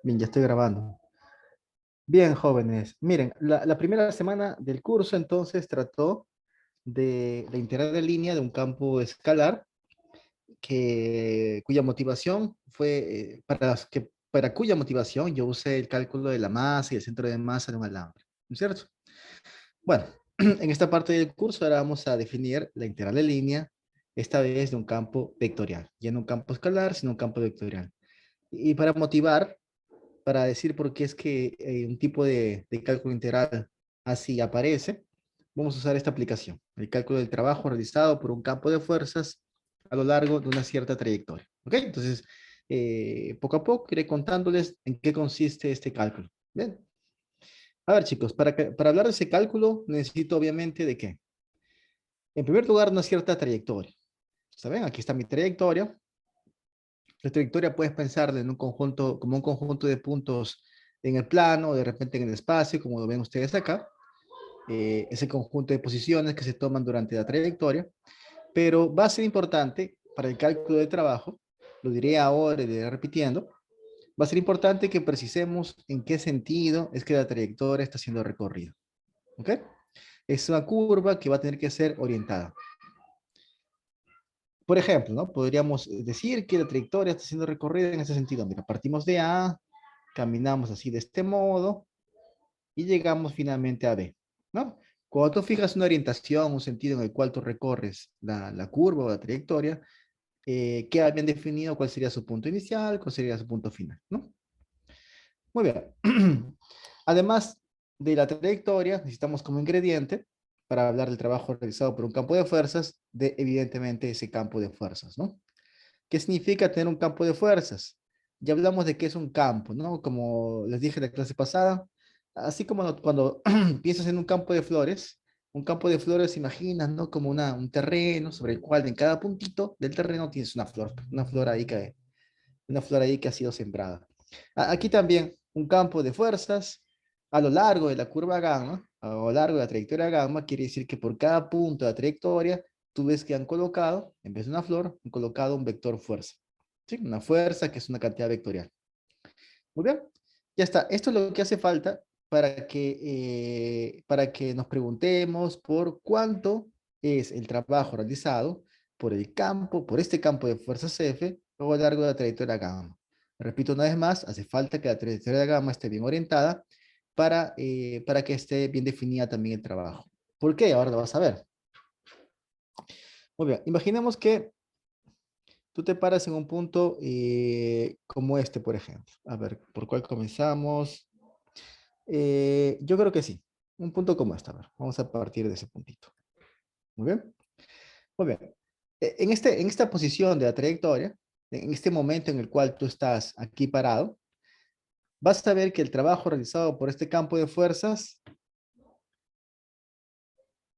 Bien, ya estoy grabando. Bien, jóvenes. Miren, la primera semana del curso entonces trató de la integral en línea de un campo escalar cuya motivación fue, para cuya motivación yo usé el cálculo de la masa y el centro de masa de un alambre, ¿no es cierto? Bueno, en esta parte del curso ahora vamos a definir la integral en línea, esta vez de un campo vectorial, ya no un campo escalar, sino un campo vectorial. Y para motivar, para decir por qué es que un tipo de cálculo integral así aparece, vamos a usar esta aplicación, el cálculo del trabajo realizado por un campo de fuerzas a lo largo de una cierta trayectoria. ¿Ok? Entonces, poco a poco iré contándoles en qué consiste este cálculo. Bien. A ver, chicos, para hablar de ese cálculo necesito obviamente de qué. En primer lugar, una cierta trayectoria. ¿Saben? Aquí está mi trayectoria. La trayectoria puedes pensarla en un conjunto, como un conjunto de puntos en el plano, de repente en el espacio, como lo ven ustedes acá. Ese conjunto de posiciones que se toman durante la trayectoria. Pero va a ser importante para el cálculo de trabajo, lo diré ahora y lo iré repitiendo, va a ser importante que precisemos en qué sentido es que la trayectoria está siendo recorrida. ¿Ok? Es una curva que va a tener que ser orientada. Por ejemplo, ¿no? Podríamos decir que la trayectoria está siendo recorrida en ese sentido. Mira, partimos de A, caminamos así de este modo y llegamos finalmente a B, ¿no? Cuando tú fijas una orientación, un sentido en el cual tú recorres la curva o la trayectoria, queda bien definido cuál sería su punto inicial, cuál sería su punto final, ¿no? Muy bien. Además de la trayectoria, necesitamos como ingrediente, para hablar del trabajo realizado por un campo de fuerzas, de evidentemente ese campo de fuerzas, ¿no? ¿Qué significa tener un campo de fuerzas? Ya hablamos de qué es un campo, ¿no? Como les dije en la clase pasada, así como cuando piensas en un campo de flores, imaginas, ¿no? Como un terreno sobre el cual en cada puntito del terreno tienes una flor ahí que ha sido sembrada. Aquí también un campo de fuerzas a lo largo de la curva gamma, a lo largo de la trayectoria gamma, quiere decir que por cada punto de la trayectoria, tú ves que han colocado, en vez de una flor, han colocado un vector fuerza. ¿Sí? Una fuerza que es una cantidad vectorial. Muy bien, ya está. Esto es lo que hace falta para que nos preguntemos por cuánto es el trabajo realizado por este campo de fuerzas F a lo largo de la trayectoria gamma. Repito una vez más, hace falta que la trayectoria gamma esté bien orientada para que esté bien definida también el trabajo. ¿Por qué? Ahora lo vas a ver. Muy bien, imaginemos que tú te paras en un punto como este, por ejemplo. A ver, ¿por cuál comenzamos? Yo creo que sí. Un punto como este. A ver, vamos a partir de ese puntito. Muy bien. Muy bien. En esta posición de la trayectoria, en este momento en el cual tú estás aquí parado, vas a ver que el trabajo realizado por este campo de fuerzas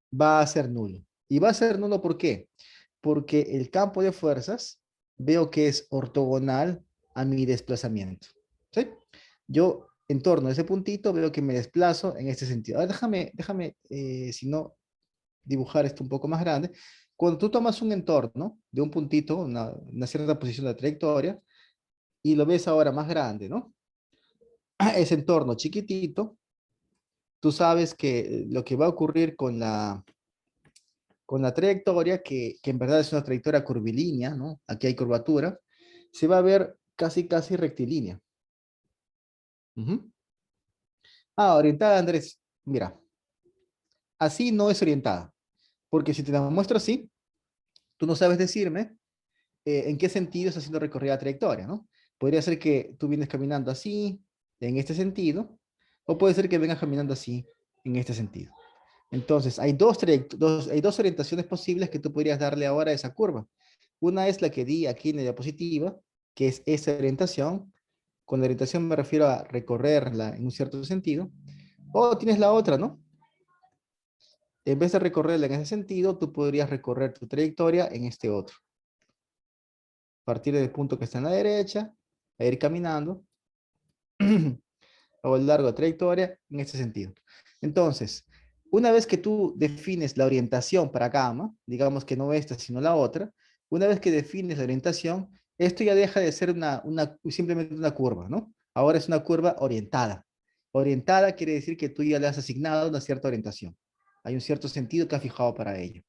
va a ser nulo. ¿Y va a ser nulo por qué? Porque el campo de fuerzas veo que es ortogonal a mi desplazamiento. ¿Sí? Yo en torno a ese puntito veo que me desplazo en este sentido. Ahora si no, dibujar esto un poco más grande. Cuando tú tomas un entorno de un puntito, una cierta posición de la trayectoria, y lo ves ahora más grande, ¿no? Ese entorno chiquitito, tú sabes que lo que va a ocurrir con la trayectoria, que en verdad es una trayectoria curvilínea, ¿no? Aquí hay curvatura, se va a ver casi rectilínea. Ujú. Orientada, Andrés. Mira, así no es orientada, porque si te la muestro así, tú no sabes decirme en qué sentido está siendo recorrida la trayectoria, ¿no? Podría ser que tú vienes caminando así, en este sentido, o puede ser que vengas caminando así, en este sentido. Entonces, hay dos orientaciones posibles que tú podrías darle ahora a esa curva. Una es la que di aquí en la diapositiva, que es esa orientación. Con la orientación me refiero a recorrerla en un cierto sentido. O tienes la otra, ¿no? En vez de recorrerla en ese sentido, tú podrías recorrer tu trayectoria en este otro. Partir del punto que está en la derecha, a ir caminando a lo largo de la trayectoria en este sentido. Entonces, una vez que tú defines la orientación para gamma, digamos que no esta, sino la otra, una vez que defines la orientación, esto ya deja de ser simplemente una curva, ¿no? Ahora es una curva orientada. Orientada quiere decir que tú ya le has asignado una cierta orientación. Hay un cierto sentido que has fijado para ello.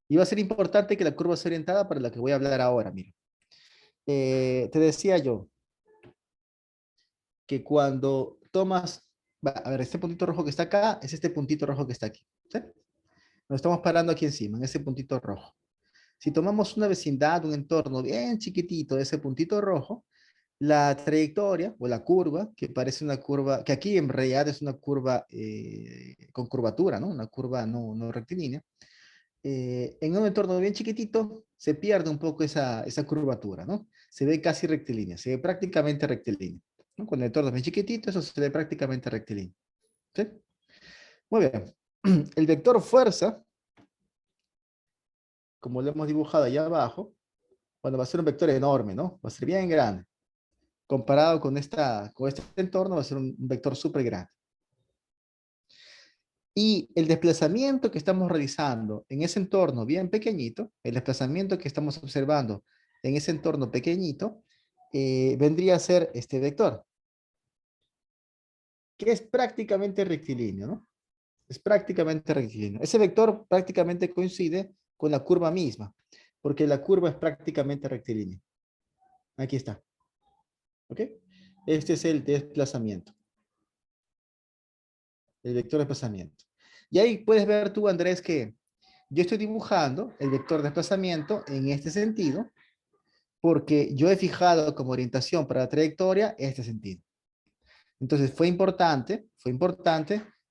Y va a ser importante que la curva sea orientada para la que voy a hablar ahora, mira. Te decía yo que cuando tomas, a ver, este puntito rojo que está acá es este puntito rojo que está aquí. ¿Sí? Nos estamos parando aquí encima, en ese puntito rojo. Si tomamos una vecindad, un entorno bien chiquitito de ese puntito rojo, la trayectoria o la curva, que parece una curva, que aquí en realidad es una curva con curvatura, ¿no? Una curva no rectilínea. En un entorno bien chiquitito se pierde un poco esa curvatura, ¿no? Se ve casi rectilínea, se ve prácticamente rectilínea, ¿no? Cuando el entorno es bien chiquitito, eso se ve prácticamente rectilíneo. ¿Sí? Muy bien. El vector fuerza, como lo hemos dibujado allá abajo, bueno, va a ser un vector enorme, ¿no? Va a ser bien grande. Comparado con este entorno, va a ser un vector súper grande. Y el desplazamiento que estamos realizando en ese entorno bien pequeñito, el desplazamiento que estamos observando en ese entorno pequeñito, vendría a ser este vector, que es prácticamente rectilíneo, ¿no? Es prácticamente rectilíneo. Ese vector prácticamente coincide con la curva misma, porque la curva es prácticamente rectilínea. Aquí está. ¿Ok? Este es el desplazamiento, el vector de desplazamiento. Y ahí puedes ver tú, Andrés, que yo estoy dibujando el vector de desplazamiento en este sentido, porque yo he fijado como orientación para la trayectoria este sentido. Entonces fue importante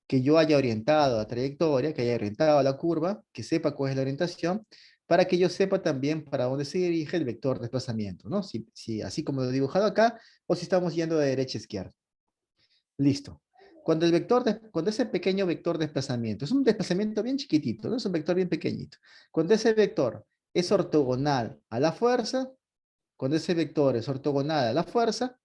que yo haya orientado la trayectoria, que haya orientado la curva, que sepa cuál es la orientación, para que yo sepa también para dónde se dirige el vector de desplazamiento, ¿no? Si así como lo he dibujado acá, o si estamos yendo de derecha a izquierda. Listo. Cuando ese pequeño vector de desplazamiento, es un desplazamiento bien chiquitito, ¿no? Es un vector bien pequeñito. Cuando ese vector es ortogonal a la fuerza, cuando ese vector es ortogonal a la fuerza,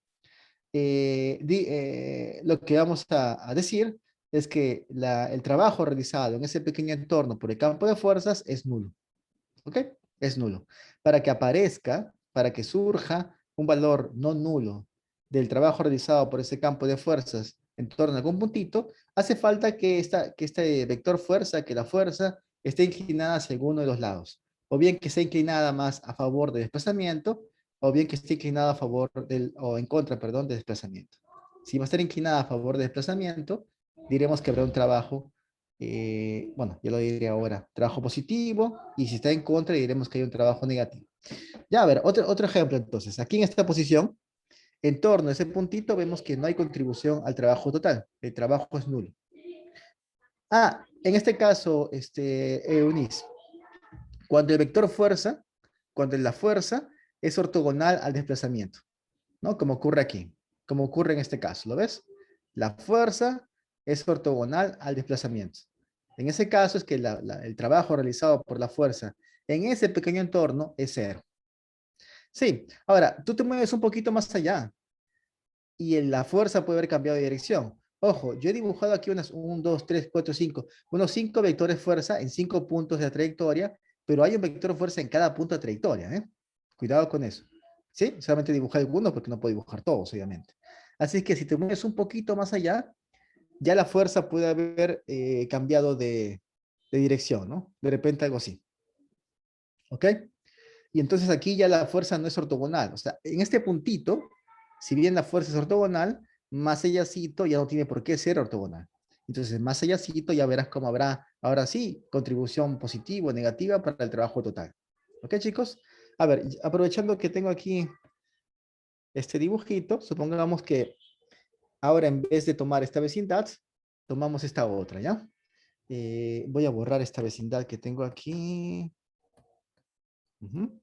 lo que vamos a decir es que el trabajo realizado en ese pequeño entorno por el campo de fuerzas es nulo. ¿Ok? Es nulo. Para que aparezca, para que surja un valor no nulo del trabajo realizado por ese campo de fuerzas en torno a algún puntito, hace falta que este vector fuerza, que la fuerza esté inclinada hacia alguno de los lados. O bien que esté inclinada más a favor del desplazamiento, o bien que esté inclinada a favor o en contra, perdón, del desplazamiento. Si va a estar inclinada a favor del desplazamiento, diremos que habrá un trabajo bueno, yo lo diría ahora, trabajo positivo, y si está en contra, diremos que hay un trabajo negativo. Ya, a ver, otro ejemplo entonces. Aquí en esta posición, en torno a ese puntito, vemos que no hay contribución al trabajo total. El trabajo es nulo. En este caso, Eunice, cuando el vector fuerza, cuando la fuerza es ortogonal al desplazamiento, ¿no? Como ocurre aquí, como ocurre en este caso, ¿lo ves? La fuerza es ortogonal al desplazamiento. En ese caso es que el trabajo realizado por la fuerza en ese pequeño entorno es cero. Sí, ahora, tú te mueves un poquito más allá y la fuerza puede haber cambiado de dirección. Ojo, yo he dibujado aquí unas 1, 2, 3, 4, 5, unos 5 vectores fuerza en 5 puntos de la trayectoria, pero hay un vector fuerza en cada punto de trayectoria, ¿eh? Cuidado con eso. ¿Sí? Solamente dibujé algunos porque no puedo dibujar todos, obviamente. Así que si te mueves un poquito más allá, ya la fuerza puede haber cambiado de dirección, ¿no? De repente algo así. ¿Ok? Y entonces aquí ya la fuerza no es ortogonal. O sea, en este puntito, si bien la fuerza es ortogonal, más allácito ya no tiene por qué ser ortogonal. Entonces, más allácito ya verás cómo habrá, ahora sí, contribución positiva o negativa para el trabajo total. ¿Ok, chicos? A ver, aprovechando que tengo aquí este dibujito, supongamos que ahora en vez de tomar esta vecindad, tomamos esta otra, ¿ya? Voy a borrar esta vecindad que tengo aquí. Ujú.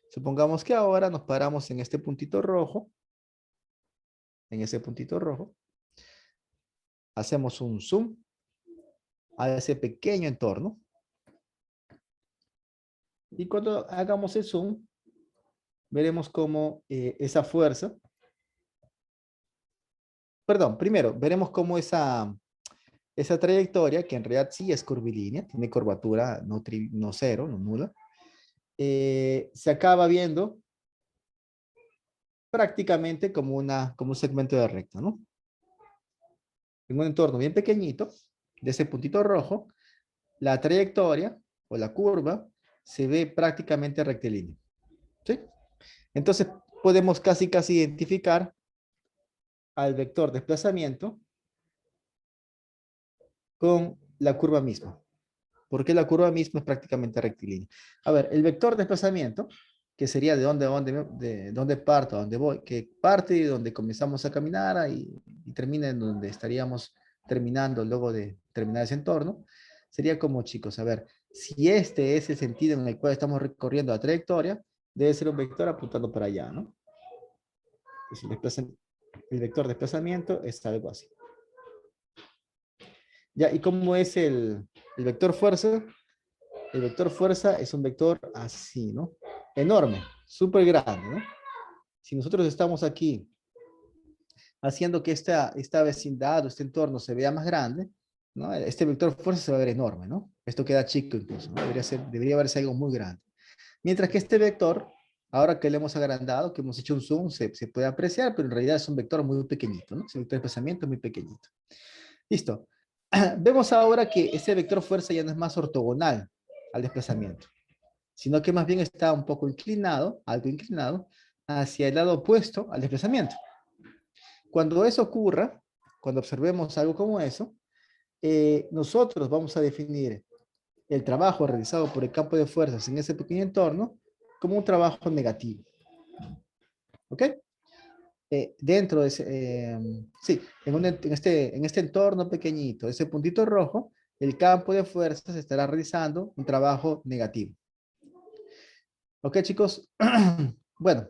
Supongamos que ahora nos paramos en este puntito rojo, en ese puntito rojo, hacemos un zoom a ese pequeño entorno y cuando hagamos el zoom, veremos cómo esa fuerza, perdón, primero, veremos cómo esa trayectoria, que en realidad sí es curvilínea, tiene curvatura no cero, no nula, se acaba viendo prácticamente como un segmento de recta, ¿no? En un entorno bien pequeñito, de ese puntito rojo, la trayectoria o la curva se ve prácticamente rectilínea, ¿sí? Entonces podemos casi identificar al vector desplazamiento con la curva misma, porque la curva misma es prácticamente rectilínea. A ver, el vector desplazamiento, que sería de dónde parto a dónde voy, que parte de donde comenzamos a caminar y termina en donde estaríamos terminando luego de terminar ese entorno, sería como, chicos, a ver, si este es el sentido en el cual estamos recorriendo la trayectoria, debe ser un vector apuntando para allá, ¿no? Entonces, el vector desplazamiento es algo así. Ya, ¿y cómo es el vector fuerza? El vector fuerza es un vector así, ¿no? Enorme, súper grande, ¿no? Si nosotros estamos aquí haciendo que esta vecindad o este entorno se vea más grande, ¿no? Este vector fuerza se va a ver enorme, ¿no? Esto queda chico incluso, ¿no? Debería verse algo muy grande. Mientras que este vector, ahora que le hemos agrandado, que hemos hecho un zoom, se puede apreciar, pero en realidad es un vector muy pequeñito, ¿no? Es un vector de desplazamiento muy pequeñito. Listo. Vemos ahora que ese vector fuerza ya no es más ortogonal al desplazamiento, sino que más bien está un poco inclinado, algo inclinado, hacia el lado opuesto al desplazamiento. Cuando eso ocurra, cuando observemos algo como eso, nosotros vamos a definir el trabajo realizado por el campo de fuerzas en ese pequeño entorno como un trabajo negativo. ¿Ok? Dentro de ese, sí, en este entorno pequeñito, ese puntito rojo, el campo de fuerzas estará realizando un trabajo negativo. ¿Ok, chicos? Bueno,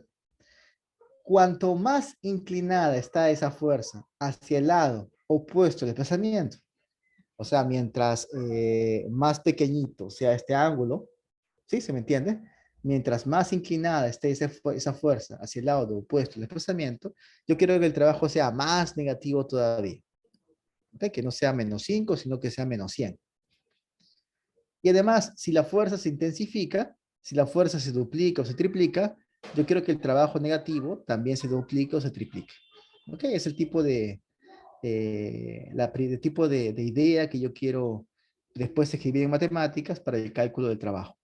cuanto más inclinada está esa fuerza hacia el lado opuesto al desplazamiento, o sea, mientras más pequeñito sea este ángulo, ¿sí? ¿Se me entiende? Mientras más inclinada esté esa fuerza hacia el lado opuesto al desplazamiento, yo quiero que el trabajo sea más negativo todavía. ¿Ok? Que no sea -5, sino que sea -100. Y además, si la fuerza se intensifica, si la fuerza se duplica o se triplica, yo quiero que el trabajo negativo también se duplique o se triplique. ¿Ok? Es el tipo de idea que yo quiero después escribir en matemáticas para el cálculo del trabajo.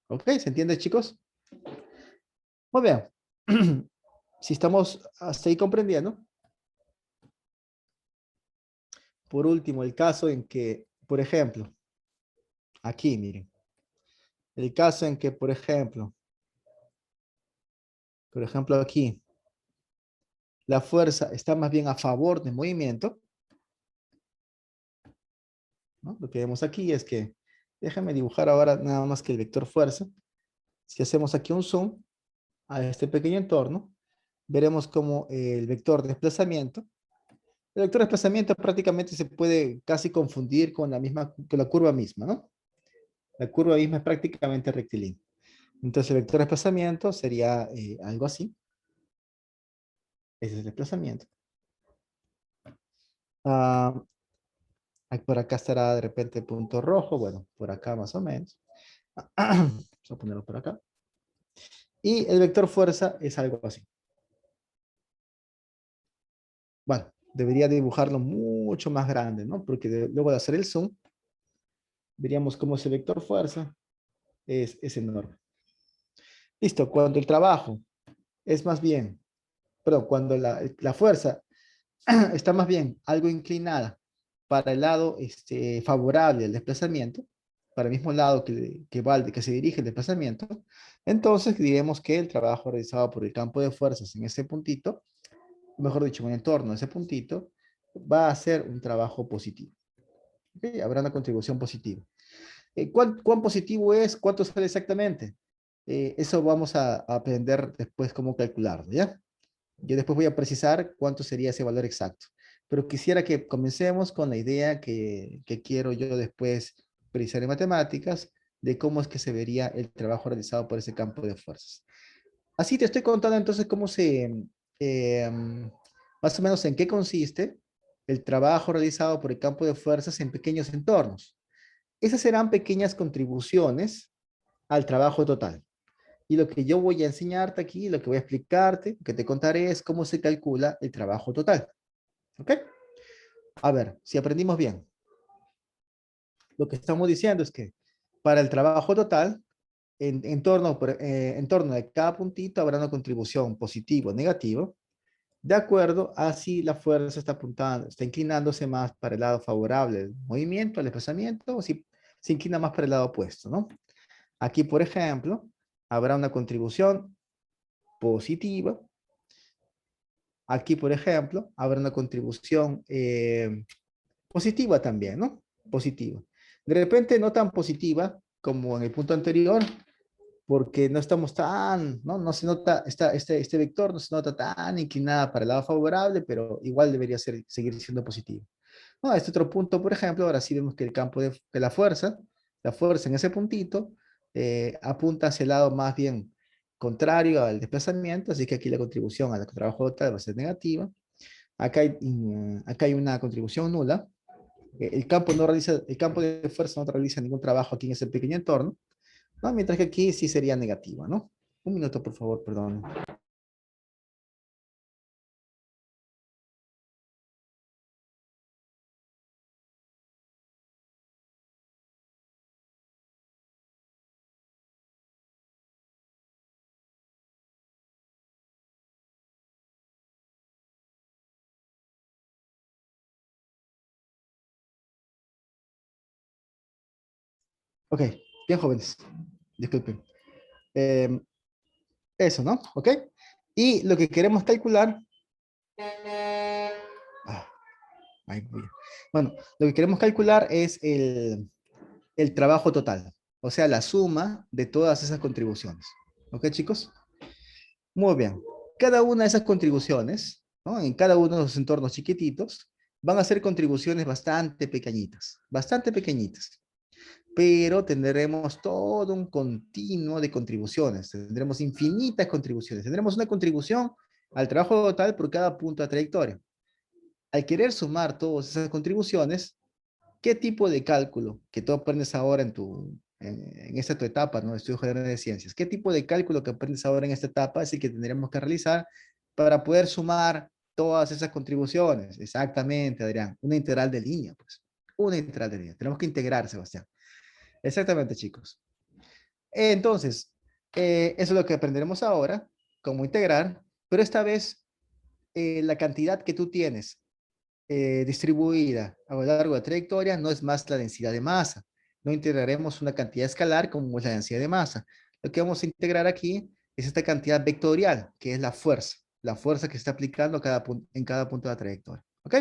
¿Ok? ¿Se entiende, chicos? Muy bien. Si estamos hasta ahí comprendiendo. Por último, el caso en que, por ejemplo, aquí, miren, el caso en que, por ejemplo aquí, la fuerza está más bien a favor del movimiento, ¿no? Lo que vemos aquí es que, déjame dibujar ahora nada más que el vector fuerza. Si hacemos aquí un zoom a este pequeño entorno, veremos como el vector desplazamiento, el vector desplazamiento prácticamente se puede casi confundir con con la curva misma, ¿no? La curva misma es prácticamente rectilínea. Entonces el vector de desplazamiento sería algo así. Ese es el desplazamiento. Ah, por acá estará de repente el punto rojo. Bueno, por acá más o menos. Vamos a ponerlo por acá. Y el vector fuerza es algo así. Bueno, debería dibujarlo mucho más grande, ¿no? Porque luego de hacer el zoom, veríamos cómo ese vector fuerza es enorme. Listo, cuando el trabajo es más bien, perdón, cuando la fuerza está más bien algo inclinada para el lado favorable al desplazamiento, para el mismo lado que se dirige el desplazamiento, entonces diremos que el trabajo realizado por el campo de fuerzas en ese puntito, mejor dicho, en el entorno de ese puntito, va a ser un trabajo positivo. ¿Okay? Habrá una contribución positiva. ¿Cuán positivo es? ¿Cuánto sale exactamente? Eso vamos a aprender después cómo calcularlo, ¿ya? Yo después voy a precisar cuánto sería ese valor exacto. Pero quisiera que comencemos con la idea que quiero yo después precisar en matemáticas de cómo es que se vería el trabajo realizado por ese campo de fuerzas. Así te estoy contando entonces eh, más o menos en qué consiste el trabajo realizado por el campo de fuerzas en pequeños entornos. Esas serán pequeñas contribuciones al trabajo total. Y lo que yo voy a enseñarte aquí, lo que voy a explicarte, lo que te contaré es cómo se calcula el trabajo total. ¿Ok? A ver, si aprendimos bien. Lo que estamos diciendo es que para el trabajo total, en torno de cada puntito habrá una contribución positiva o negativa, de acuerdo a si la fuerza está apuntando, está inclinándose más para el lado favorable del movimiento, al desplazamiento, o si se inclina más para el lado opuesto, ¿no? Aquí, por ejemplo, habrá una contribución positiva. Aquí, por ejemplo, habrá una contribución positiva también, ¿no? Positiva. De repente no tan positiva como en el punto anterior, porque no estamos tan, ¿no? No se nota, este vector no se nota tan inclinada para el lado favorable, pero igual debería seguir siendo positivo. No, este otro punto, por ejemplo, ahora sí vemos que el campo de la fuerza en ese puntito, apunta hacia el lado más bien contrario al desplazamiento, así que aquí la contribución al trabajo total va a ser negativa. Acá hay una contribución nula. El campo de fuerza no realiza ningún trabajo aquí en ese pequeño entorno, ¿no? Mientras que aquí sí sería negativa, ¿no? Un minuto, por favor, perdón. Ok, bien jóvenes, disculpen. Eh, Eso, ¿no? Ok. Y lo que queremos calcular... Ah, ahí voy. Bueno, lo que queremos calcular es el trabajo total, o sea, la suma de todas esas contribuciones. ¿Ok, chicos? Muy bien. Cada una de esas contribuciones, ¿no? En cada uno de los entornos chiquititos, van a ser contribuciones bastante pequeñitas, pero tendremos todo un continuo de contribuciones, tendremos infinitas contribuciones, tendremos una contribución al trabajo total por cada punto de trayectoria. Al querer sumar todas esas contribuciones, ¿qué tipo de cálculo que tú aprendes ahora en esta tu etapa, ¿no? Estudio general de ciencias? ¿Qué tipo de cálculo que aprendes ahora en esta etapa es el que tendremos que realizar para poder sumar todas esas contribuciones? Exactamente, Adrián. Una integral de línea, pues. Una integral de línea. Tenemos que integrar, Sebastián. Exactamente, chicos. Entonces, eso es lo que aprenderemos ahora, cómo integrar, pero esta vez la cantidad que tú tienes distribuida a lo largo de la trayectoria no es más la densidad de masa. No integraremos una cantidad escalar como es la densidad de masa. Lo que vamos a integrar aquí es esta cantidad vectorial, que es la fuerza que se está aplicando en cada punto de la trayectoria. ¿Ok?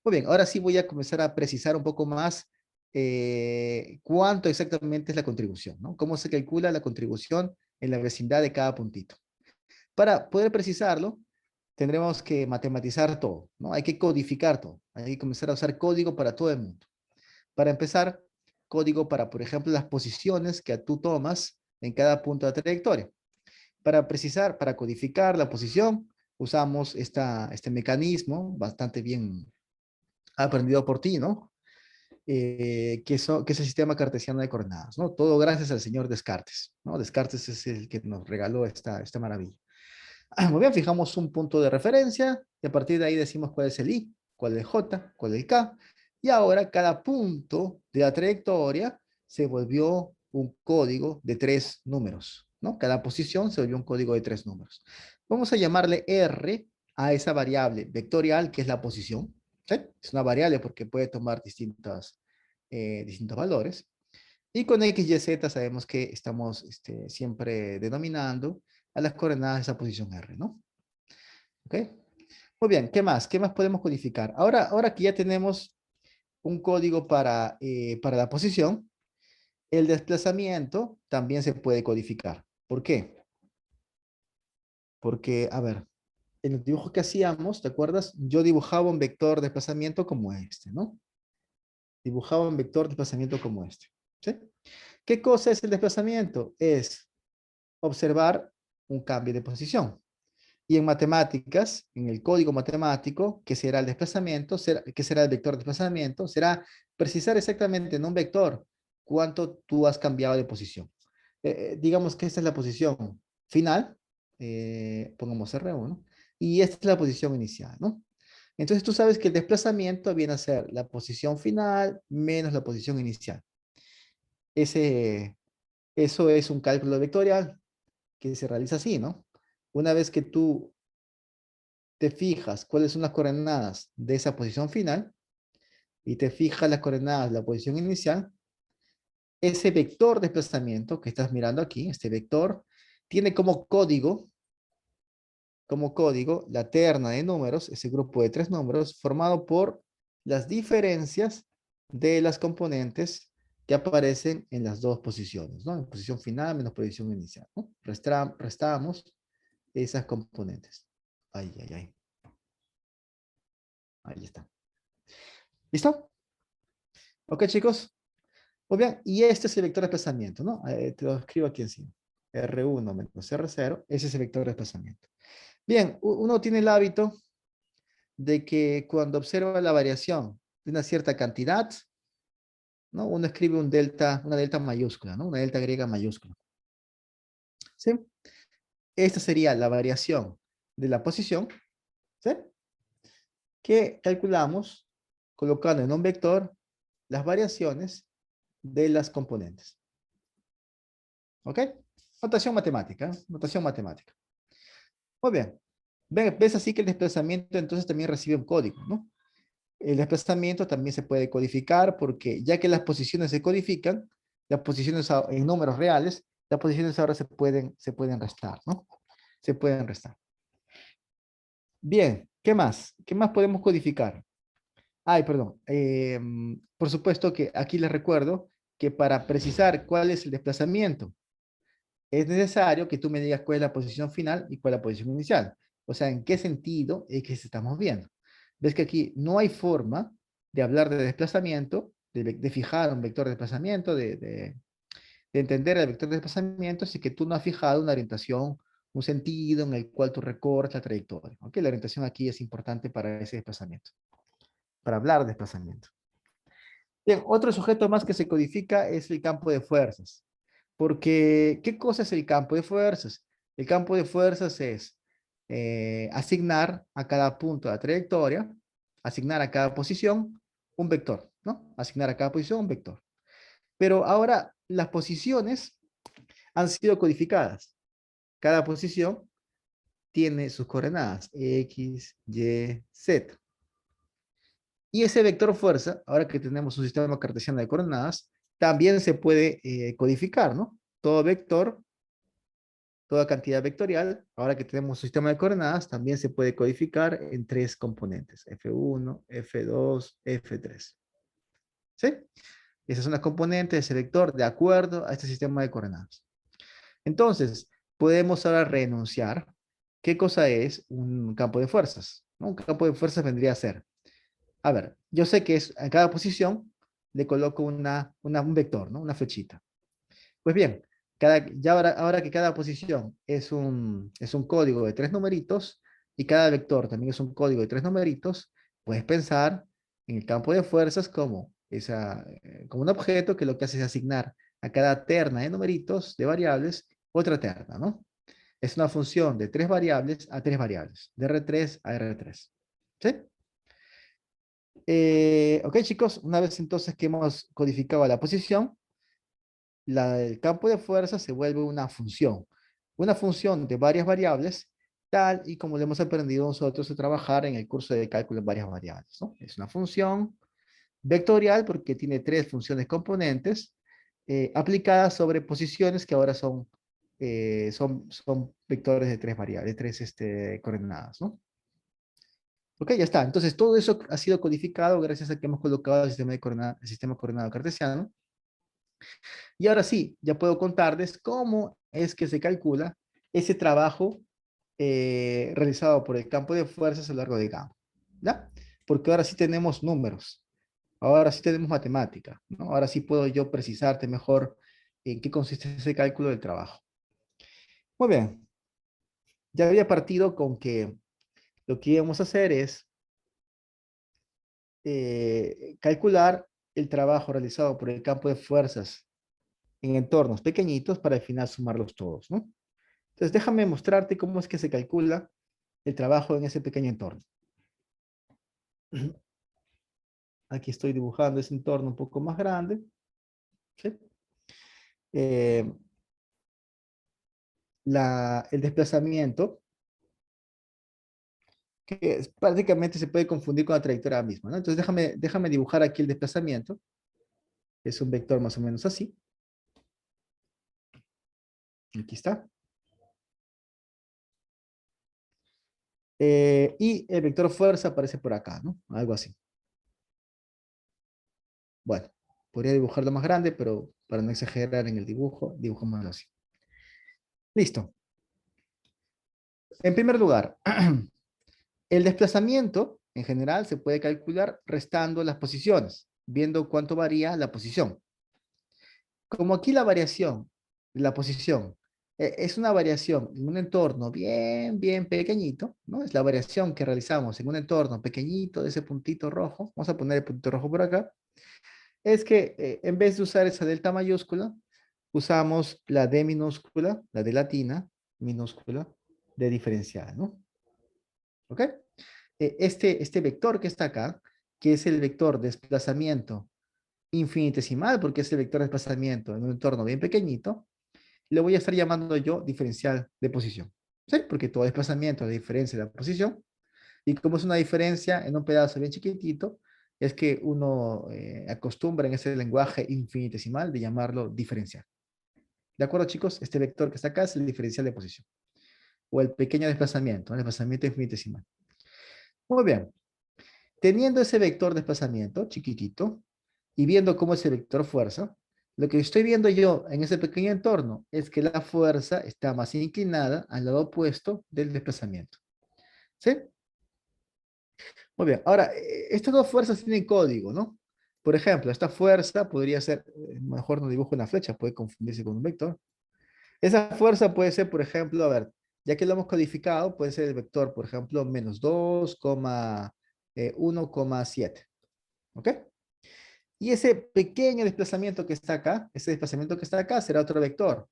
Muy bien, ahora sí voy a comenzar a precisar un poco más cuánto exactamente es la contribución, ¿no? Cómo se calcula la contribución en la vecindad de cada puntito. Para poder precisarlo, tendremos que matematizar todo, ¿no? Hay que codificar todo, hay que comenzar a usar código para todo el mundo. Para empezar, código para, por ejemplo, las posiciones que tú tomas en cada punto de la trayectoria. Para precisar, para codificar la posición, usamos este mecanismo bastante bien aprendido por ti, ¿no? Que es el sistema cartesiano de coordenadas, ¿no? Todo gracias al señor Descartes, ¿no? Descartes es el que nos regaló esta maravilla. Muy bien, fijamos un punto de referencia y a partir de ahí decimos cuál es el I, cuál es el J, cuál es el K. Y ahora cada punto de la trayectoria se volvió un código de 3 números, ¿no? Cada posición se volvió un código de 3 números. Vamos a llamarle R a esa variable vectorial que es la posición. ¿Sí? Es una variable porque puede tomar distintos valores. Y con X, Y, Z sabemos que estamos siempre denominando a las coordenadas de esa posición R, ¿no? ¿Ok? Muy bien, ¿qué más? ¿Qué más podemos codificar? Ahora que ya tenemos un código para la posición, el desplazamiento también se puede codificar. ¿Por qué? Porque, a ver, en el dibujo que hacíamos, ¿te acuerdas? Yo dibujaba un vector de desplazamiento como este, ¿no? Dibujaba un vector de desplazamiento como este. ¿Sí? ¿Qué cosa es el desplazamiento? Es observar un cambio de posición. Y en matemáticas, en el código matemático, que será el desplazamiento, que será el vector de desplazamiento, será precisar exactamente en un vector cuánto tú has cambiado de posición. digamos que esta es la posición final, pongamos R1, y esta es la posición inicial, ¿no? Entonces tú sabes que el desplazamiento viene a ser la posición final menos la posición inicial. Ese, eso es un cálculo vectorial que se realiza así, ¿no? Una vez que tú te fijas cuáles son las coordenadas de esa posición final y te fijas las coordenadas de la posición inicial, ese vector de desplazamiento que estás mirando aquí, este vector, tiene como código la terna de números, ese grupo de tres números, formado por las diferencias de las componentes que aparecen en las dos posiciones, ¿no? En posición final menos posición inicial, ¿no? Restamos esas componentes. Ay, ay, ay. Ahí está. ¿Listo? Ok, chicos. Muy bien, y este es el vector de desplazamiento, ¿no? Te lo escribo aquí encima. R1 menos R0, ese es el vector de desplazamiento. Bien, uno tiene el hábito de que cuando observa la variación de una cierta cantidad, ¿no? Uno escribe una delta mayúscula, ¿no? Una delta griega mayúscula. ¿Sí? Esta sería la variación de la posición, ¿sí? Que calculamos colocando en un vector las variaciones de las componentes. ¿Ok? Notación matemática, ¿eh? Notación matemática. Muy bien. Ves así que el desplazamiento entonces también recibe un código, ¿no? El desplazamiento también se puede codificar porque ya que las posiciones se codifican, las posiciones en números reales, las posiciones ahora se pueden restar, ¿no? Se pueden restar. Bien, ¿qué más? ¿Qué más podemos codificar? Ay, perdón. Por supuesto que aquí les recuerdo que para precisar cuál es el desplazamiento, es necesario que tú me digas cuál es la posición final y cuál es la posición inicial. O sea, en qué sentido es que estamos viendo. Ves que aquí no hay forma de hablar de desplazamiento, de fijar un vector de desplazamiento, de entender el vector de desplazamiento, si que tú no has fijado una orientación, un sentido en el cual tú recorres la trayectoria. ¿Ok? La orientación aquí es importante para ese desplazamiento, para hablar de desplazamiento. Bien, otro sujeto más que se codifica es el campo de fuerzas. Porque, ¿qué cosa es el campo de fuerzas? El campo de fuerzas es asignar a cada punto de la trayectoria, asignar a cada posición un vector, ¿no? Asignar a cada posición un vector. Pero ahora las posiciones han sido codificadas. Cada posición tiene sus coordenadas, X, Y, Z. Y ese vector fuerza, ahora que tenemos un sistema cartesiano de coordenadas, también se puede codificar, ¿no? Todo vector, toda cantidad vectorial, ahora que tenemos un sistema de coordenadas, también se puede codificar en tres componentes, F1, F2, F3. ¿Sí? Esas son las componentes de ese vector de acuerdo a este sistema de coordenadas. Entonces, podemos ahora renunciar. ¿Qué cosa es un campo de fuerzas? ¿No? Un campo de fuerzas vendría a ser, a ver, yo sé que es en cada posición le coloco un vector, ¿no? Una flechita. Pues bien, ya ahora que cada posición es un código de tres numeritos y cada vector también es un código de tres numeritos, puedes pensar en el campo de fuerzas como, como un objeto que lo que hace es asignar a cada terna de numeritos, de variables, otra terna, ¿no? Es una función de tres variables a tres variables, de R3 a R3. ¿Sí? Ok, chicos, una vez entonces que hemos codificado la posición, el campo de fuerza se vuelve una función de varias variables, tal y como lo hemos aprendido nosotros a trabajar en el curso de cálculo de varias variables, ¿no? Es una función vectorial porque tiene tres funciones componentes aplicadas sobre posiciones que ahora son vectores de tres variables, de tres coordenadas, ¿no? Ok, ya está. Entonces, todo eso ha sido codificado gracias a que hemos colocado el sistema coordenado cartesiano. Y ahora sí, ya puedo contarles cómo es que se calcula ese trabajo realizado por el campo de fuerzas a lo largo de gamma. ¿Ya? Porque ahora sí tenemos números, ahora sí tenemos matemática, ¿no? Ahora sí puedo yo precisarte mejor en qué consiste ese cálculo del trabajo. Muy bien, ya había partido con que lo que íbamos a hacer es calcular el trabajo realizado por el campo de fuerzas en entornos pequeñitos para al final sumarlos todos, ¿no? Entonces, déjame mostrarte cómo es que se calcula el trabajo en ese pequeño entorno. Aquí estoy dibujando ese entorno un poco más grande. ¿Sí? Eh, el desplazamiento, prácticamente se puede confundir con la trayectoria misma, ¿no? Entonces, déjame dibujar aquí el desplazamiento. Es un vector más o menos así. Aquí está. Y el vector fuerza aparece por acá, ¿no? Algo así. Bueno, podría dibujarlo más grande, pero para no exagerar en el dibujo, dibujamos así. Listo. En primer lugar, el desplazamiento en general se puede calcular restando las posiciones, viendo cuánto varía la posición. Como aquí la variación de la posición es una variación en un entorno bien pequeñito, ¿no? Es la variación que realizamos en un entorno pequeñito de ese puntito rojo. Vamos a poner el puntito rojo por acá. Es que en vez de usar esa delta mayúscula, usamos la D minúscula, la D latina minúscula de diferencial, ¿no? ¿Ok? Este vector que está acá, que es el vector de desplazamiento infinitesimal, porque es el vector de desplazamiento en un entorno bien pequeñito, le voy a estar llamando yo diferencial de posición. ¿Sí? Porque todo desplazamiento es diferencia de la posición. Y como es una diferencia en un pedazo bien chiquitito, es que uno acostumbra en ese lenguaje infinitesimal de llamarlo diferencial. ¿De acuerdo, chicos? Este vector que está acá es el diferencial de posición. O el pequeño desplazamiento, el desplazamiento infinitesimal. Muy bien. Teniendo ese vector de desplazamiento chiquitito y viendo cómo es el vector fuerza, lo que estoy viendo yo en ese pequeño entorno es que la fuerza está más inclinada al lado opuesto del desplazamiento. ¿Sí? Muy bien. Ahora, estas dos fuerzas tienen código, ¿no? Por ejemplo, esta fuerza podría ser, mejor no dibujo una flecha, puede confundirse con un vector. Esa fuerza puede ser, por ejemplo, a ver, ya que lo hemos codificado, puede ser el vector, por ejemplo, menos 2,1,7. ¿Ok? Y ese pequeño desplazamiento que está acá, ese desplazamiento que está acá será otro vector.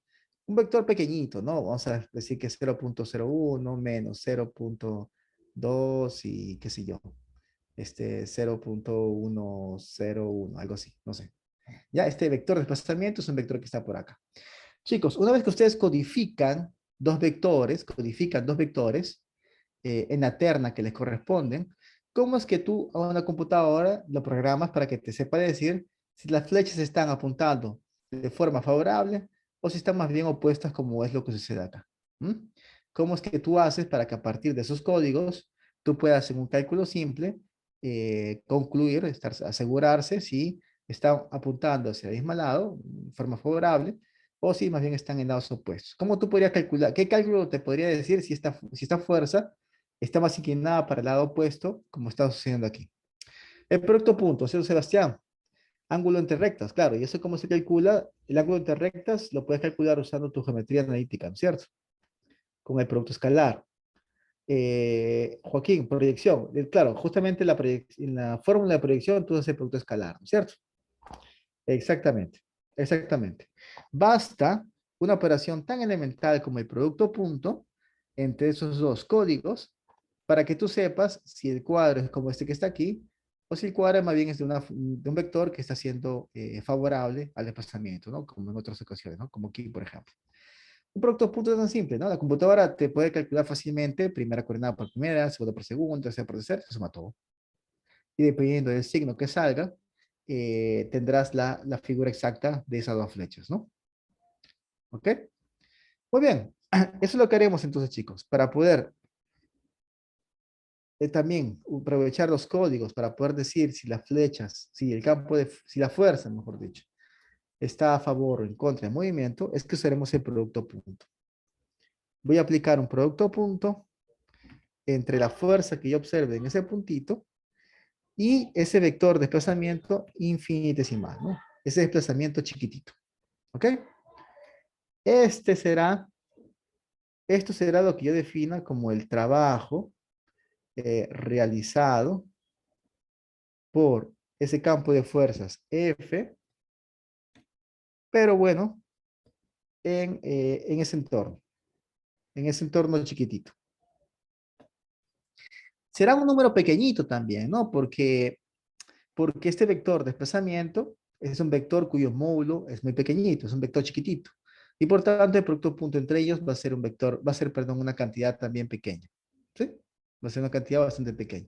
Un vector pequeñito, ¿no? Vamos a decir que es 0,01 menos 0,2 y qué sé yo. 0,101, algo así, no sé. Ya, este vector de desplazamiento es un vector que está por acá. Chicos, una vez que ustedes codifican dos vectores en la terna que les corresponden, ¿cómo es que tú a una computadora lo programas para que te sepa decir si las flechas están apuntando de forma favorable o si están más bien opuestas como es lo que sucede acá? ¿Mm? ¿Cómo es que tú haces para que a partir de esos códigos tú puedas en un cálculo simple concluir, asegurarse si están apuntando hacia el mismo lado, de forma favorable, o si más bien están en lados opuestos? ¿Cómo tú podrías calcular? ¿Qué cálculo te podría decir si esta fuerza está más inclinada para el lado opuesto, como está sucediendo aquí? El producto punto, señor Sebastián, ángulo entre rectas, claro, y eso cómo se calcula. El ángulo entre rectas lo puedes calcular usando tu geometría analítica, ¿no es cierto? Con el producto escalar. Joaquín, proyección. Claro, justamente en la fórmula de proyección tú haces el producto escalar, ¿no es cierto? Exactamente, exactamente. Basta una operación tan elemental como el producto punto entre esos dos códigos para que tú sepas si el cuadro es como este que está aquí o si el cuadro más bien es de un vector que está siendo favorable al desplazamiento, ¿no? Como en otras ocasiones, ¿no? Como aquí, por ejemplo. Un producto punto es tan simple, ¿no? La computadora te puede calcular fácilmente primera coordenada por primera, segunda por segunda, tercera por tercera, se suma todo. Y dependiendo del signo que salga, tendrás la figura exacta de esas dos flechas, ¿no? ¿Ok? Muy bien. Eso es lo que haremos entonces, chicos, para poder también aprovechar los códigos para poder decir si las flechas, si la fuerza, mejor dicho, está a favor o en contra del movimiento, es que usaremos el producto punto. Voy a aplicar un producto punto entre la fuerza que yo observe en ese puntito y ese vector de desplazamiento infinitesimal, ¿no? Ese desplazamiento chiquitito. ¿Ok? Este será, esto será lo que yo defina como el trabajo realizado por ese campo de fuerzas F, pero bueno, en ese entorno chiquitito. Será un número pequeñito también, ¿no? Porque este vector de desplazamiento es un vector cuyo módulo es muy pequeñito, es un vector chiquitito. Y por tanto, el producto punto entre ellos va a ser un vector, va a ser, perdón, una cantidad también pequeña. ¿Sí? Va a ser una cantidad bastante pequeña.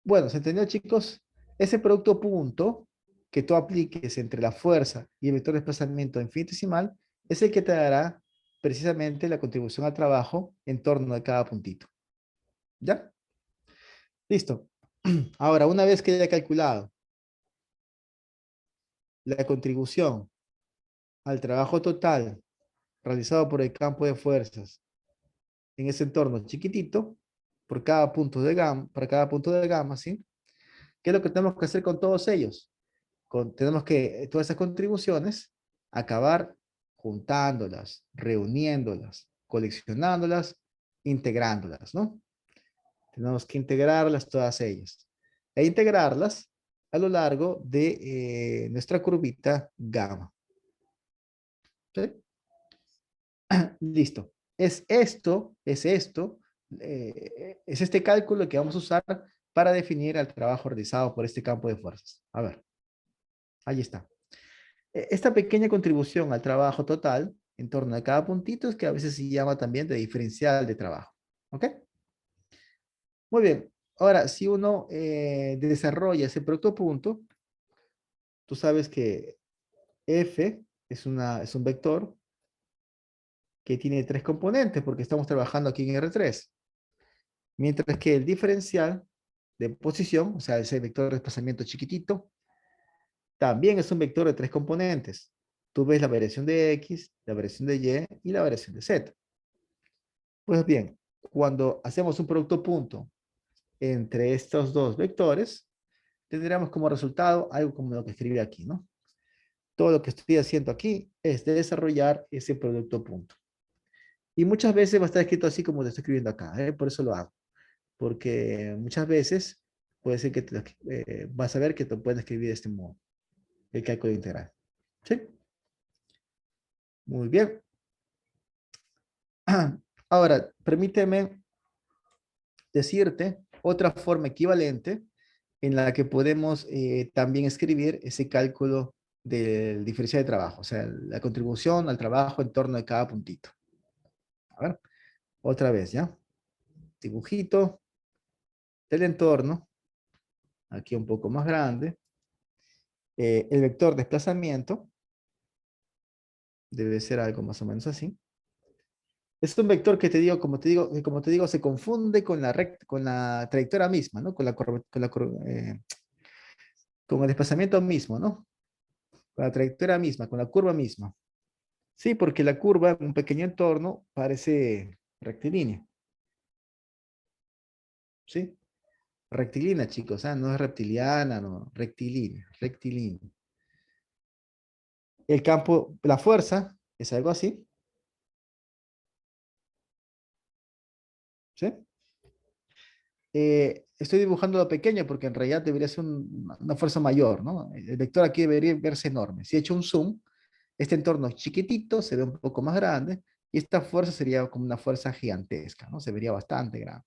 Bueno, ¿se entendió, chicos? Ese producto punto que tú apliques entre la fuerza y el vector de desplazamiento infinitesimal es el que te dará precisamente la contribución al trabajo en torno de cada puntito. ¿Ya? Listo. Ahora, una vez que haya calculado la contribución al trabajo total realizado por el campo de fuerzas en ese entorno chiquitito, por cada punto de gama, para cada punto de gama, ¿sí? ¿Qué es lo que tenemos que hacer con todos ellos? Tenemos que, todas esas contribuciones, acabar juntándolas, reuniéndolas, coleccionándolas, integrándolas, ¿no? Tenemos que integrarlas todas ellas. E integrarlas a lo largo de nuestra curvita gamma. ¿Sí? Listo. Es este cálculo que vamos a usar para definir el trabajo realizado por este campo de fuerzas. A ver, ahí está. Esta pequeña contribución al trabajo total en torno a cada puntito es que a veces se llama también de diferencial de trabajo. ¿Ok? Muy bien. Ahora, si uno desarrolla ese producto punto, tú sabes que F es un vector que tiene tres componentes porque estamos trabajando aquí en R3. Mientras que el diferencial de posición, o sea, ese vector de desplazamiento chiquitito, también es un vector de tres componentes. Tú ves la variación de X, la variación de Y y la variación de Z. Pues bien, cuando hacemos un producto punto entre estos dos vectores, tendríamos como resultado algo como lo que escribí aquí, ¿no? Todo lo que estoy haciendo aquí es de desarrollar ese producto punto. Y muchas veces va a estar escrito así como lo estoy escribiendo acá, ¿eh? Por eso lo hago. Porque muchas veces puede ser que vas a ver que te pueden escribir de este modo, el cálculo integral. ¿Sí? Muy bien. Ahora, permíteme decirte otra forma equivalente en la que podemos también escribir ese cálculo del diferencial de trabajo, o sea, la contribución al trabajo en torno de cada puntito. A ver, otra vez, ¿ya? Dibujito del entorno, aquí un poco más grande. El vector desplazamiento debe ser algo más o menos así. Es un vector que te digo, como te digo, se confunde con con la trayectoria misma, ¿no? Con el desplazamiento mismo, ¿no? Con la trayectoria misma, con la curva misma. Sí, porque la curva en un pequeño entorno parece rectilínea. ¿Sí? Rectilínea, chicos, ¿ah? No es reptiliana, no, rectilínea, rectilínea. El campo, la fuerza es algo así, ¿sí? Estoy dibujando lo pequeño porque en realidad debería ser una fuerza mayor, ¿no? El vector aquí debería verse enorme. Si he hecho un zoom, este entorno es chiquitito, se ve un poco más grande, y esta fuerza sería como una fuerza gigantesca, ¿no? Se vería bastante grande.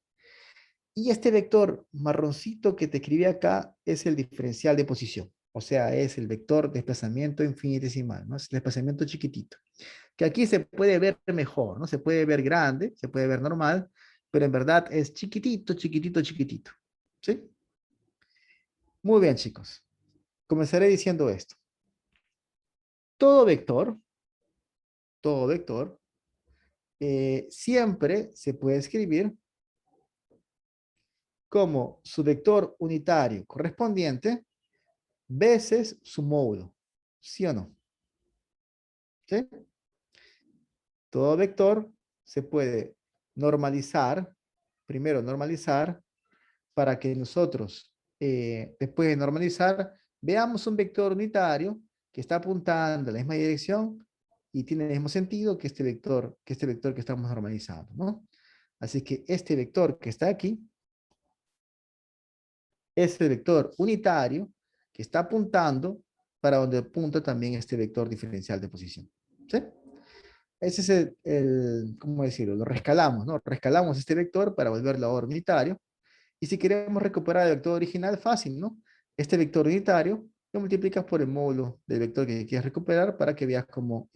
Y este vector marroncito que te escribí acá es el diferencial de posición. O sea, es el vector de desplazamiento infinitesimal, ¿no? Es el desplazamiento chiquitito. Que aquí se puede ver mejor, ¿no? Se puede ver grande, se puede ver normal, pero en verdad es chiquitito, chiquitito, chiquitito. ¿Sí? Muy bien, chicos. Comenzaré diciendo esto. Todo vector, todo vector, siempre se puede escribir como su vector unitario correspondiente veces su módulo. ¿Sí o no? ¿Sí? Todo vector se puede normalizar, primero normalizar, para que nosotros, después de normalizar, veamos un vector unitario que está apuntando en la misma dirección y tiene el mismo sentido que este vector que estamos normalizando, ¿no? Así que este vector que está aquí es el vector unitario que está apuntando para donde apunta también este vector diferencial de posición. ¿Sí? ese es ¿cómo decirlo? Lo rescalamos, ¿no? Rescalamos este vector para volverlo ahora unitario. Y si queremos recuperar el vector original, fácil, ¿no? Este vector unitario lo multiplicas por el módulo del vector que quieres recuperar para que veas cómo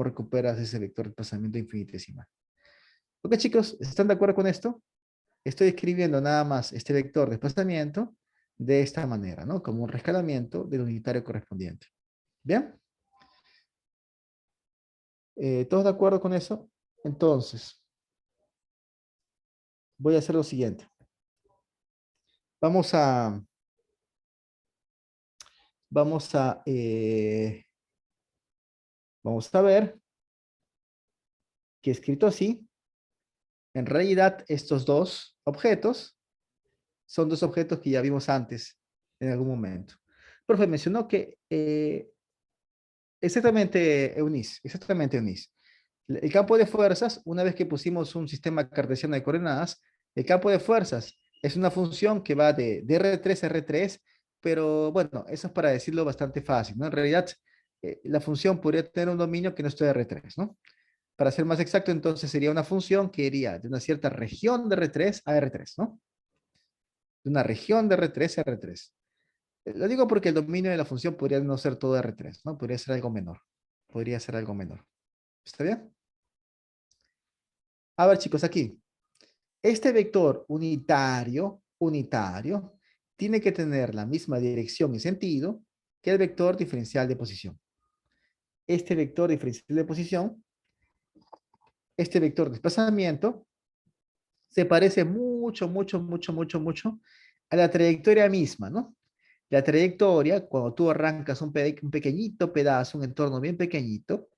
recuperas ese vector de desplazamiento infinitesimal. Ok, chicos, ¿están de acuerdo con esto? Estoy escribiendo nada más este vector de desplazamiento de esta manera, ¿no? Como un rescalamiento del unitario correspondiente. ¿Bien? ¿Todos de acuerdo con eso? Entonces, voy a hacer lo siguiente. Vamos a, vamos a, eh, vamos a ver que escrito así, en realidad estos dos objetos son dos objetos que ya vimos antes en algún momento. Profe, mencionó que exactamente, Eunice. El campo de fuerzas, una vez que pusimos un sistema cartesiano de coordenadas, el campo de fuerzas es una función que va de R3 a R3, pero bueno, eso es para decirlo bastante fácil, ¿no? En realidad, la función podría tener un dominio que no esté de R3, ¿no? Para ser más exacto, entonces sería una función que iría de una cierta región de R3 a R3, ¿no? De una región de R3 a R3. Lo digo porque el dominio de la función podría no ser todo R3, ¿no? Podría ser algo menor. Podría ser algo menor. ¿Está bien? A ver, chicos, aquí. Este vector unitario, tiene que tener la misma dirección y sentido que el vector diferencial de posición. Este vector diferencial de posición, este vector de desplazamiento, se parece mucho a la trayectoria misma, ¿no? La trayectoria, cuando tú arrancas un pequeñito pedazo, un entorno bien pequeñito,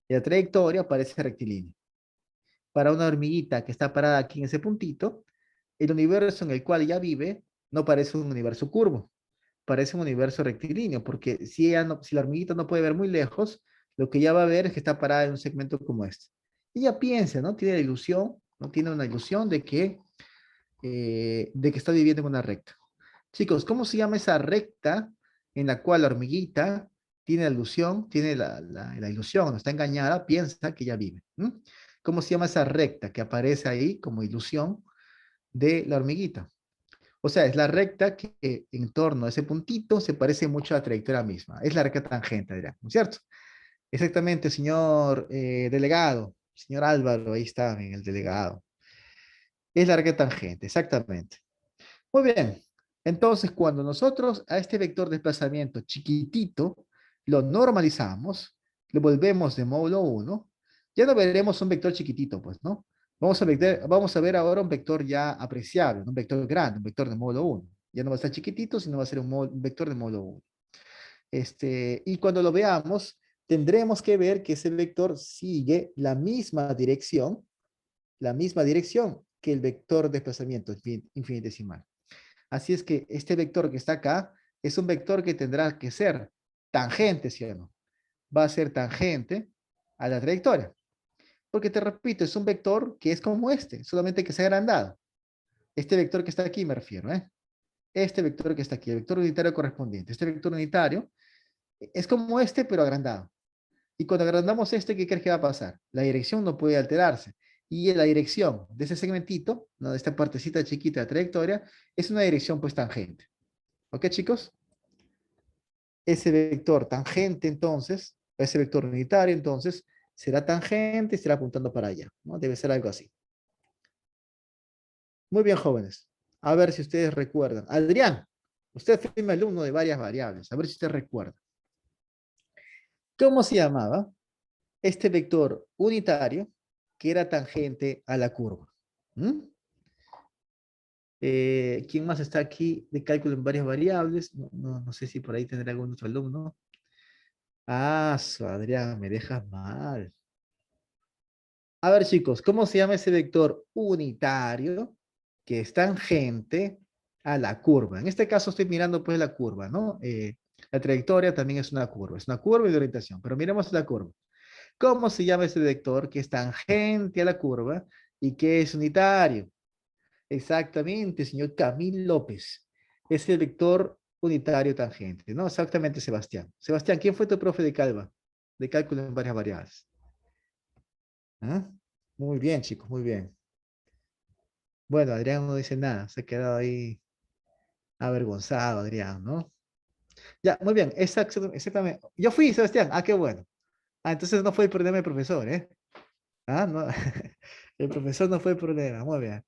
la trayectoria parece rectilínea. Para una hormiguita que está parada aquí en ese puntito, el universo en el cual ella vive no parece un universo curvo, parece un universo rectilíneo, porque si la hormiguita no puede ver muy lejos, lo que ella va a ver es que está parada en un segmento como este. Ella piensa, ¿no? Tiene la ilusión, ¿no? Tiene una ilusión de que está viviendo en una recta. Chicos, ¿cómo se llama esa recta en la cual la hormiguita tiene la ilusión, la ilusión, no está engañada, piensa que ella vive? ¿Cómo se llama esa recta que aparece ahí como ilusión de la hormiguita? O sea, es la recta que en torno a ese puntito se parece mucho a la trayectoria misma. Es la recta tangente, dirán, ¿no es cierto? Exactamente, señor delegado, señor Álvaro, ahí está en el delegado. Es la recta tangente, exactamente. Muy bien. Entonces, cuando nosotros a este vector de desplazamiento chiquitito lo normalizamos, lo volvemos de módulo 1, ya no veremos un vector chiquitito, pues, ¿no? Vamos a ver ahora un vector ya apreciable, un vector grande, un vector de módulo 1. Ya no va a estar chiquitito, sino va a ser un vector de módulo 1. Y cuando lo veamos, tendremos que ver que ese vector sigue la misma dirección que el vector de desplazamiento infinitesimal. Así es que este vector que está acá es un vector que tendrá que ser tangente, ¿sí o no? Va a ser tangente a la trayectoria. Porque te repito, es un vector que es como este, solamente que se ha agrandado. Este vector que está aquí me refiero, ¿eh? Este vector que está aquí, el vector unitario correspondiente. Este vector unitario es como este, pero agrandado. Y cuando agrandamos este, ¿qué crees que va a pasar? La dirección no puede alterarse. Y la dirección de ese segmentito, ¿no? De esta partecita chiquita de trayectoria, es una dirección pues tangente. ¿Ok, chicos? Ese vector tangente, entonces, ese vector unitario, entonces, será tangente y estará apuntando para allá, ¿no? Debe ser algo así. Muy bien, jóvenes. A ver si ustedes recuerdan. Adrián, usted fue mi alumno de varias variables. A ver si usted recuerda. ¿Cómo se llamaba este vector unitario que era tangente a la curva? ¿Mm? ¿Quién más está aquí de cálculo en varias variables? No sé si por ahí tendrá algún otro alumno. Ah, Adrián, me dejas mal. A ver, chicos, ¿cómo se llama ese vector unitario que es tangente a la curva? En este caso estoy mirando pues la curva, ¿no? La trayectoria también es una curva y de orientación, pero miremos la curva. ¿Cómo se llama ese vector que es tangente a la curva y que es unitario? Exactamente, señor Camil López. Es el vector unitario tangente, ¿no? Exactamente, Sebastián. Sebastián, ¿quién fue tu profe de calva? De cálculo en varias variables. ¿Ah? Muy bien, chicos, muy bien. Bueno, Adrián no dice nada, se ha quedado ahí avergonzado, Adrián, ¿no? Ya, muy bien, exactamente. Yo fui, Sebastián. Ah, qué bueno. Ah, entonces no fue el problema del profesor, ¿eh? Ah, no. El profesor no fue el problema. Muy bien.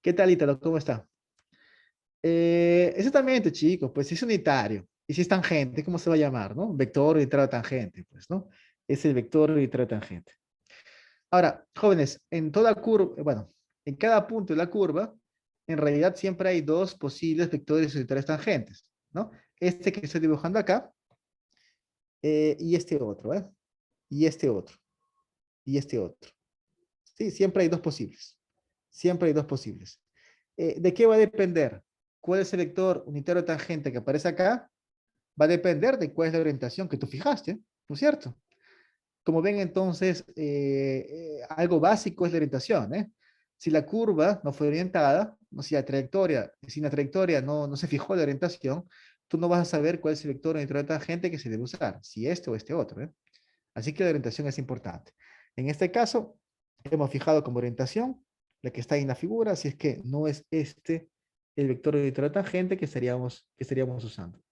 ¿Qué tal, Ítalo? ¿Cómo está? Exactamente, chicos, pues si es unitario. Y si es tangente, ¿cómo se va a llamar, no? Vector unitario tangente, pues, ¿no? Es el vector unitario tangente. Ahora, jóvenes, en toda curva, bueno, en cada punto de la curva, en realidad siempre hay dos posibles vectores unitarios tangentes, ¿no? Este que estoy dibujando acá y este otro, ¿eh? Y este otro, y este otro. Sí, siempre hay dos posibles. Siempre hay dos posibles. ¿De qué va a depender? ¿Cuál es el vector unitario tangente que aparece acá? Va a depender de cuál es la orientación que tú fijaste, ¿no es cierto? Como ven, entonces, algo básico es la orientación, ¿eh? Si la curva no fue orientada, no, si la trayectoria no se fijó la orientación, tú no vas a saber cuál es el vector unitario tangente que se debe usar, si este o este otro, ¿eh? Así que la orientación es importante. En este caso, hemos fijado como orientación la que está ahí en la figura, si es que no es este el vector unitario tangente que estaríamos usando.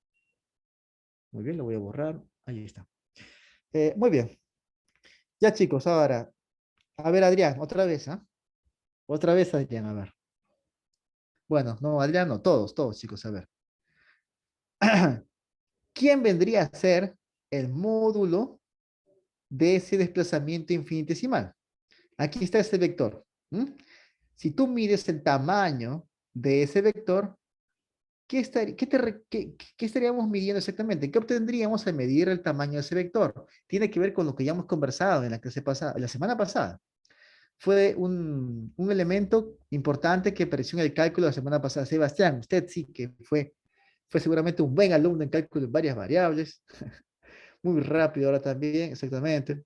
Muy bien, lo voy a borrar. Ahí está. Muy bien. Ya chicos, ahora, a ver Adrián, otra vez, ¿ah? Otra vez Adrián, a ver. Bueno, no, Adrián, no, todos chicos, a ver. ¿Quién vendría a ser el módulo de ese desplazamiento infinitesimal? Aquí está ese vector. ¿M? Si tú mides el tamaño de ese vector, ¿qué estaríamos midiendo exactamente? ¿Qué obtendríamos al medir el tamaño de ese vector? Tiene que ver con lo que ya hemos conversado en la clase pasada, la semana pasada. Fue un elemento importante que apareció en el cálculo la semana pasada. Sebastián, usted sí que fue seguramente un buen alumno en cálculo de varias variables. Muy rápido ahora también, exactamente.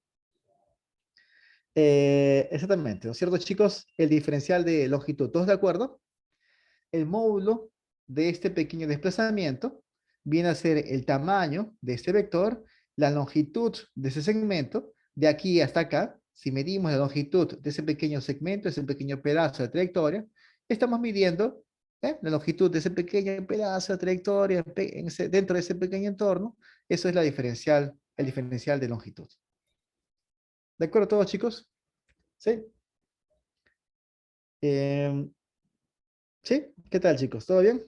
Exactamente, ¿no es cierto, chicos? El diferencial de longitud, ¿todos de acuerdo? El módulo de este pequeño desplazamiento viene a ser el tamaño de este vector, la longitud de ese segmento, de aquí hasta acá. Si medimos la longitud de ese pequeño segmento, ese pequeño pedazo de trayectoria, estamos midiendo la longitud de ese pequeño pedazo de trayectoria dentro de ese pequeño entorno. Eso es el diferencial de longitud. ¿De acuerdo todos, chicos? ¿Sí? Eh, ¿Sí? ¿Qué tal, chicos? ¿Todo bien?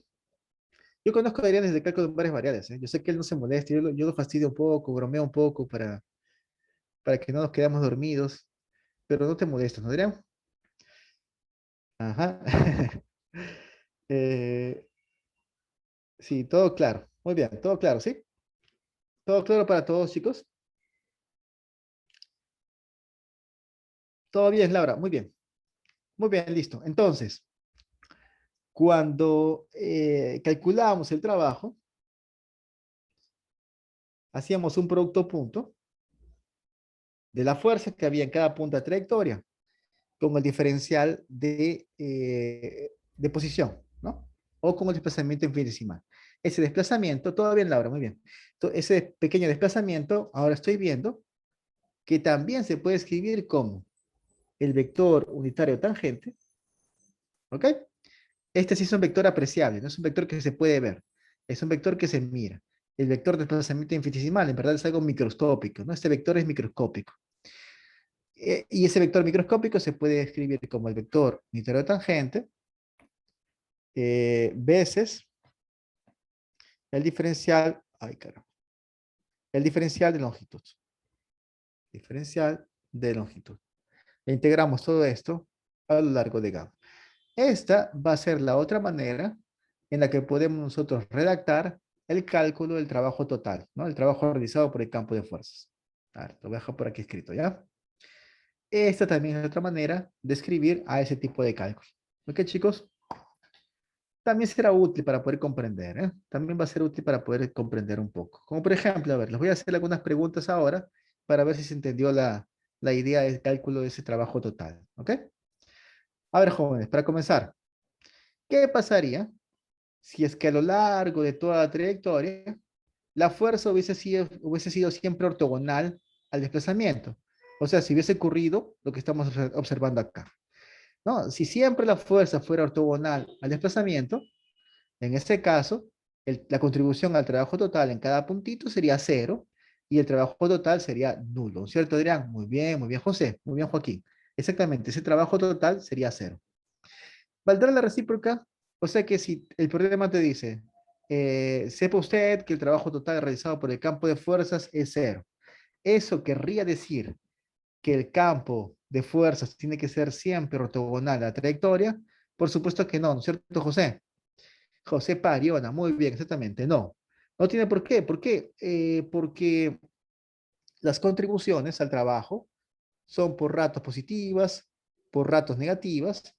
Yo conozco a Adrián desde cálculo de varias variables, ¿eh? Yo sé que él no se molesta, yo lo fastidio un poco, bromeo un poco para que no nos quedamos dormidos, pero no te molestes, ¿no, Adrián? Ajá. Eh, sí, todo claro. Muy bien, todo claro, ¿sí? Todo claro para todos, chicos. Todo bien, Laura. Muy bien. Muy bien, listo. Entonces, cuando calculábamos el trabajo, hacíamos un producto punto de la fuerza que había en cada punta de trayectoria con el diferencial de posición, ¿no? O con el desplazamiento infinitesimal. Ese desplazamiento, todo bien, Laura, muy bien. Entonces, ese pequeño desplazamiento, ahora estoy viendo que también se puede escribir como el vector unitario tangente, ¿ok? Este sí es un vector apreciable, no es un vector que se puede ver, es un vector que se mira. El vector de desplazamiento infinitesimal, en verdad, es algo microscópico, ¿no? Este vector es microscópico. Y ese vector microscópico se puede escribir como el vector unitario tangente veces el diferencial, ay caramba, el diferencial de longitud. Diferencial de longitud. E integramos todo esto a lo largo de gamma. Esta va a ser la otra manera en la que podemos nosotros redactar el cálculo del trabajo total, ¿no? El trabajo realizado por el campo de fuerzas. A ver, lo voy a dejar por aquí escrito, ¿ya? Esta también es otra manera de escribir a ese tipo de cálculo. ¿Ok, chicos? También será útil para poder comprender, ¿eh? También va a ser útil para poder comprender un poco. Como por ejemplo, a ver, les voy a hacer algunas preguntas ahora para ver si se entendió la idea del cálculo de ese trabajo total, ¿ok? A ver, jóvenes, para comenzar, ¿qué pasaría si es que a lo largo de toda la trayectoria la fuerza hubiese sido siempre ortogonal al desplazamiento? O sea, si hubiese ocurrido lo que estamos observando acá, ¿no? Si siempre la fuerza fuera ortogonal al desplazamiento, en este caso, la contribución al trabajo total en cada puntito sería cero y el trabajo total sería nulo, ¿cierto, Adrián? Muy bien, José, muy bien, Joaquín. Exactamente, ese trabajo total sería cero. ¿Valdrá la recíproca? O sea que si el problema te dice, sepa usted que el trabajo total realizado por el campo de fuerzas es cero. Eso querría decir que el campo de fuerzas tiene que ser siempre ortogonal a la trayectoria. Por supuesto que no, ¿no es cierto, José? José Pariona, muy bien, exactamente, no. No tiene por qué. ¿Por qué? Porque las contribuciones al trabajo son por ratos positivas, por ratos negativas,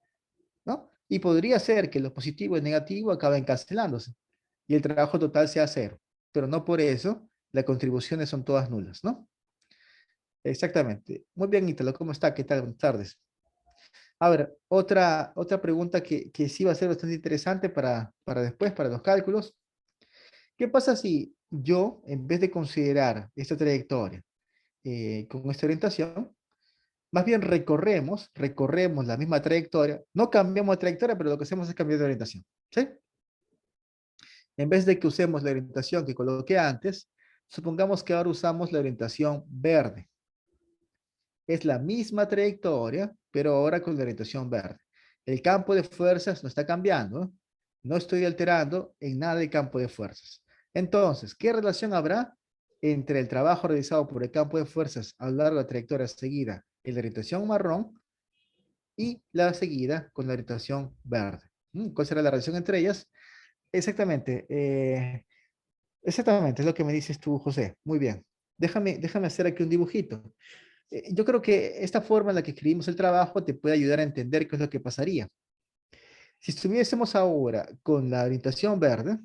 ¿no? Y podría ser que lo positivo y negativo acaben cancelándose y el trabajo total sea cero, pero no por eso las contribuciones son todas nulas, ¿no? Exactamente. Muy bien, Ítalo, ¿cómo está? ¿Qué tal? Buenas tardes. A ver, otra pregunta que sí va a ser bastante interesante para después, para los cálculos. ¿Qué pasa si yo, en vez de considerar esta trayectoria con esta orientación, más bien recorremos la misma trayectoria, no cambiamos de trayectoria, pero lo que hacemos es cambiar de orientación, ¿sí? En vez de que usemos la orientación que coloqué antes, supongamos que ahora usamos la orientación verde. Es la misma trayectoria, pero ahora con la orientación verde. El campo de fuerzas no está cambiando, no estoy alterando en nada el campo de fuerzas. Entonces, ¿qué relación habrá entre el trabajo realizado por el campo de fuerzas a lo largo de la trayectoria seguida en la orientación marrón y la seguida con la orientación verde? ¿Cuál será la relación entre ellas? Exactamente, exactamente, es lo que me dices tú, José. Muy bien. Déjame hacer aquí un dibujito. Yo creo que esta forma en la que escribimos el trabajo te puede ayudar a entender qué es lo que pasaría. Si estuviésemos ahora con la orientación verde,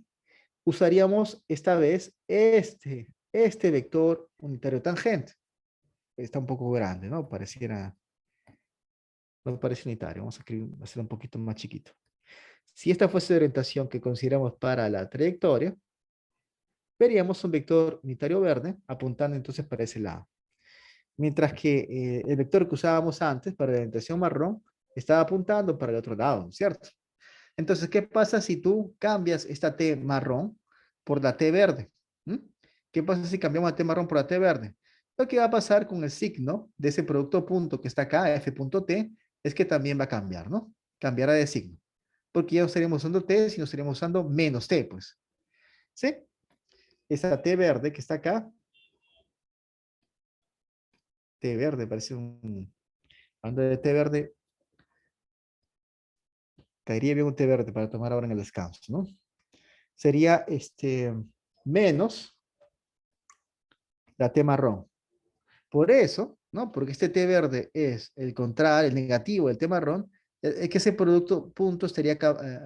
usaríamos esta vez este vector unitario tangente. Está un poco grande, ¿no? No parece unitario. Vamos a hacer un poquito más chiquito. Si esta fuese la orientación que consideramos para la trayectoria, veríamos un vector unitario verde apuntando entonces para ese lado. Mientras que el vector que usábamos antes para la orientación marrón estaba apuntando para el otro lado, ¿cierto? Entonces, ¿qué pasa si tú cambias esta T marrón por la T verde? ¿Mm? ¿Qué pasa si cambiamos la T marrón por la T verde? Lo que va a pasar con el signo de ese producto punto que está acá, F punto T, es que también va a cambiar, ¿no? Cambiará de signo. Porque ya no estaríamos usando T, sino estaríamos usando menos T, pues. ¿Sí? Esa T verde que está acá, T verde, parece un... Hablando de té verde, caería bien un té verde para tomar ahora en el descanso, ¿no? Sería menos la té marrón. Por eso, ¿no? Porque este té verde es el contrario, el negativo del té marrón, es que ese producto punto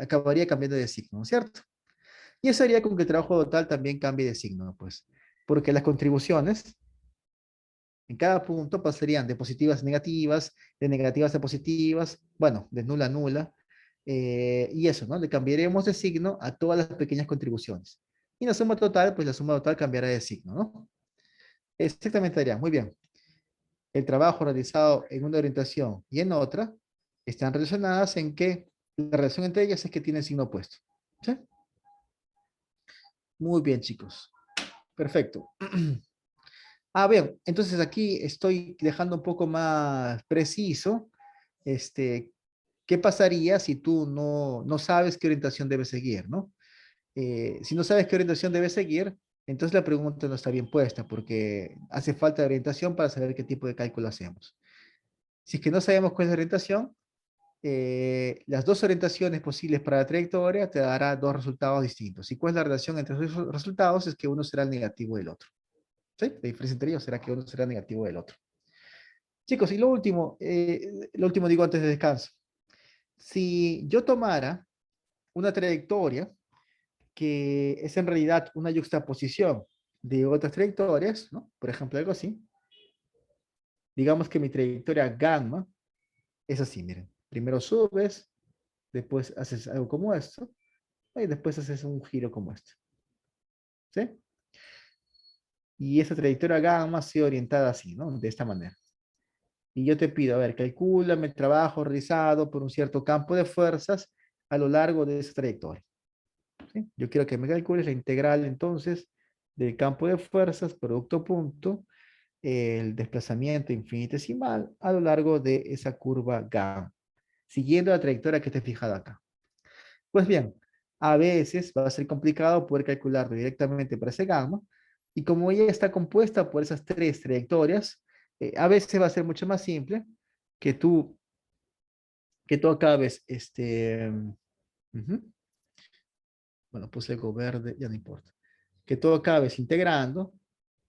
acabaría cambiando de signo, ¿no es cierto? Y eso haría con que el trabajo total también cambie de signo, pues, porque las contribuciones en cada punto pasarían de positivas a negativas, de negativas a positivas, bueno, de nula a nula, y eso, ¿no? Le cambiaremos de signo a todas las pequeñas contribuciones. Y la suma total, pues la suma total cambiará de signo, ¿no? Exactamente, Adrián, muy bien. El trabajo realizado en una orientación y en otra están relacionadas en que la relación entre ellas es que tienen signo opuesto. ¿Sí? Muy bien, chicos. Perfecto. Ah, bien, entonces aquí estoy dejando un poco más preciso, este, ¿qué pasaría si tú no sabes qué orientación debes seguir, ¿no? Si no sabes qué orientación debes seguir, entonces la pregunta no está bien puesta porque hace falta de orientación para saber qué tipo de cálculo hacemos. Si es que no sabemos cuál es la orientación, las dos orientaciones posibles para la trayectoria te dará dos resultados distintos. ¿Y cuál es la relación entre esos resultados? Es que uno será el negativo del otro. ¿Sí? La diferencia entre ellos será que uno será negativo del otro. Chicos, y lo último digo antes de descanso. Si yo tomara una trayectoria que es en realidad una yuxtaposición de otras trayectorias, ¿no? Por ejemplo, algo así. Digamos que mi trayectoria gamma es así, miren. Primero subes, después haces algo como esto, y después haces un giro como este. ¿Sí? Y esa trayectoria gamma ha sido orientada así, ¿no? De esta manera. Y yo te pido, a ver, calcúlame el trabajo realizado por un cierto campo de fuerzas a lo largo de esa trayectoria. ¿Sí? Yo quiero que me calcules la integral entonces del campo de fuerzas, producto punto, el desplazamiento infinitesimal a lo largo de esa curva gamma, siguiendo la trayectoria que te he fijado acá. Pues bien, a veces va a ser complicado poder calcularlo directamente para ese gamma, y como ella está compuesta por esas tres trayectorias, a veces va a ser mucho más simple que tú, que tú acabes, bueno, puse algo verde, ya no importa, que tú acabes integrando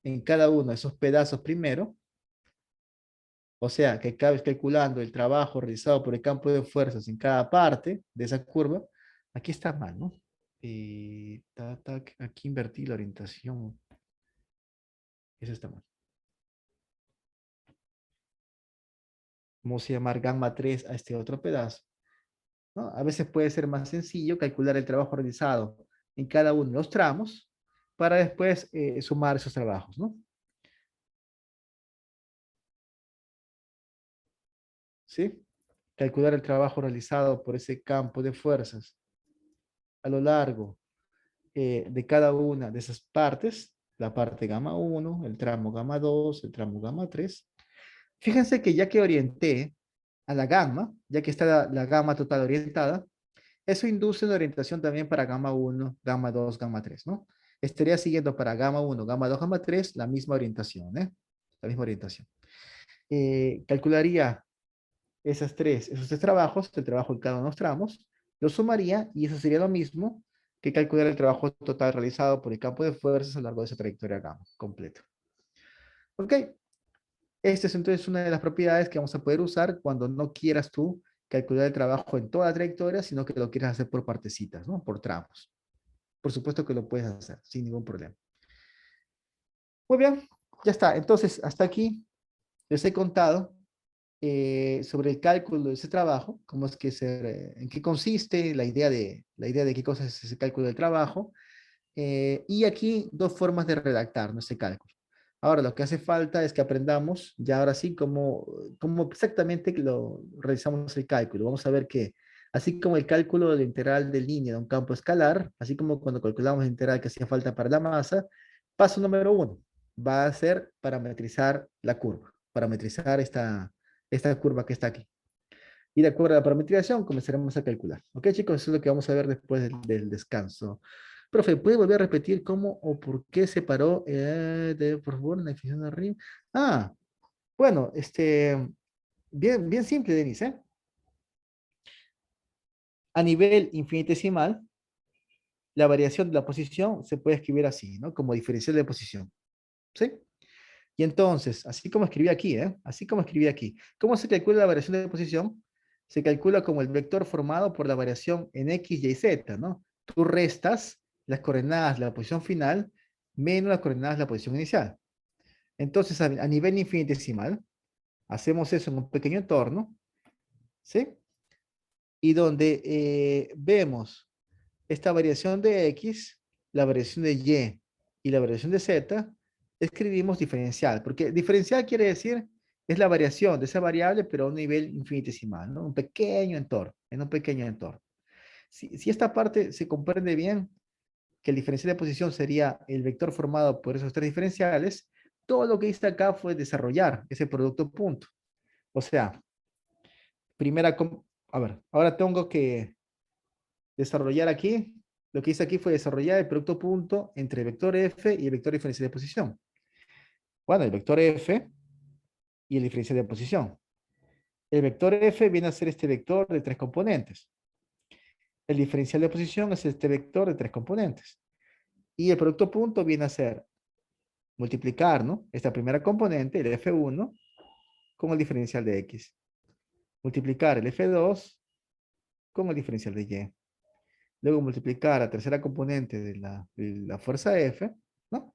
en cada uno de esos pedazos primero, o sea, que acabes calculando el trabajo realizado por el campo de fuerzas en cada parte de esa curva. Aquí está mal, ¿no? Aquí invertí la orientación. Eso está mal. Vamos a llamar gamma 3 a este otro pedazo, ¿no? A veces puede ser más sencillo calcular el trabajo realizado en cada uno de los tramos para después sumar esos trabajos, ¿no? ¿Sí? Calcular el trabajo realizado por ese campo de fuerzas a lo largo de cada una de esas partes, la parte gamma 1, el tramo gamma 2, el tramo gamma 3. Fíjense que ya que orienté a la gamma, ya que está la gamma total orientada, eso induce una orientación también para gamma 1, gamma 2, gamma 3, ¿no? Estaría siguiendo para gamma 1, gamma 2, gamma 3 la misma orientación, ¿eh? La misma orientación. Calcularía esos tres trabajos, el trabajo en cada uno de los tramos, lo sumaría y eso sería lo mismo que calcular el trabajo total realizado por el campo de fuerzas a lo largo de esa trayectoria gamma completa. ¿Ok? Esta es entonces una de las propiedades que vamos a poder usar cuando no quieras tú calcular el trabajo en toda la trayectoria, sino que lo quieras hacer por partecitas, ¿no? Por tramos. Por supuesto que lo puedes hacer sin ningún problema. Muy bien, ya está. Entonces, hasta aquí les he contado sobre el cálculo de ese trabajo, cómo es que en qué consiste, la idea de qué cosa es ese cálculo del trabajo, y aquí dos formas de redactar ese cálculo. Ahora, lo que hace falta es que aprendamos ya ahora sí cómo exactamente lo realizamos el cálculo. Vamos a ver que, así como el cálculo de integral de línea de un campo escalar, así como cuando calculamos la integral que hacía falta para la masa, paso número uno va a ser parametrizar la curva, parametrizar esta curva que está aquí. Y de acuerdo a la parametrización, comenzaremos a calcular. ¿Ok, chicos? Eso es lo que vamos a ver después del descanso. Profe, ¿puede volver a repetir cómo o por qué separó, por favor, la definición de arriba? Ah, bueno, bien, bien simple, Denis, ¿eh? A nivel infinitesimal, la variación de la posición se puede escribir así, ¿no? Como diferencial de posición, ¿sí? Y entonces, así como escribí aquí, ¿eh? Así como escribí aquí. ¿Cómo se calcula la variación de posición? Se calcula como el vector formado por la variación en X, Y, Z, ¿no? Tú restas las coordenadas de la posición final menos las coordenadas de la posición inicial. Entonces, a nivel infinitesimal, hacemos eso en un pequeño entorno, ¿sí? Y donde vemos esta variación de X, la variación de Y y la variación de Z, escribimos diferencial, porque diferencial quiere decir es la variación de esa variable, pero a un nivel infinitesimal, ¿no? Un pequeño entorno, en un pequeño entorno. Si esta parte se comprende bien, que el diferencial de posición sería el vector formado por esos tres diferenciales, todo lo que hice acá fue desarrollar ese producto punto. O sea, primera, a ver, ahora tengo que desarrollar aquí, lo que hice aquí fue desarrollar el producto punto entre el vector f y el vector diferencial de posición. Bueno, el vector f y el diferencial de posición. El vector f viene a ser este vector de tres componentes. El diferencial de posición es este vector de tres componentes. Y el producto punto viene a ser multiplicar, ¿no? Esta primera componente, el f1, con el diferencial de x. Multiplicar el f2 con el diferencial de y. Luego multiplicar la tercera componente de la fuerza F, ¿no?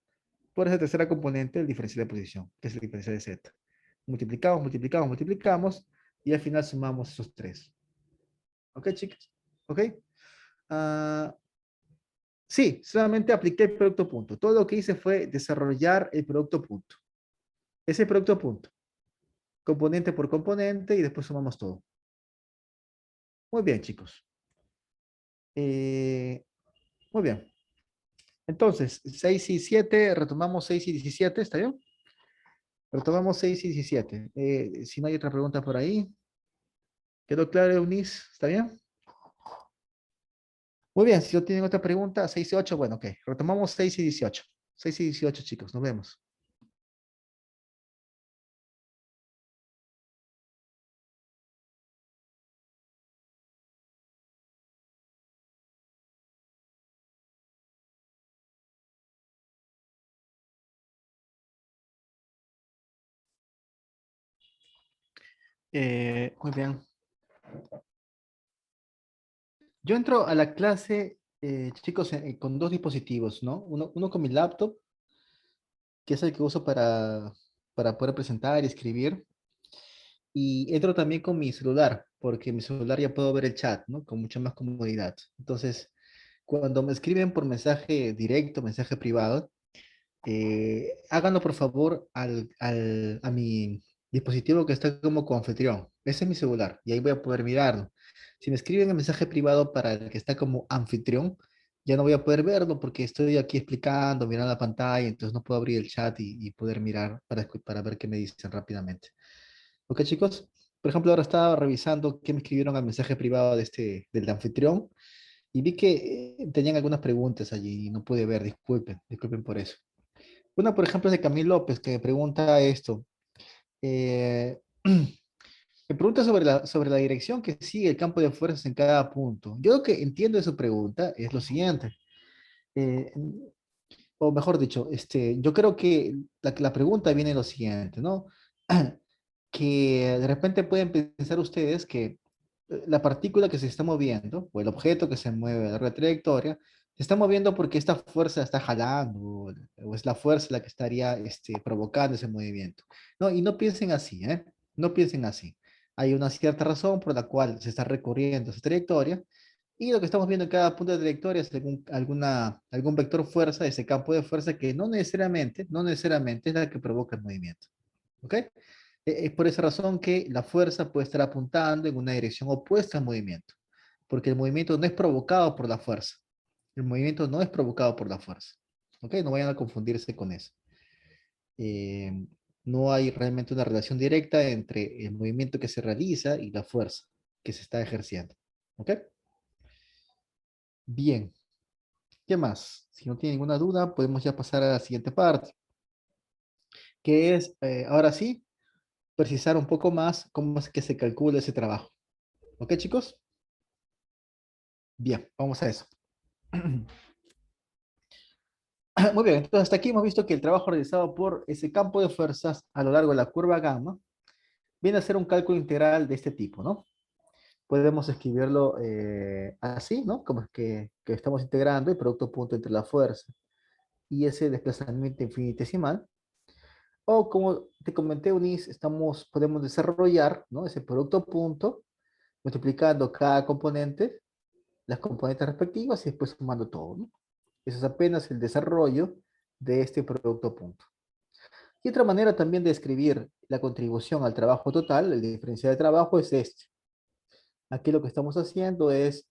Por esa tercera componente del diferencial de posición, que es el diferencial de Z. Multiplicamos, multiplicamos, multiplicamos y al final sumamos esos tres. ¿Ok, chicos? ¿Ok? Ah, sí, solamente apliqué el producto punto. Todo lo que hice fue desarrollar el producto punto. Ese producto punto. componente por componente y después sumamos todo. Muy bien, chicos. Eh, muy bien. Entonces, 6 y 7, retomamos 6 y 17, ¿está bien? Retomamos 6 y 17. Si no hay otra pregunta por ahí, ¿quedó claro, Eunice? ¿Está bien? Muy bien, si no tienen otra pregunta, 6 y 8, bueno, ok. Retomamos 6 y 18. 6 y 18, chicos, nos vemos. Muy bien. Yo entro a la clase, chicos, con dos dispositivos, ¿no? Uno con mi laptop, que es el que uso para poder presentar y escribir. Y entro también con mi celular, porque en mi celular ya puedo ver el chat, ¿no? Con mucha más comodidad. Entonces, cuando me escriben por mensaje directo, mensaje privado, háganlo por favor a mi dispositivo que está como coanfitrión. Ese es mi celular y ahí voy a poder mirarlo. Si me escriben el mensaje privado para el que está como anfitrión, ya no voy a poder verlo porque estoy aquí explicando, mirando la pantalla, entonces no puedo abrir el chat y poder mirar para ver qué me dicen rápidamente. ¿Ok, chicos? Por ejemplo, ahora estaba revisando qué me escribieron al mensaje privado del anfitrión y vi que tenían algunas preguntas allí y no pude ver, disculpen por eso. Una, por ejemplo, es de Camil López, que me pregunta esto. eh, Me pregunta sobre la dirección que sigue el campo de fuerzas en cada punto. Yo lo que entiendo de su pregunta es lo siguiente. eh, o mejor dicho, yo creo que la pregunta viene lo siguiente, ¿no? Que de repente pueden pensar ustedes que la partícula que se está moviendo, o el objeto que se mueve a lo largo de la trayectoria, se está moviendo porque esta fuerza está jalando, o es la fuerza la que estaría provocando ese movimiento. No, y no piensen así, ¿eh? No piensen así. Hay una cierta razón por la cual se está recorriendo esa trayectoria, y lo que estamos viendo en cada punto de trayectoria es algún vector fuerza, ese campo de fuerza que no necesariamente es la que provoca el movimiento. ¿Ok? Es por esa razón que la fuerza puede estar apuntando en una dirección opuesta al movimiento, porque el movimiento no es provocado por la fuerza. El movimiento no es provocado por la fuerza. ¿Ok? No vayan a confundirse con eso. Eh, no hay realmente una relación directa entre el movimiento que se realiza y la fuerza que se está ejerciendo. ¿Ok? Bien. ¿Qué más? Si no tiene ninguna duda, podemos ya pasar a la siguiente parte, que es, ahora sí, precisar un poco más cómo es que se calcula ese trabajo. ¿Ok, chicos? Bien, vamos a eso. Muy bien, entonces hasta aquí hemos visto que el trabajo realizado por ese campo de fuerzas a lo largo de la curva gamma viene a ser un cálculo integral de este tipo, ¿no? Podemos escribirlo así, ¿no? Como es que estamos integrando el producto punto entre la fuerza y ese desplazamiento infinitesimal. O como te comenté, Unis, podemos desarrollar, ¿no? Ese producto punto multiplicando cada componente, las componentes respectivas y después sumando todo, ¿no? Eso es apenas el desarrollo de este producto punto. Y otra manera también de escribir la contribución al trabajo total, el diferencial de trabajo, es este. Aquí lo que estamos haciendo es,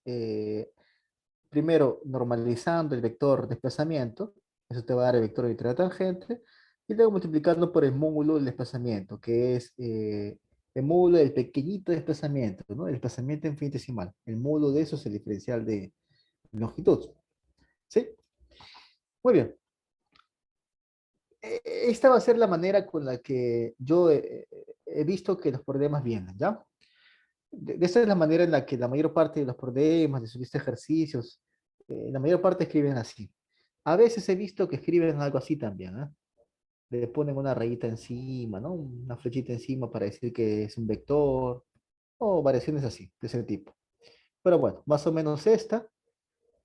primero, normalizando el vector desplazamiento, eso te va a dar el vector de la tangente, y luego multiplicando por el módulo del desplazamiento, que es el módulo del pequeñito desplazamiento, ¿no? El desplazamiento infinitesimal. El módulo de eso es el diferencial de longitud. ¿Sí? Muy bien. Esta va a ser la manera con la que yo he visto que los problemas vienen, ¿ya? Esta es la manera en la que la mayor parte de los problemas, de sus ejercicios, la mayor parte escriben así. A veces he visto que escriben algo así también, ¿eh? Le ponen una rayita encima, ¿no? Una flechita encima para decir que es un vector, o variaciones así, de ese tipo. Pero bueno, más o menos esta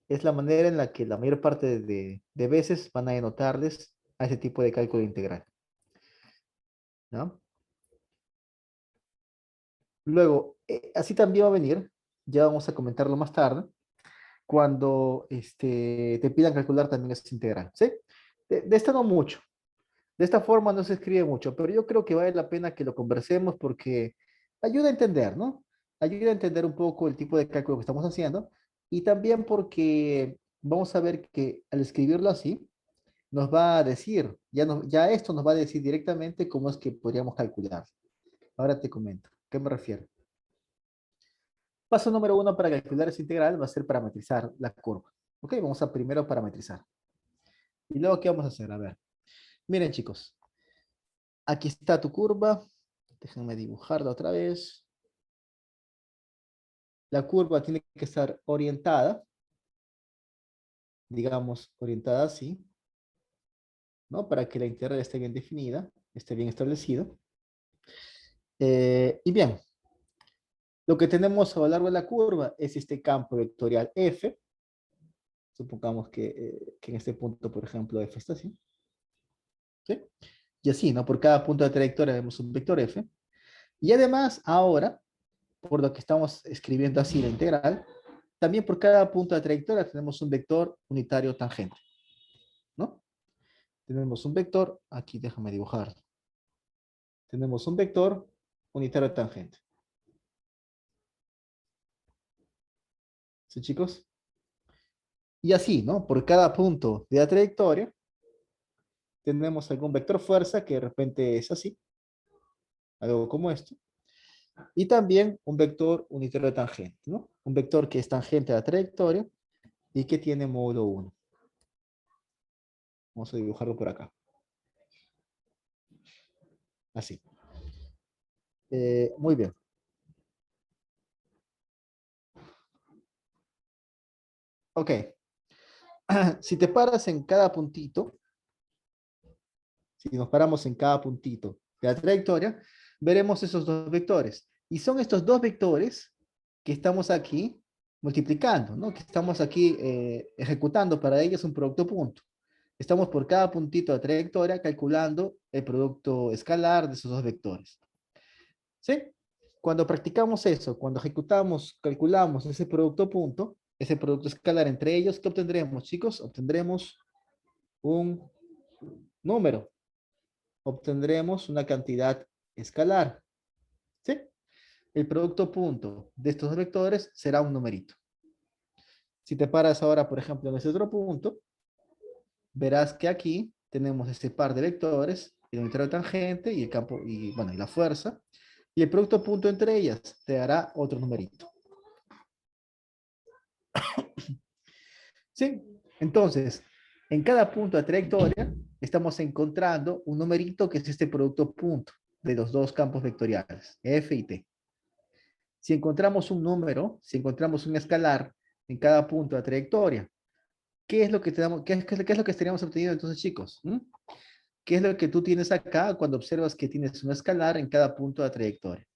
es la manera en la que la mayor parte de veces van a denotarles a ese tipo de cálculo integral, ¿no? Luego, así también va a venir, ya vamos a comentarlo más tarde, cuando te pidan calcular también ese integral, ¿sí? De esto no mucho. De esta forma no se escribe mucho, pero yo creo que vale la pena que lo conversemos porque ayuda a entender, ¿no? Ayuda a entender un poco el tipo de cálculo que estamos haciendo y también porque vamos a ver que al escribirlo así, nos va a decir, ya esto nos va a decir directamente cómo es que podríamos calcular. Ahora te comento, ¿a qué me refiero? Paso número uno para calcular esa integral va a ser parametrizar la curva. Ok, vamos a primero parametrizar. Y luego, ¿qué vamos a hacer? A ver, miren chicos, aquí está tu curva. Déjenme dibujarla otra vez. La curva tiene que estar orientada, digamos, orientada así, ¿no? Para que la integral esté bien definida, esté bien establecido. Y bien, lo que tenemos a lo largo de la curva es este campo vectorial F. Supongamos que en este punto, por ejemplo, F está así. ¿Sí? Y así, ¿no? Por cada punto de trayectoria vemos un vector F. Y además, ahora, por lo que estamos escribiendo así la integral, también por cada punto de trayectoria tenemos un vector unitario tangente, ¿no? Tenemos un vector, aquí déjame dibujar. Tenemos un vector unitario tangente. ¿Sí, chicos? Y así, ¿no? Por cada punto de la trayectoria, tenemos algún vector fuerza que de repente es así, algo como esto. Y también un vector unitario tangente, ¿no? Un vector que es tangente a la trayectoria y que tiene módulo 1. Vamos a dibujarlo por acá. Así. Muy bien. Ok. Si te paras en cada puntito, si nos paramos en cada puntito de la trayectoria, veremos esos dos vectores. Y son estos dos vectores que estamos aquí multiplicando, ¿no? Que estamos aquí ejecutando para ellos un producto punto. Estamos por cada puntito de trayectoria calculando el producto escalar de esos dos vectores. ¿Sí? Cuando practicamos eso, cuando ejecutamos, calculamos ese producto punto, ese producto escalar entre ellos, ¿qué obtendremos, chicos? Obtendremos un número, obtendremos una cantidad escalar. ¿Sí? El producto punto de estos dos vectores será un numerito. Si te paras ahora, por ejemplo, en ese otro punto, verás que aquí tenemos este par de vectores, el unitario tangente y el campo, y bueno, y la fuerza, y el producto punto entre ellas te dará otro numerito. ¿Sí? Entonces, en cada punto de trayectoria estamos encontrando un numerito que es este producto punto de los dos campos vectoriales, F y T. Si encontramos un número, si encontramos un escalar en cada punto de trayectoria, ¿qué es lo que tenemos, qué es lo que estaríamos obteniendo entonces, chicos? ¿Mm? ¿Qué es lo que tú tienes acá cuando observas que tienes un escalar en cada punto de trayectoria?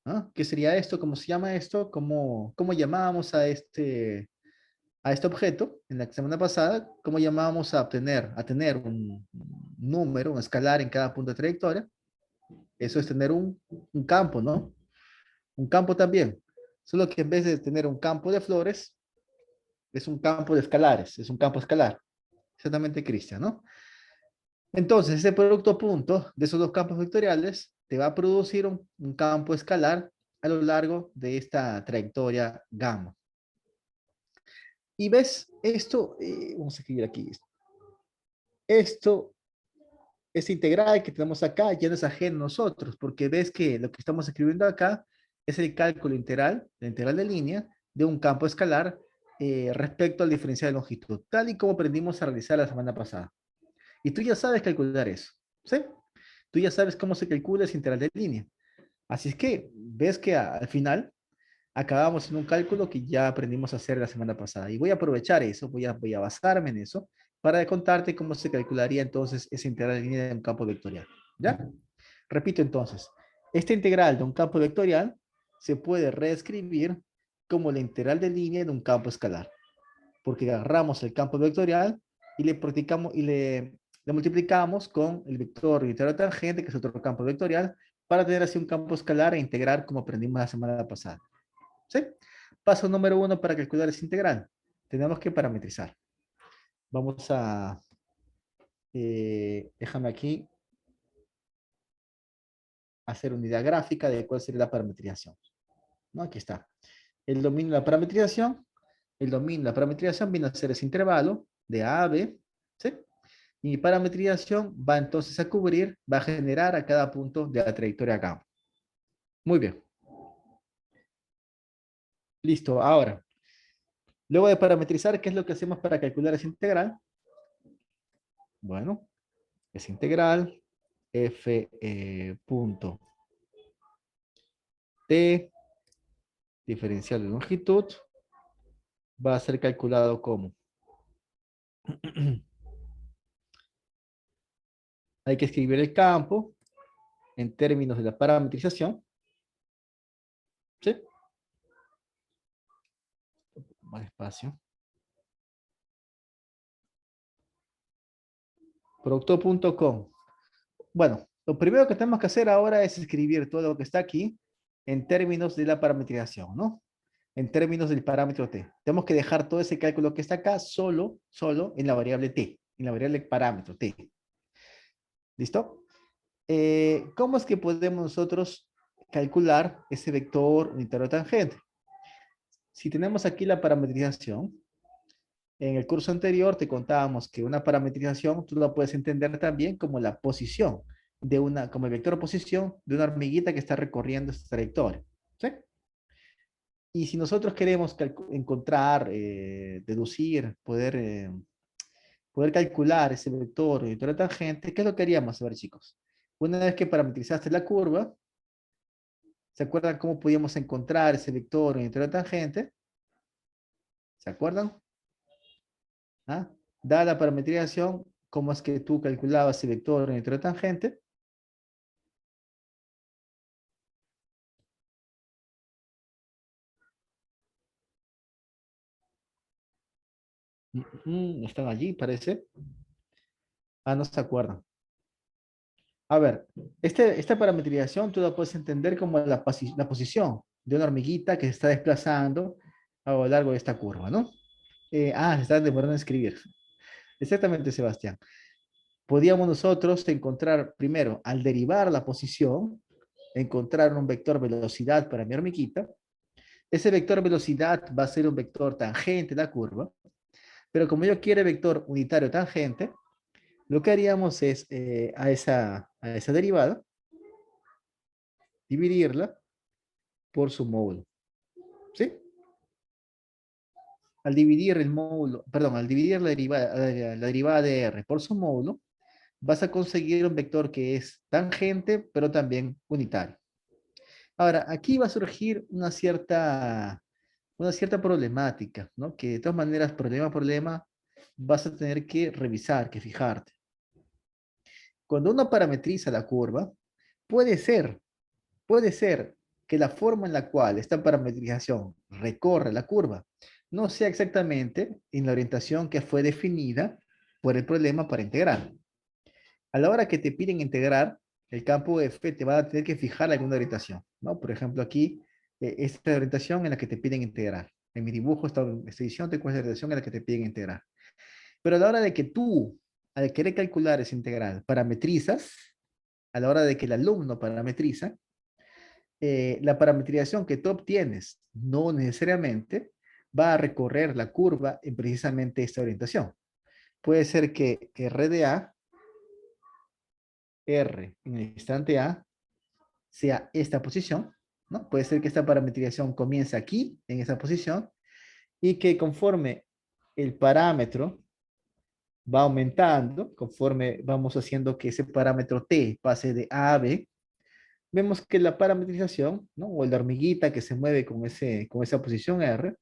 ¿Ah? ¿Qué sería esto? ¿Cómo se llama esto? ¿Cómo llamábamos a este objeto en la semana pasada? ¿Cómo llamábamos a tener un número, un escalar en cada punto de trayectoria? Eso es tener un campo, ¿no? Un campo también. Solo que en vez de tener un campo de flores, es un campo de escalares, es un campo escalar. Exactamente, Cristian, ¿no? Entonces, ese producto punto de esos dos campos vectoriales te va a producir un campo escalar a lo largo de esta trayectoria gamma. Y ves, esto, vamos a escribir aquí, esto, esta integral que tenemos acá ya no es ajeno a nosotros, porque ves que lo que estamos escribiendo acá es el cálculo integral, la integral de línea, de un campo escalar respecto al diferencial de longitud, tal y como aprendimos a realizar la semana pasada. Y tú ya sabes calcular eso, ¿sí? Tú ya sabes cómo se calcula ese integral de línea. Así es que ves que al final acabamos en un cálculo que ya aprendimos a hacer la semana pasada. Y voy a aprovechar eso, voy a basarme en eso para contarte cómo se calcularía entonces esa integral de línea de un campo vectorial. ¿Ya? Repito entonces, esta integral de un campo vectorial se puede reescribir como la integral de línea de un campo escalar, porque agarramos el campo vectorial y le practicamos y le multiplicamos con el vector unitario tangente, que es otro campo vectorial, para tener así un campo escalar e integrar como aprendimos la semana pasada. ¿Sí? Paso número uno para calcular esa integral. Tenemos que parametrizar. Vamos a Déjame aquí hacer una idea gráfica de cuál sería la parametrización. ¿No? Aquí está. El dominio de la parametrización. El dominio de la parametrización viene a ser ese intervalo de A a B. ¿Sí? Y mi parametrización va entonces a cubrir, va a generar a cada punto de la trayectoria gamma. Muy bien. Listo. Ahora, luego de parametrizar, ¿qué es lo que hacemos para calcular esa integral? Bueno, esa integral f punto t diferencial de longitud va a ser calculado como hay que escribir el campo en términos de la parametrización, ¿sí? Más espacio. Producto.com. Bueno, lo primero que tenemos que hacer ahora es escribir todo lo que está aquí en términos de la parametrización, ¿no? En términos del parámetro t. Tenemos que dejar todo ese cálculo que está acá solo en la variable t, en la variable parámetro t. ¿Listo? ¿Cómo es que podemos nosotros calcular ese vector unitario tangente? Si tenemos aquí la parametrización, en el curso anterior te contábamos que una parametrización tú la puedes entender también como la posición de una, como el vector posición de una hormiguita que está recorriendo esta trayectoria. ¿Sí? Y si nosotros queremos encontrar, deducir, poder calcular ese vector unitario tangente, ¿qué es lo que haríamos? A ver, chicos. Una vez que parametrizaste la curva, ¿se acuerdan cómo podíamos encontrar ese vector unitario tangente? ¿Se acuerdan? ¿Ah? Dada la parametrización, ¿cómo es que tú calculabas ese vector unitario tangente? Están allí, parece. Ah, no se acuerdan. A ver, esta parametrización tú la puedes entender como la posición de una hormiguita que se está desplazando a lo largo de esta curva, ¿no? Se está demorando en escribir. Exactamente, Sebastián. Podíamos nosotros encontrar primero, al derivar la posición, encontrar un vector velocidad para mi hormiguita. Ese vector velocidad va a ser un vector tangente a la curva, pero como yo quiero vector unitario tangente, lo que haríamos es a esa derivada, dividirla por su módulo. ¿Sí? Al dividir el módulo, perdón, al dividir la derivada de R por su módulo, vas a conseguir un vector que es tangente, pero también unitario. Ahora, aquí va a surgir una cierta problemática, ¿no? Que de todas maneras, problema a problema, vas a tener que revisar, que fijarte. Cuando uno parametriza la curva, puede ser, puede ser que la forma en la cual esta parametrización recorre la curva no sea exactamente en la orientación que fue definida por el problema para integrar. A la hora que te piden integrar, el campo F te va a tener que fijar alguna orientación, ¿no? Por ejemplo, aquí, esta orientación en la que te piden integrar. En mi dibujo, esta edición te cuesta la orientación en la que te piden integrar. Pero a la hora de que tú, al querer calcular esa integral, parametrizas, a la hora de que el alumno parametriza, la parametrización que tú obtienes no necesariamente va a recorrer la curva en precisamente esta orientación. Puede ser que R de A, R en el instante A, sea esta posición, ¿no? Puede ser que esta parametrización comience aquí, en esa posición, y que conforme el parámetro va aumentando, conforme vamos haciendo que ese parámetro T pase de A a B, vemos que la parametrización, ¿no? O la hormiguita que se mueve con esa posición R,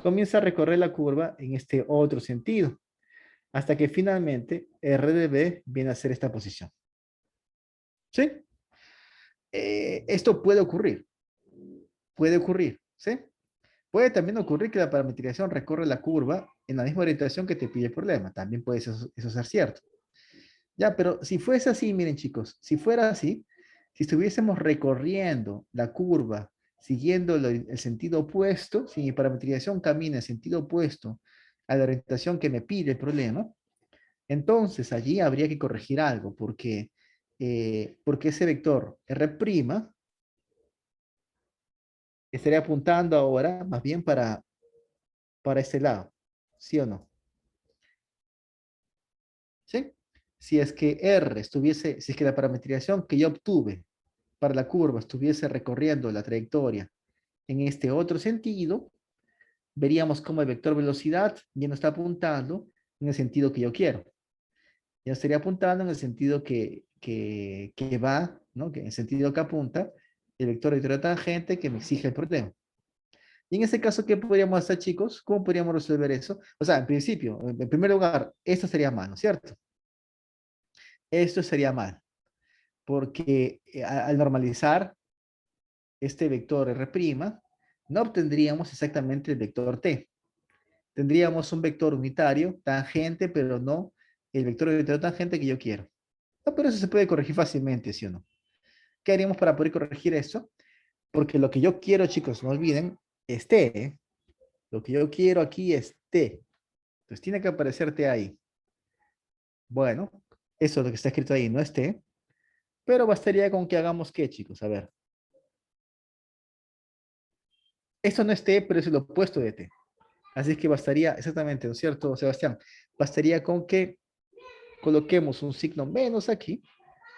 comienza a recorrer la curva en este otro sentido, hasta que finalmente R de B viene a ser esta posición. ¿Sí? Esto puede ocurrir, ¿sí? Puede también ocurrir que la parametrización recorre la curva en la misma orientación que te pide el problema. También puede eso ser cierto. Ya, pero si fuese así, miren chicos, si fuera así, si estuviésemos recorriendo la curva siguiendo el sentido opuesto, si mi parametrización camina en sentido opuesto a la orientación que me pide el problema, Entonces, allí habría que corregir algo, porque ese vector R' estaría apuntando ahora más bien para este lado, ¿sí o no? ¿Sí? Si es que R estuviese, si es que la parametrización que yo obtuve para la curva estuviese recorriendo la trayectoria en este otro sentido, veríamos cómo el vector velocidad ya no está apuntando en el sentido que yo quiero. Ya estaría apuntando en el sentido que va, ¿no? Que en el sentido que apunta el vector de tangente que me exige el problema. Y en ese caso, ¿qué podríamos hacer, chicos? ¿Cómo podríamos resolver eso? O sea, en principio, en primer lugar, esto sería mal, ¿no es cierto? Esto sería mal, porque al normalizar este vector R', no obtendríamos exactamente el vector t. Tendríamos un vector unitario, tangente, pero no el vector de tangente que yo quiero. No, pero eso se puede corregir fácilmente, ¿sí o no? ¿Qué haríamos para poder corregir esto? Porque lo que yo quiero, chicos, no olviden, es t, ¿eh? Lo que yo quiero aquí es t. Entonces tiene que aparecer t ahí. Bueno, eso es lo que está escrito ahí, no es t, pero bastaría con que hagamos qué, chicos. A ver, esto no es t, pero es el opuesto de t. Así que bastaría, exactamente, ¿no es cierto, Sebastián? Bastaría con que coloquemos un signo menos aquí,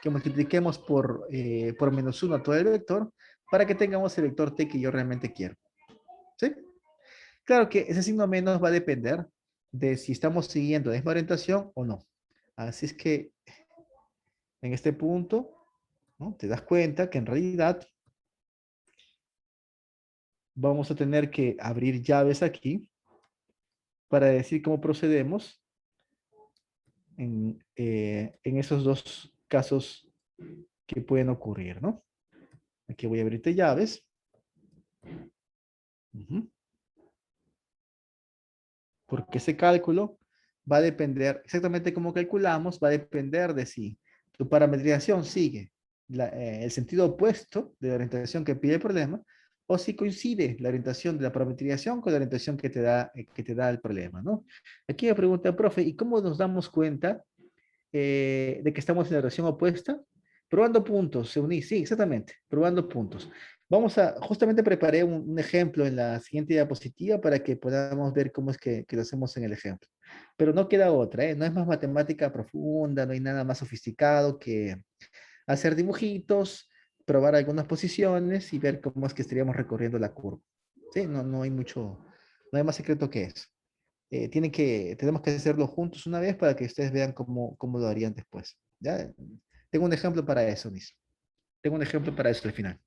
que multipliquemos por -1 todo el vector, para que tengamos el vector t que yo realmente quiero. ¿Sí? Claro que ese signo menos va a depender de si estamos siguiendo la misma orientación o no. Así es que en este punto, ¿no? Te das cuenta que en realidad vamos a tener que abrir llaves aquí para decir cómo procedemos en esos dos casos que pueden ocurrir, ¿no? Aquí voy a abrirte llaves. Ujú. Porque ese cálculo va a depender, exactamente como calculamos, va a depender de si tu parametrización sigue el sentido opuesto de la orientación que pide el problema, o si coincide la orientación de la parametrización con la orientación que te da el problema, ¿no? Aquí me pregunta, profe, ¿y cómo nos damos cuenta de que estamos en la dirección opuesta? Probando puntos, se uní, sí, exactamente, probando puntos. Justamente preparé un ejemplo en la siguiente diapositiva para que podamos ver cómo es que lo hacemos en el ejemplo. Pero no queda otra, ¿eh? No es más matemática profunda, no hay nada más sofisticado que hacer dibujitos, probar algunas posiciones y ver cómo es que estaríamos recorriendo la curva. Sí, no hay mucho, no hay más secreto que eso. Tenemos que hacerlo juntos una vez para que ustedes vean cómo lo harían después. ¿Ya? Tengo un ejemplo para eso, Nis. Tengo un ejemplo para eso al final.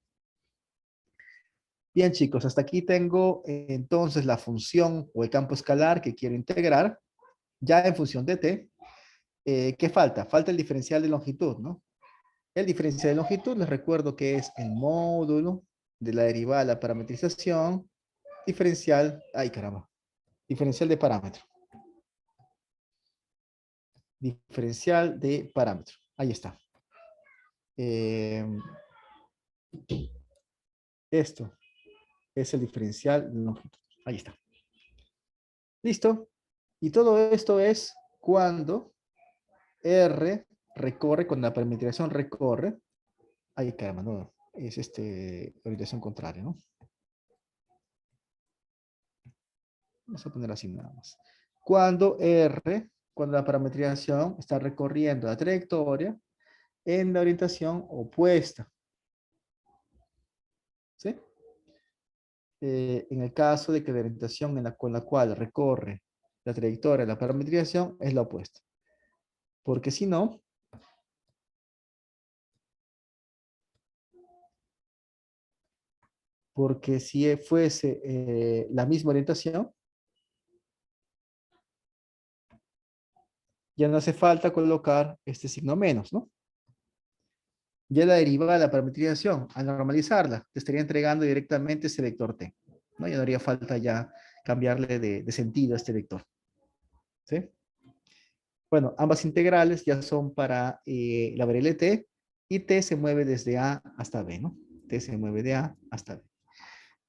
Bien, chicos, hasta aquí tengo entonces la función o el campo escalar que quiero integrar, ya en función de t. ¿Qué falta? Falta el diferencial de longitud, ¿no? El diferencial de longitud, les recuerdo que es el módulo de la derivada de la parametrización, diferencial, ay caramba, diferencial de parámetro. Diferencial de parámetro. Ahí está. Eh, Esto es el diferencial de longitud. Ahí está. ¿Listo? Y todo esto es cuando R recorre, cuando la parametrización recorre. Ahí caramba, no. Es orientación contraria, ¿no? Vamos a poner así nada más. Cuando la parametrización está recorriendo la trayectoria en la orientación opuesta. ¿Sí? En el caso de que la orientación con la cual recorre la trayectoria de la parametrización es la opuesta. Porque si no, porque si fuese la misma orientación, ya no hace falta colocar este signo menos, ¿no? Ya la derivada de la parametrización, al normalizarla, te estaría entregando directamente ese vector t, ¿no? Ya no haría falta ya cambiarle de sentido a este vector, ¿sí? Bueno, ambas integrales ya son para la variable t, y t se mueve desde a hasta b, ¿no? T se mueve de a hasta b.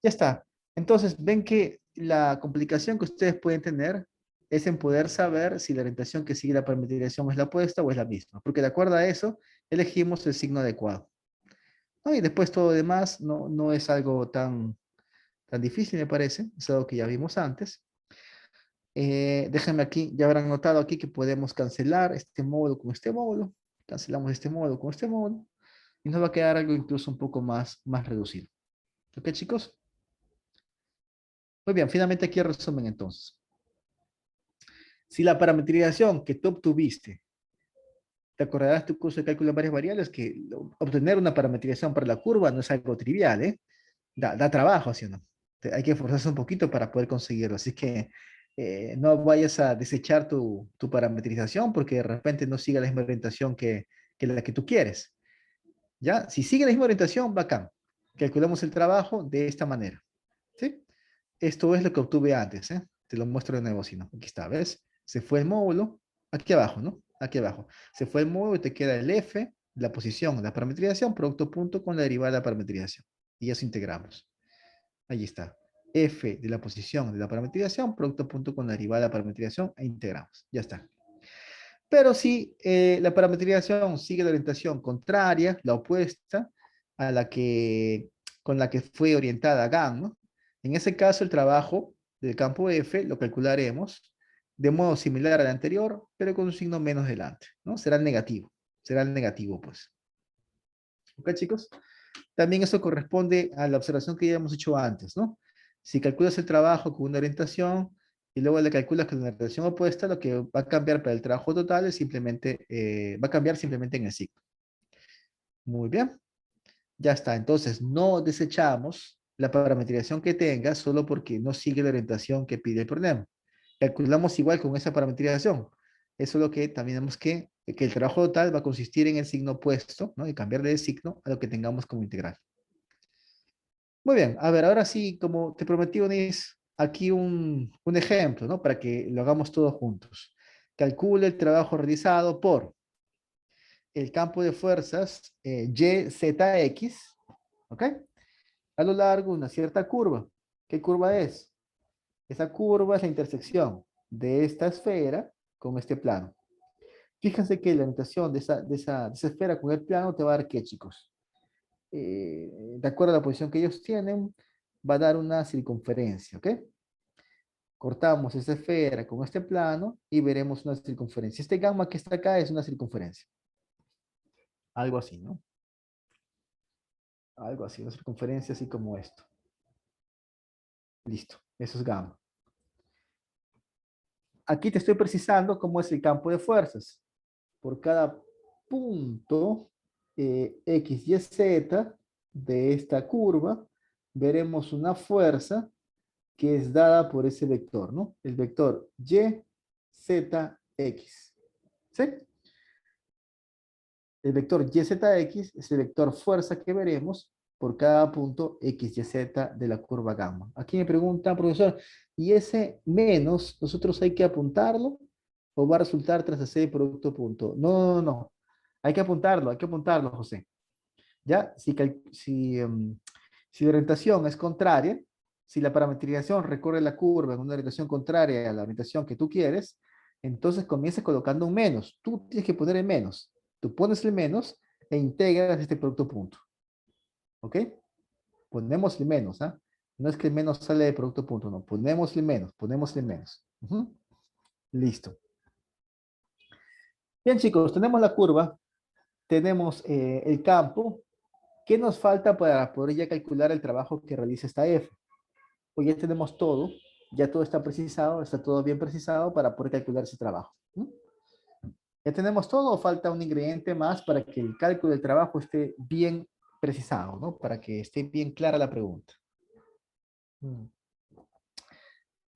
Ya está. Entonces, ven que la complicación que ustedes pueden tener es en poder saber si la orientación que sigue la parametrización es la opuesta o es la misma, porque de acuerdo a eso, elegimos el signo adecuado. ¿No? Y después todo lo demás no es algo tan difícil, me parece, es algo que ya vimos antes. Déjenme aquí, ya habrán notado aquí que podemos cancelar este módulo con este módulo, cancelamos este módulo con este módulo, y nos va a quedar algo incluso un poco más reducido. ¿Ok, chicos? Muy bien, finalmente aquí el resumen entonces. Si la parametrización que tú obtuviste, te acordarás de tu curso de cálculo de varias variables, que obtener una parametrización para la curva no es algo trivial, ¿eh? Da trabajo, ¿sí o no? Hay que esforzarse un poquito para poder conseguirlo. Así que no vayas a desechar tu parametrización porque de repente no siga la misma orientación que la que tú quieres. ¿Ya? Si sigue la misma orientación, bacán. Calculamos el trabajo de esta manera. ¿Sí? Esto es lo que obtuve antes, ¿eh? Te lo muestro de nuevo, si no. Aquí está, ¿ves? Se fue el módulo, aquí abajo, ¿no? Aquí abajo. Se fue el módulo y te queda el F, la posición, la parametrización, producto punto con la derivada de la parametrización. Y eso integramos. Ahí está. F de la posición de la parametrización, producto punto con la derivada de la parametrización e integramos. Ya está. Pero si la parametrización sigue la orientación contraria, la opuesta a con la que fue orientada GAN, ¿no? En ese caso, el trabajo del campo F lo calcularemos de modo similar al anterior, pero con un signo menos delante, ¿no? Será el negativo, pues. ¿Ok, chicos? También eso corresponde a la observación que ya hemos hecho antes, ¿no? Si calculas el trabajo con una orientación y luego le calculas con una orientación opuesta, lo que va a cambiar para el trabajo total es simplemente, va a cambiar simplemente en el signo. Muy bien, ya está. Entonces, no desechamos la parametrización que tenga solo porque no sigue la orientación que pide el problema. Calculamos igual con esa parametrización. Eso es lo que también tenemos que el trabajo total va a consistir en el signo opuesto, ¿no? Y cambiarle de signo a lo que tengamos como integral. Muy bien, a ver, ahora sí, como te prometí, Onis, aquí un ejemplo, ¿no? Para que lo hagamos todos juntos. Calcule el trabajo realizado por el campo de fuerzas YZX, ¿ok? A lo largo de una cierta curva. ¿Qué curva es? Esa curva es la intersección de esta esfera con este plano. Fíjense que la orientación de esa esfera con el plano te va a dar ¿qué, chicos? De acuerdo a la posición que ellos tienen, va a dar una circunferencia, ¿ok? Cortamos esta esfera con este plano y veremos una circunferencia. Este gamma que está acá es una circunferencia. Algo así, ¿no? Algo así, una circunferencia así como esto. Listo, eso es gamma. Aquí te estoy precisando cómo es el campo de fuerzas. Por cada punto X, Y, Z de esta curva, veremos una fuerza que es dada por ese vector, ¿no? El vector Y, Z, X. ¿Sí? El vector YZX es el vector fuerza que veremos por cada punto X, Y, Z de la curva gamma. Aquí me preguntan, profesor, ¿y ese menos nosotros hay que apuntarlo o va a resultar tras hacer el producto punto? No. Hay que apuntarlo, José. ¿Ya? Si la orientación es contraria, si la parametrización recorre la curva en una orientación contraria a la orientación que tú quieres, entonces comienza colocando un menos. Tú tienes que poner el menos. Tú pones el menos e integras este producto punto. ¿Ok? Ponemos el menos, ¿ah? No es que el menos sale de producto punto, no. Ponemos el menos. Listo. Bien, chicos, tenemos la curva, tenemos el campo. ¿Qué nos falta para poder ya calcular el trabajo que realiza esta F? Pues ya tenemos todo, ya todo está precisado, está todo bien precisado para poder calcular ese trabajo. ¿Ya tenemos todo o falta un ingrediente más para que el cálculo del trabajo esté bien precisado, ¿no? Para que esté bien clara la pregunta. Mm.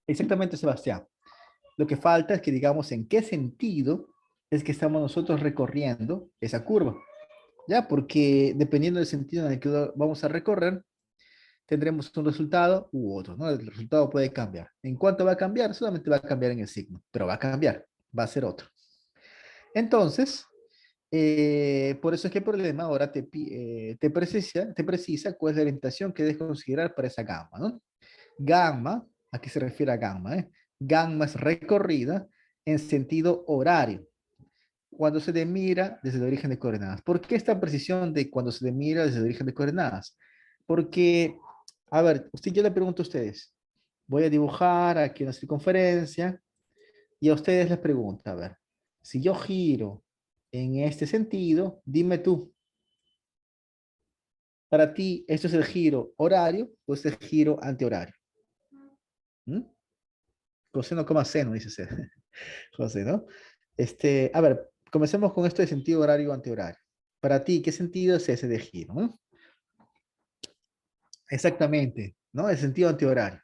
Exactamente, Sebastián. Lo que falta es que digamos en qué sentido es que estamos nosotros recorriendo esa curva, ¿ya? Porque dependiendo del sentido en el que vamos a recorrer, tendremos un resultado u otro, ¿no? El resultado puede cambiar. ¿En cuánto va a cambiar? Solamente va a cambiar en el signo, pero va a cambiar, va a ser otro. Entonces, por eso es que el problema ahora te precisa cuál es la orientación que debes considerar para esa gamma, ¿no? Gamma, ¿a qué se refiere a gamma? gamma es recorrida en sentido horario, cuando se mira desde el origen de coordenadas. ¿Por qué esta precisión de cuando se mira desde el origen de coordenadas? Porque, a ver, yo le pregunto a ustedes, voy a dibujar aquí una circunferencia y a ustedes les pregunto, a ver, si yo giro en este sentido, dime tú, para ti, ¿esto es el giro horario o es el giro antihorario? ¿Mm? Coseno, coma seno, dice José, ¿no? A ver, comencemos con esto de sentido horario o antihorario. Para ti, ¿qué sentido es ese de giro? ¿No? Exactamente, ¿no? El sentido antihorario.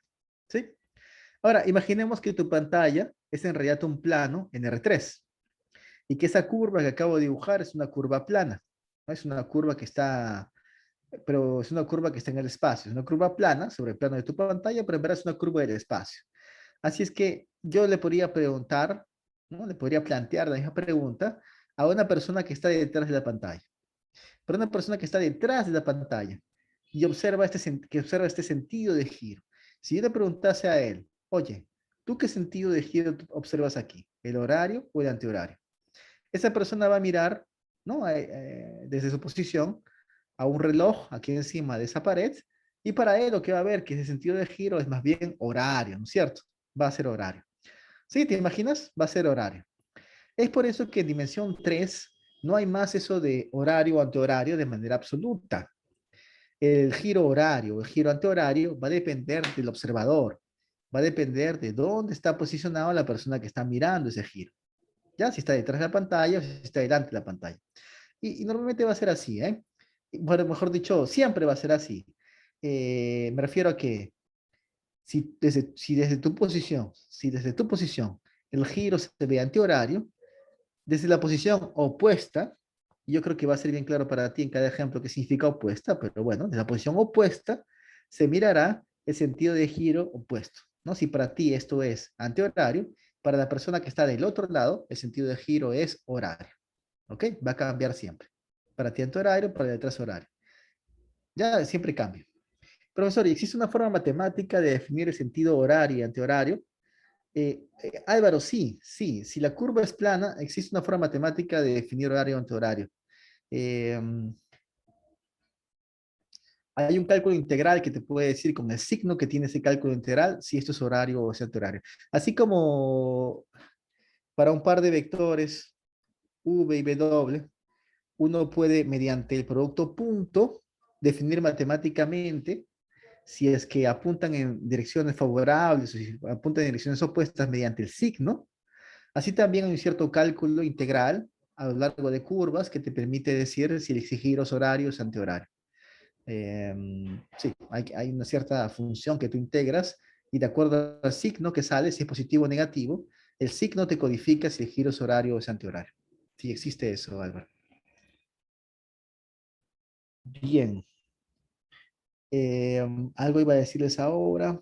¿Sí? Ahora, imaginemos que tu pantalla es en realidad un plano en R3 y que esa curva que acabo de dibujar es una curva plana, ¿no? Es una curva que está, pero es una curva que está en el espacio, es una curva plana sobre el plano de tu pantalla, pero en verdad es una curva del espacio. Así es que yo le podría preguntar, ¿no? Le podría plantear la misma pregunta a una persona que está detrás de la pantalla. Pero una persona que está detrás de la pantalla y observa que observa este sentido de giro. Si yo le preguntase a él, oye, ¿tú qué sentido de giro observas aquí? ¿El horario o el antihorario? Esa persona va a mirar, ¿no? Desde su posición a un reloj aquí encima de esa pared y para él lo que va a ver que ese sentido de giro es más bien horario, ¿no es cierto? Va a ser horario. ¿Sí? ¿Te imaginas? Va a ser horario. Es por eso que en dimensión 3 no hay más eso de horario o antihorario de manera absoluta. El giro horario o el giro antihorario va a depender del observador, va a depender de dónde está posicionada la persona que está mirando ese giro. Ya, si está detrás de la pantalla o si está delante de la pantalla. Y normalmente va a ser así, ¿eh? Bueno, mejor dicho, siempre va a ser así. Me refiero a que si desde tu posición el giro se ve antihorario, desde la posición opuesta, yo creo que va a ser bien claro para ti en cada ejemplo qué significa opuesta, pero bueno, desde la posición opuesta se mirará el sentido de giro opuesto, ¿no? Si para ti esto es antihorario, para la persona que está del otro lado, el sentido de giro es horario, ¿ok? Va a cambiar siempre. Para ti antihorario, para el detrás horario. Ya siempre cambia. Profesor, ¿y existe una forma matemática de definir el sentido horario y antihorario? Álvaro, sí, sí. Si la curva es plana, existe una forma matemática de definir horario ante horario. Eh, Hay un cálculo integral que te puede decir con el signo que tiene ese cálculo integral si esto es horario o es antihorario. Así como para un par de vectores v y w, uno puede mediante el producto punto definir matemáticamente si es que apuntan en direcciones favorables o si apuntan en direcciones opuestas mediante el signo. Así también hay un cierto cálculo integral a lo largo de curvas que te permite decir si el giro es horario o es antihorario. Sí, hay una cierta función que tú integras y de acuerdo al signo que sale, si es positivo o negativo, el signo te codifica si el giro es horario o es antihorario. Sí, existe eso, Álvaro. Bien. Algo iba a decirles ahora.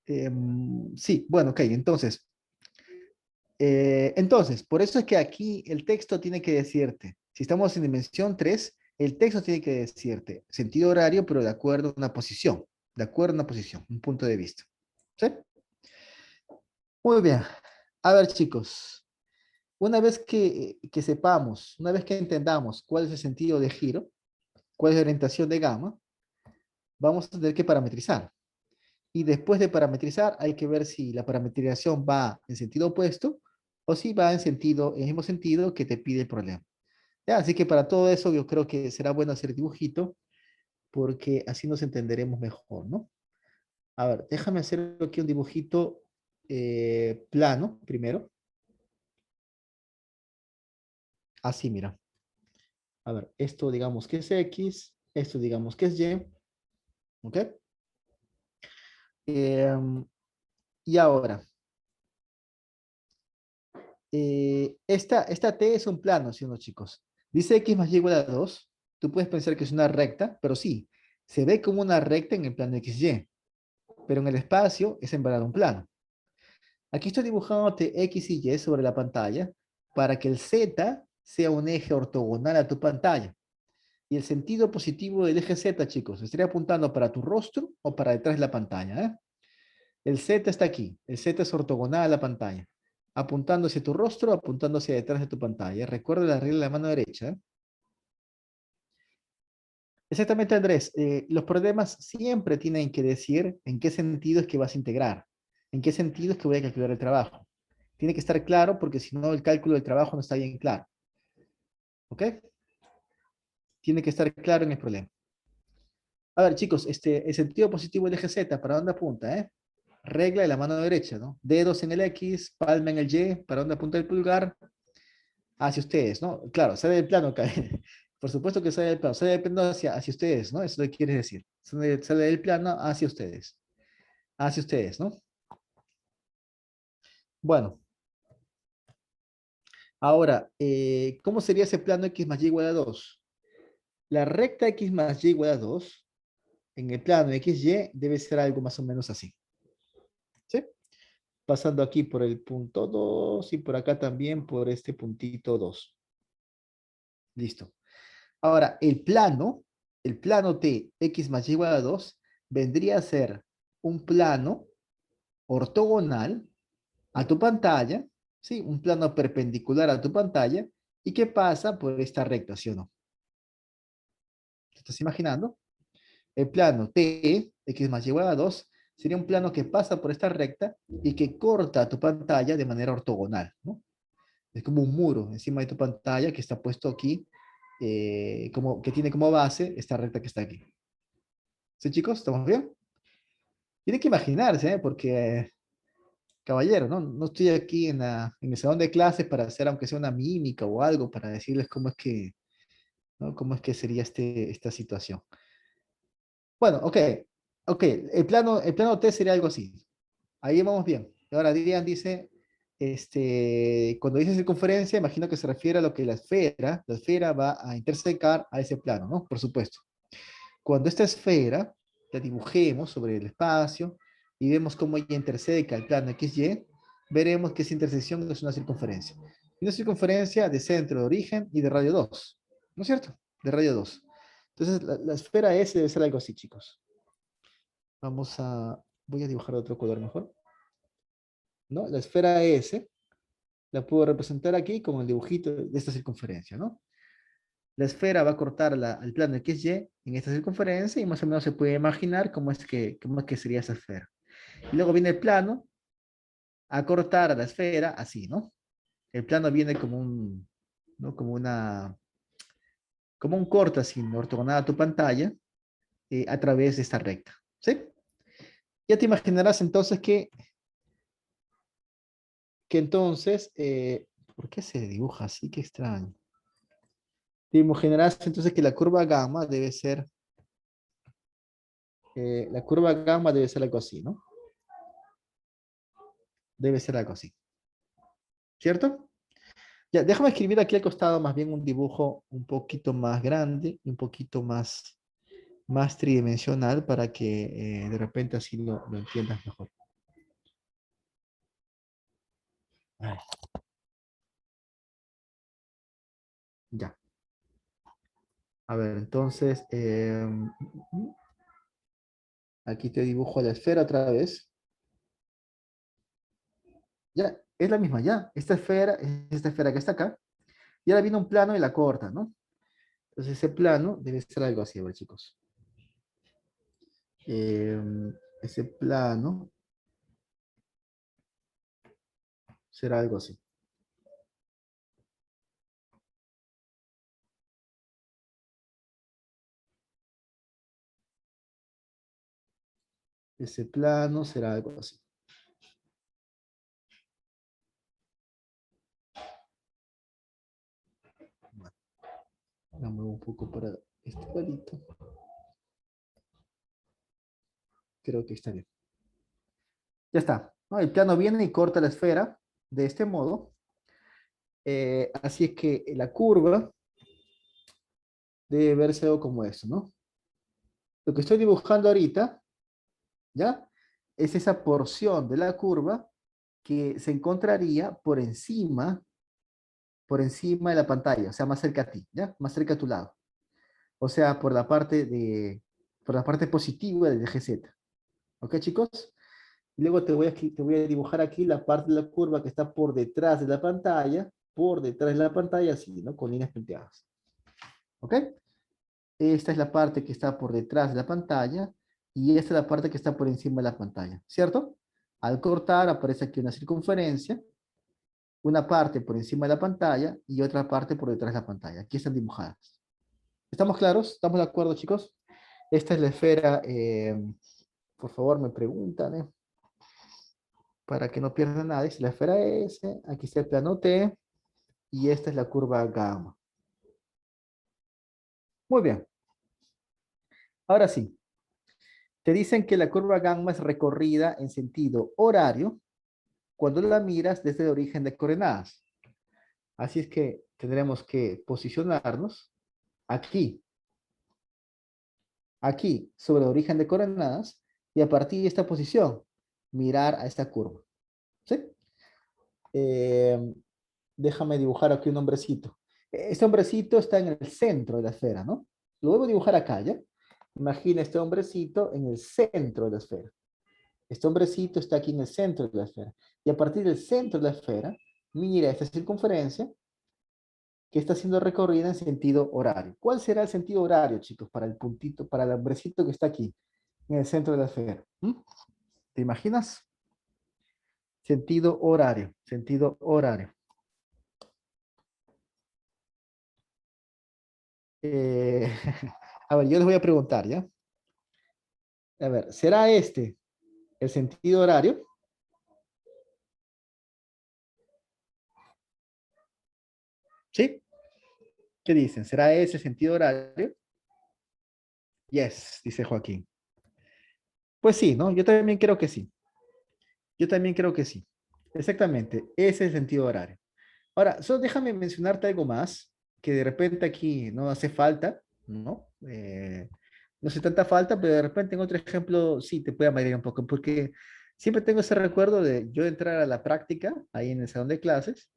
Sí, bueno, ok, entonces, por eso es que aquí el texto tiene que decirte, si estamos en dimensión 3, el texto tiene que decirte sentido horario, pero de acuerdo a una posición, de acuerdo a una posición, un punto de vista. ¿Sí? Muy bien. A ver, chicos, una vez que sepamos, una vez que entendamos cuál es el sentido de giro, cuál es la orientación de gamma, vamos a tener que parametrizar. Y después de parametrizar, hay que ver si la parametrización va en sentido opuesto o si va en el mismo sentido que te pide el problema. Ya, así que para todo eso yo creo que será bueno hacer dibujito porque así nos entenderemos mejor, ¿no? A ver, déjame hacer aquí un dibujito plano primero. Así, mira. A ver, esto digamos que es X, esto digamos que es Y, ¿ok? Em, y ahora, esta T es un plano, ¿sí o no, chicos? Dice X más Y igual a 2. Tú puedes pensar que es una recta, pero sí, se ve como una recta en el plano XY, pero en el espacio es en verdad un plano. Aquí estoy dibujándote X y Y sobre la pantalla para que el Z sea un eje ortogonal a tu pantalla. Y el sentido positivo del eje Z, chicos, estaría apuntando para tu rostro o para detrás de la pantalla, ¿eh? El Z está aquí. El Z es ortogonal a la pantalla. Apuntando hacia tu rostro, apuntando hacia detrás de tu pantalla. Recuerda la regla de la mano derecha. Exactamente, Andrés. Los problemas siempre tienen que decir en qué sentido es que vas a integrar. En qué sentido es que voy a calcular el trabajo. Tiene que estar claro porque si no el cálculo del trabajo no está bien claro. ¿Ok? Tiene que estar claro en el problema. A ver, chicos, el sentido positivo del eje Z, ¿para dónde apunta? Regla de la mano derecha, ¿no? Dedos en el X, palma en el Y, ¿para dónde apunta el pulgar? Hacia ustedes, ¿no? Claro, sale del plano, por supuesto que sale del plano, sale del plano hacia ustedes, ¿no? Eso es lo que quieres decir. Sale del plano hacia ustedes, ¿no? Bueno, ahora, ¿cómo sería ese plano X más Y igual a 2? La recta X más Y igual a 2 en el plano XY debe ser algo más o menos así. ¿Sí? Pasando aquí por el punto 2 y por acá también por este puntito 2. Listo. Ahora, el plano T, X más Y igual a 2, vendría a ser un plano ortogonal a tu pantalla, ¿sí? Un plano perpendicular a tu pantalla y que pasa por esta recta, ¿sí o no? ¿Te estás imaginando? El plano T, X más Y igual a 2, sería un plano que pasa por esta recta y que corta tu pantalla de manera ortogonal, ¿no? Es como un muro encima de tu pantalla que está puesto aquí, como, que tiene como base esta recta que está aquí. ¿Sí, chicos? ¿Estamos bien? Tienen que imaginarse, ¿eh? Porque, caballero, ¿no? No estoy aquí en el salón de clases para hacer, aunque sea una mímica o algo, para decirles cómo es que, ¿no? Cómo es que sería esta situación. Bueno, ok, ok, el plano T sería algo así. Ahí vamos bien. Ahora Dirian dice, cuando dice circunferencia, imagino que se refiere a lo que la esfera va a intersecar a ese plano, ¿no? Por supuesto. Cuando esta esfera la dibujemos sobre el espacio y vemos cómo ella interseca el plano XY, veremos que esa intersección es una circunferencia. Una circunferencia de centro de origen y de radio 2, ¿no es cierto? De radio 2. Entonces, la esfera S debe ser algo así, chicos. Voy a dibujar de otro color mejor. ¿No? La esfera S la puedo representar aquí con el dibujito de esta circunferencia, ¿no? La esfera va a cortar al plano XY en esta circunferencia y más o menos se puede imaginar cómo es que sería esa esfera. Y luego viene el plano a cortar a la esfera así, ¿no? El plano viene como ¿no? Como un corte así, ortogonal a tu pantalla a través de esta recta, ¿sí? Ya te imaginarás entonces que entonces, ¿por qué se dibuja así? Qué extraño. Te imaginarás entonces que la curva gamma debe ser, algo así, ¿no? Debe ser algo así, ¿cierto? Ya, déjame escribir aquí al costado más bien un dibujo un poquito más grande, un poquito más tridimensional para que de repente así lo entiendas mejor. Ay, ya. A ver, entonces, aquí te dibujo la esfera otra vez. Ya, es la misma, ya. Esta esfera es esta esfera que está acá. Y ahora viene un plano y la corta, ¿no? Entonces ese plano debe ser algo así, a ver, chicos. Ese plano será algo así. Ese plano será algo así. Bueno, la muevo un poco para este ladito. Creo que está bien. Ya está, ¿no? El plano viene y corta la esfera de este modo. Así es que la curva debe verse algo como eso, ¿no? Lo que estoy dibujando ahorita, ¿ya? Es esa porción de la curva que se encontraría por encima de la pantalla, o sea, más cerca a ti, ¿ya? Más cerca a tu lado. O sea, por la parte positiva del eje Z. ¿Ok, chicos? Y luego te voy a dibujar aquí la parte de la curva que está por detrás de la pantalla, así, ¿no? Con líneas punteadas. ¿Ok? Esta es la parte que está por detrás de la pantalla y esta es la parte que está por encima de la pantalla, ¿cierto? Al cortar aparece aquí una circunferencia, una parte por encima de la pantalla y otra parte por detrás de la pantalla. Aquí están dibujadas. ¿Estamos claros? ¿Estamos de acuerdo, chicos? Esta es la esfera, por favor me preguntan, para que no pierdan nada. Es la esfera S, aquí está el plano T y esta es la curva gamma. Muy bien. Ahora sí, te dicen que la curva gamma es recorrida en sentido horario cuando la miras desde el origen de coordenadas. Así es que tendremos que posicionarnos aquí, aquí, sobre el origen de coordenadas, y a partir de esta posición, mirar a esta curva. ¿Sí? Eh, Déjame dibujar aquí un hombrecito. Este hombrecito está en el centro de la esfera, ¿no? Lo voy a dibujar acá, ¿ya? Imagina este hombrecito en el centro de la esfera. Este hombrecito está aquí en el centro de la esfera. Y a partir del centro de la esfera, mira esta circunferencia que está siendo recorrida en sentido horario. ¿Cuál será el sentido horario, chicos, para el puntito, para el hombrecito que está aquí, en el centro de la esfera? ¿Mm? ¿Te imaginas? Sentido horario, sentido horario. Eh, a ver, yo les voy a preguntar, ¿ya? A ver, ¿será este el sentido horario? ¿Sí? ¿Qué dicen? ¿Será ese sentido horario? Yes, dice Joaquín. Pues sí, ¿no? Yo también creo que sí. Yo también creo que sí. Exactamente, ese es el sentido horario. Ahora, solo déjame mencionarte algo más, que de repente aquí no hace falta, ¿no? No hace tanta falta, pero de repente en otro ejemplo sí te puede marear un poco, porque siempre tengo ese recuerdo de yo entrar a la práctica, ahí en el salón de clases,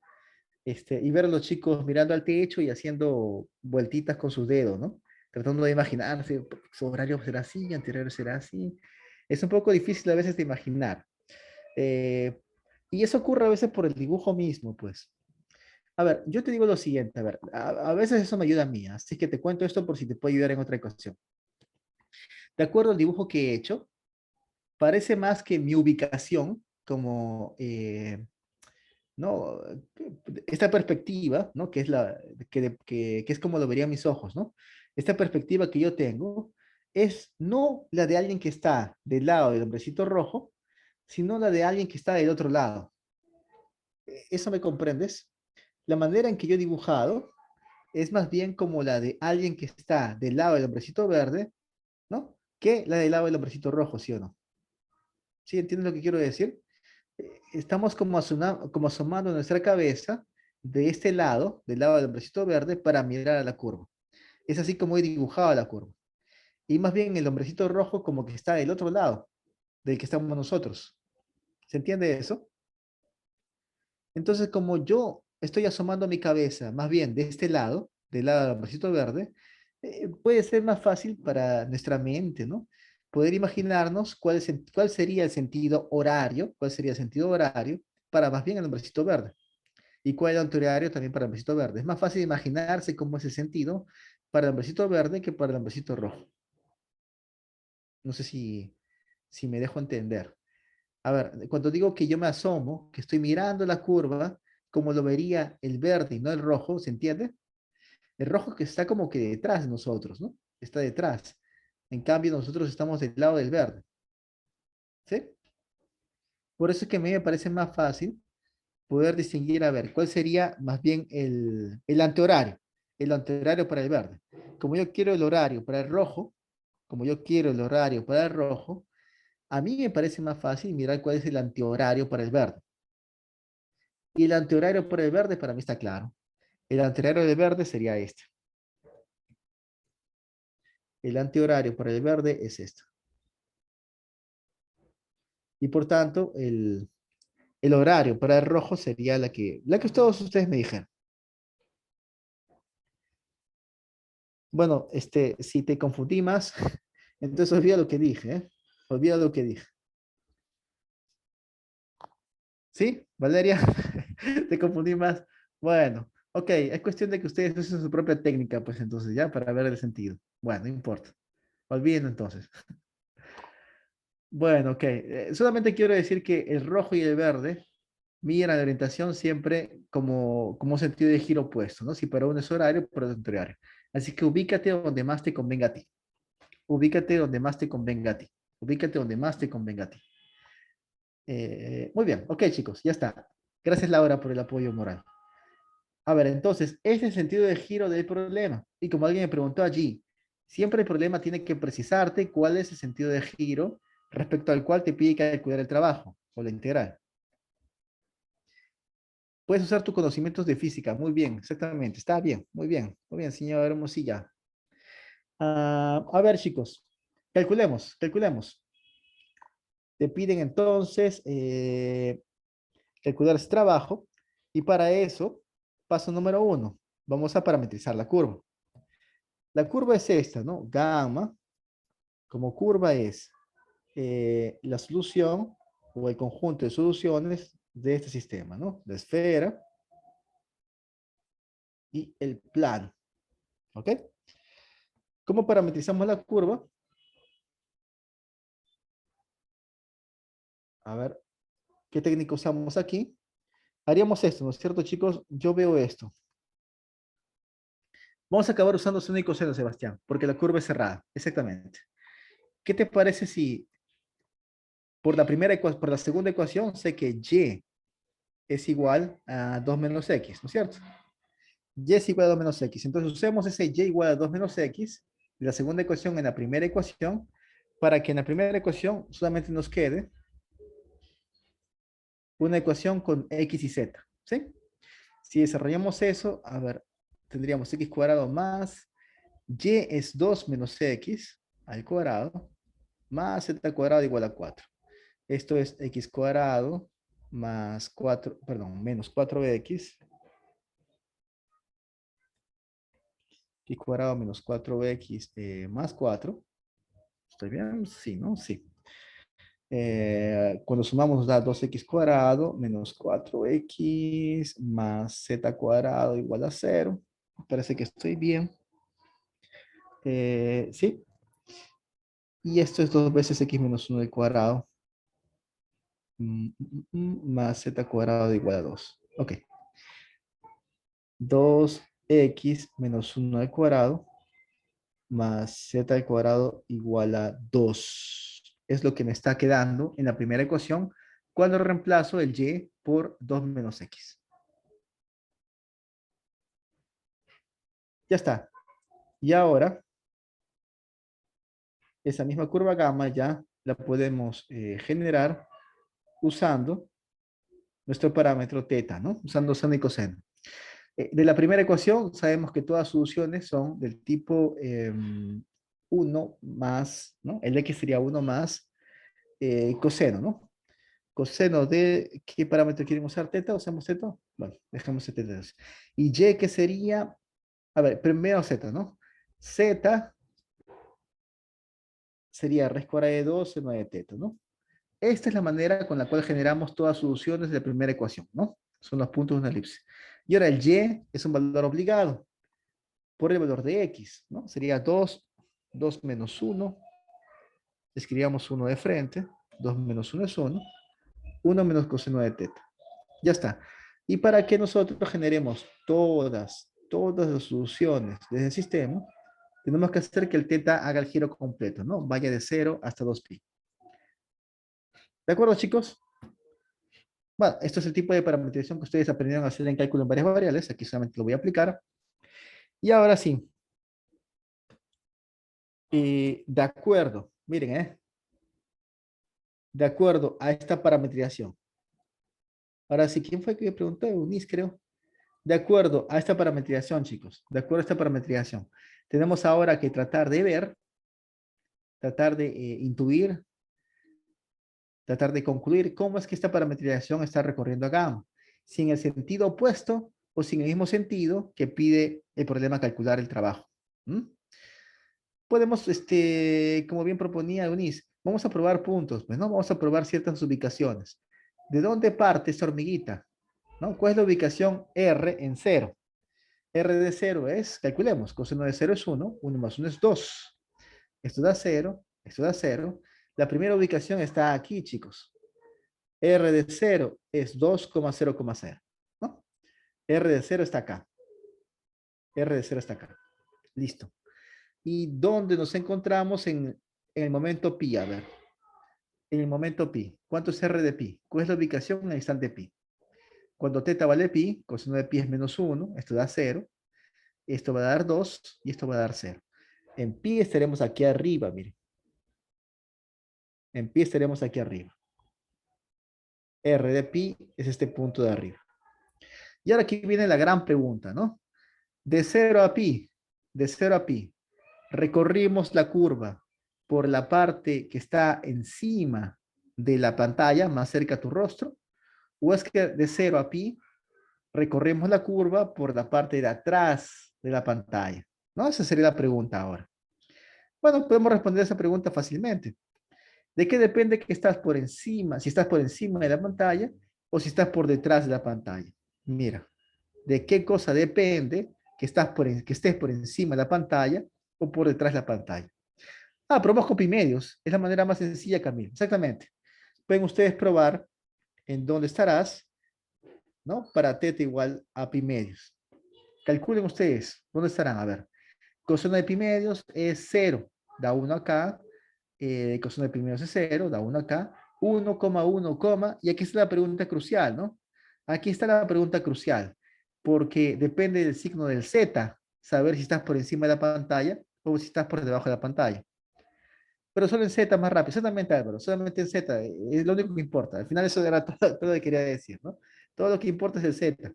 y ver a los chicos mirando al techo y haciendo vueltitas con sus dedos, ¿no? Tratando de imaginarse, su horario será así, anterior será así. Es un poco difícil a veces de imaginar. Eh, y eso ocurre a veces por el dibujo mismo, pues. A ver, yo te digo lo siguiente, a ver, a veces eso me ayuda a mí, así que te cuento esto por si te puede ayudar en otra ocasión. De acuerdo al dibujo que he hecho, parece más que mi ubicación como, ¿no? Esta perspectiva, ¿no? Que es que es como lo verían mis ojos, ¿no? Esta perspectiva que yo tengo es no la de alguien que está del lado del hombrecito rojo, sino la de alguien que está del otro lado. ¿Eso me comprendes? La manera en que yo he dibujado es más bien como la de alguien que está del lado del hombrecito verde, ¿no? Que la del lado del hombrecito rojo, ¿sí o no? ¿Sí entiendes lo que quiero decir? Estamos como, como asomando nuestra cabeza de este lado, del lado del hombrecito verde, para mirar a la curva. Es así como he dibujado la curva. Y más bien el hombrecito rojo como que está del otro lado, del que estamos nosotros. ¿Se entiende eso? Entonces, como yo estoy asomando mi cabeza más bien de este lado, del lado del hombrecito verde, puede ser más fácil para nuestra mente, ¿no? Poder imaginarnos cuál sería el sentido horario, cuál sería el sentido horario para más bien el hombrecito verde. Y cuál es el antihorario también para el hombrecito verde. Es más fácil imaginarse cómo es el sentido para el hombrecito verde que para el hombrecito rojo. No sé si me dejo entender. A ver, cuando digo que yo me asomo, que estoy mirando la curva, como lo vería el verde y no el rojo, ¿se entiende? El rojo que está como que detrás de nosotros, ¿no? Está detrás. En cambio, nosotros estamos del lado del verde, ¿sí? Por eso es que a mí me parece más fácil poder distinguir, a ver, cuál sería más bien el antihorario, el antihorario para el verde. Como yo quiero el horario para el rojo, como yo quiero el horario para el rojo, a mí me parece más fácil mirar cuál es el antihorario para el verde. Y el antihorario por el verde para mí está claro. El antihorario del verde sería este. El antihorario por el verde es este. Y por tanto, el horario para el rojo sería la que todos ustedes me dijeron. Bueno, si te confundí más, entonces olvida lo que dije, ¿eh? Olvida lo que dije. ¿Sí, Valeria? Te confundí más. Bueno, ok, es cuestión de que ustedes usen su propia técnica, pues entonces ya, para ver el sentido. Bueno, no importa. Olviden entonces. Bueno, ok. Solamente quiero decir que el rojo y el verde miran la orientación siempre como un sentido de giro opuesto, ¿no? Si para uno es horario, para otro es horario. Así que ubícate donde más te convenga a ti. Ubícate donde más te convenga a ti. Ubícate donde más te convenga a ti. Muy bien, ok chicos, ya está. Gracias Laura por el apoyo moral. A ver, entonces, ese es el sentido de giro del problema. Y como alguien me preguntó allí, siempre el problema tiene que precisarte cuál es el sentido de giro respecto al cual te pide calcular el trabajo o la integral. Puedes usar tus conocimientos de física. Muy bien, exactamente. Está bien, muy bien, señor Hermosilla. A ver, chicos, calculemos. Te piden entonces calcular ese trabajo y para eso, paso número uno, vamos a parametrizar la curva. La curva es esta, ¿no? Gamma, como curva es la solución o el conjunto de soluciones de este sistema, ¿no? La esfera y el plano, ¿ok? ¿Cómo parametrizamos la curva? A ver, ¿qué técnica usamos aquí? Haríamos esto, ¿no es cierto, chicos? Yo veo esto. Vamos a acabar usando seno y coseno, Sebastián, porque la curva es cerrada, exactamente. ¿Qué te parece si por la segunda ecuación sé que y es igual a 2 menos x, ¿no es cierto? Y es igual a 2 menos x. Entonces usemos ese y igual a 2 menos x de la segunda ecuación en la primera ecuación para que en la primera ecuación solamente nos quede una ecuación con x y z, ¿sí? Si desarrollamos eso, a ver, tendríamos x cuadrado más y es 2 menos x al cuadrado más z cuadrado igual a 4. Esto es x cuadrado más 4, perdón, menos 4x, x cuadrado menos 4x más 4. ¿Estoy bien? Sí, ¿no? Sí. Cuando sumamos nos da 2x cuadrado menos 4x más z cuadrado igual a 0. Parece que estoy bien. Sí. Y esto es 2 veces x menos 1 al cuadrado más z cuadrado igual a 2. Ok. 2x menos 1 al cuadrado más z al cuadrado igual a 2. Es lo que me está quedando en la primera ecuación cuando reemplazo el y por 2 menos x. Ya está. Y ahora, esa misma curva gamma ya la podemos generar usando nuestro parámetro teta, ¿no? Usando seno y coseno. De la primera ecuación sabemos que todas soluciones son del tipo 1 más, ¿no? El x sería 1 más coseno, ¿no? Coseno de, ¿qué parámetro queremos usar? ¿Teta? ¿Usamos teta? Bueno, dejamos el teta. Y y, ¿qué sería? A ver, primero z, ¿no? Z sería raíz cuadrada de 2 seno de teta, ¿no? Esta es la manera con la cual generamos todas soluciones de la primera ecuación, ¿no? Son los puntos de una elipse. Y ahora el y es un valor obligado por el valor de x, ¿no? Sería 2 menos 1, escribíamos 1 de frente, 2 menos 1 es 1 menos coseno de teta. Ya está. Y para que nosotros generemos todas las soluciones de ese sistema, tenemos que hacer que el teta haga el giro completo, ¿no? Vaya de 0 hasta 2pi. ¿De acuerdo, chicos? Bueno, esto es el tipo de parametrización que ustedes aprendieron a hacer en cálculo en varias variables. Aquí solamente lo voy a aplicar. Y ahora sí, de acuerdo, miren, de acuerdo a esta parametrización. Ahora sí, ¿quién fue que me preguntó? Eunice, creo. De acuerdo a esta parametrización, chicos, de acuerdo a esta parametrización, tenemos ahora que tratar de intuir, tratar de concluir cómo es que esta parametrización está recorriendo a gamma. Si en el sentido opuesto o si en el mismo sentido que pide el problema calcular el trabajo. ¿Mm? Podemos, como bien proponía Eunice, vamos a probar puntos, pues, ¿no? Vamos a probar ciertas ubicaciones. ¿De dónde parte esta hormiguita? ¿No? ¿Cuál es la ubicación R en cero? R de cero es, calculemos, coseno de cero es uno, uno más uno es 2. Esto da cero, esto da cero. La primera ubicación está aquí, chicos. R de cero es 2,0,0, ¿no? R de cero está acá. R de cero está acá. Listo. ¿Y dónde nos encontramos en el momento pi? A ver, en el momento pi. ¿Cuánto es R de pi? ¿Cuál es la ubicación en el instante pi? Cuando teta vale pi, coseno de pi es menos 1, esto da cero, esto va a dar 2 y esto va a dar cero. En pi estaremos aquí arriba, miren. En pi estaremos aquí arriba. R de pi es este punto de arriba. Y ahora aquí viene la gran pregunta, ¿no? De 0 a pi, de 0 a pi, recorrimos la curva por la parte que está encima de la pantalla, más cerca a tu rostro, o es que de 0 a pi recorremos la curva por la parte de atrás de la pantalla, ¿no? Esa sería la pregunta ahora. Bueno, podemos responder esa pregunta fácilmente. ¿De qué depende que estás por encima? Si estás por encima de la pantalla o si estás por detrás de la pantalla. Mira, ¿de qué cosa depende que, que estés por encima de la pantalla o por detrás de la pantalla? Ah, probamos con pi medios. Es la manera más sencilla, Camilo. Exactamente. Pueden ustedes probar en dónde estarás, ¿no? Para teta igual a pi medios. Calculen ustedes, ¿dónde estarán? A ver, coseno de pi medios es cero, da 1 acá, coseno de pi medios es cero, da 1 acá, 1,1, y aquí está la pregunta crucial, ¿no? Aquí está la pregunta crucial, porque depende del signo del z, saber si estás por encima de la pantalla o si estás por debajo de la pantalla. Pero solo en Z más rápido, exactamente Álvaro, solamente en Z, es lo único que importa. Al final eso era todo lo que quería decir, ¿no? Todo lo que importa es el Z.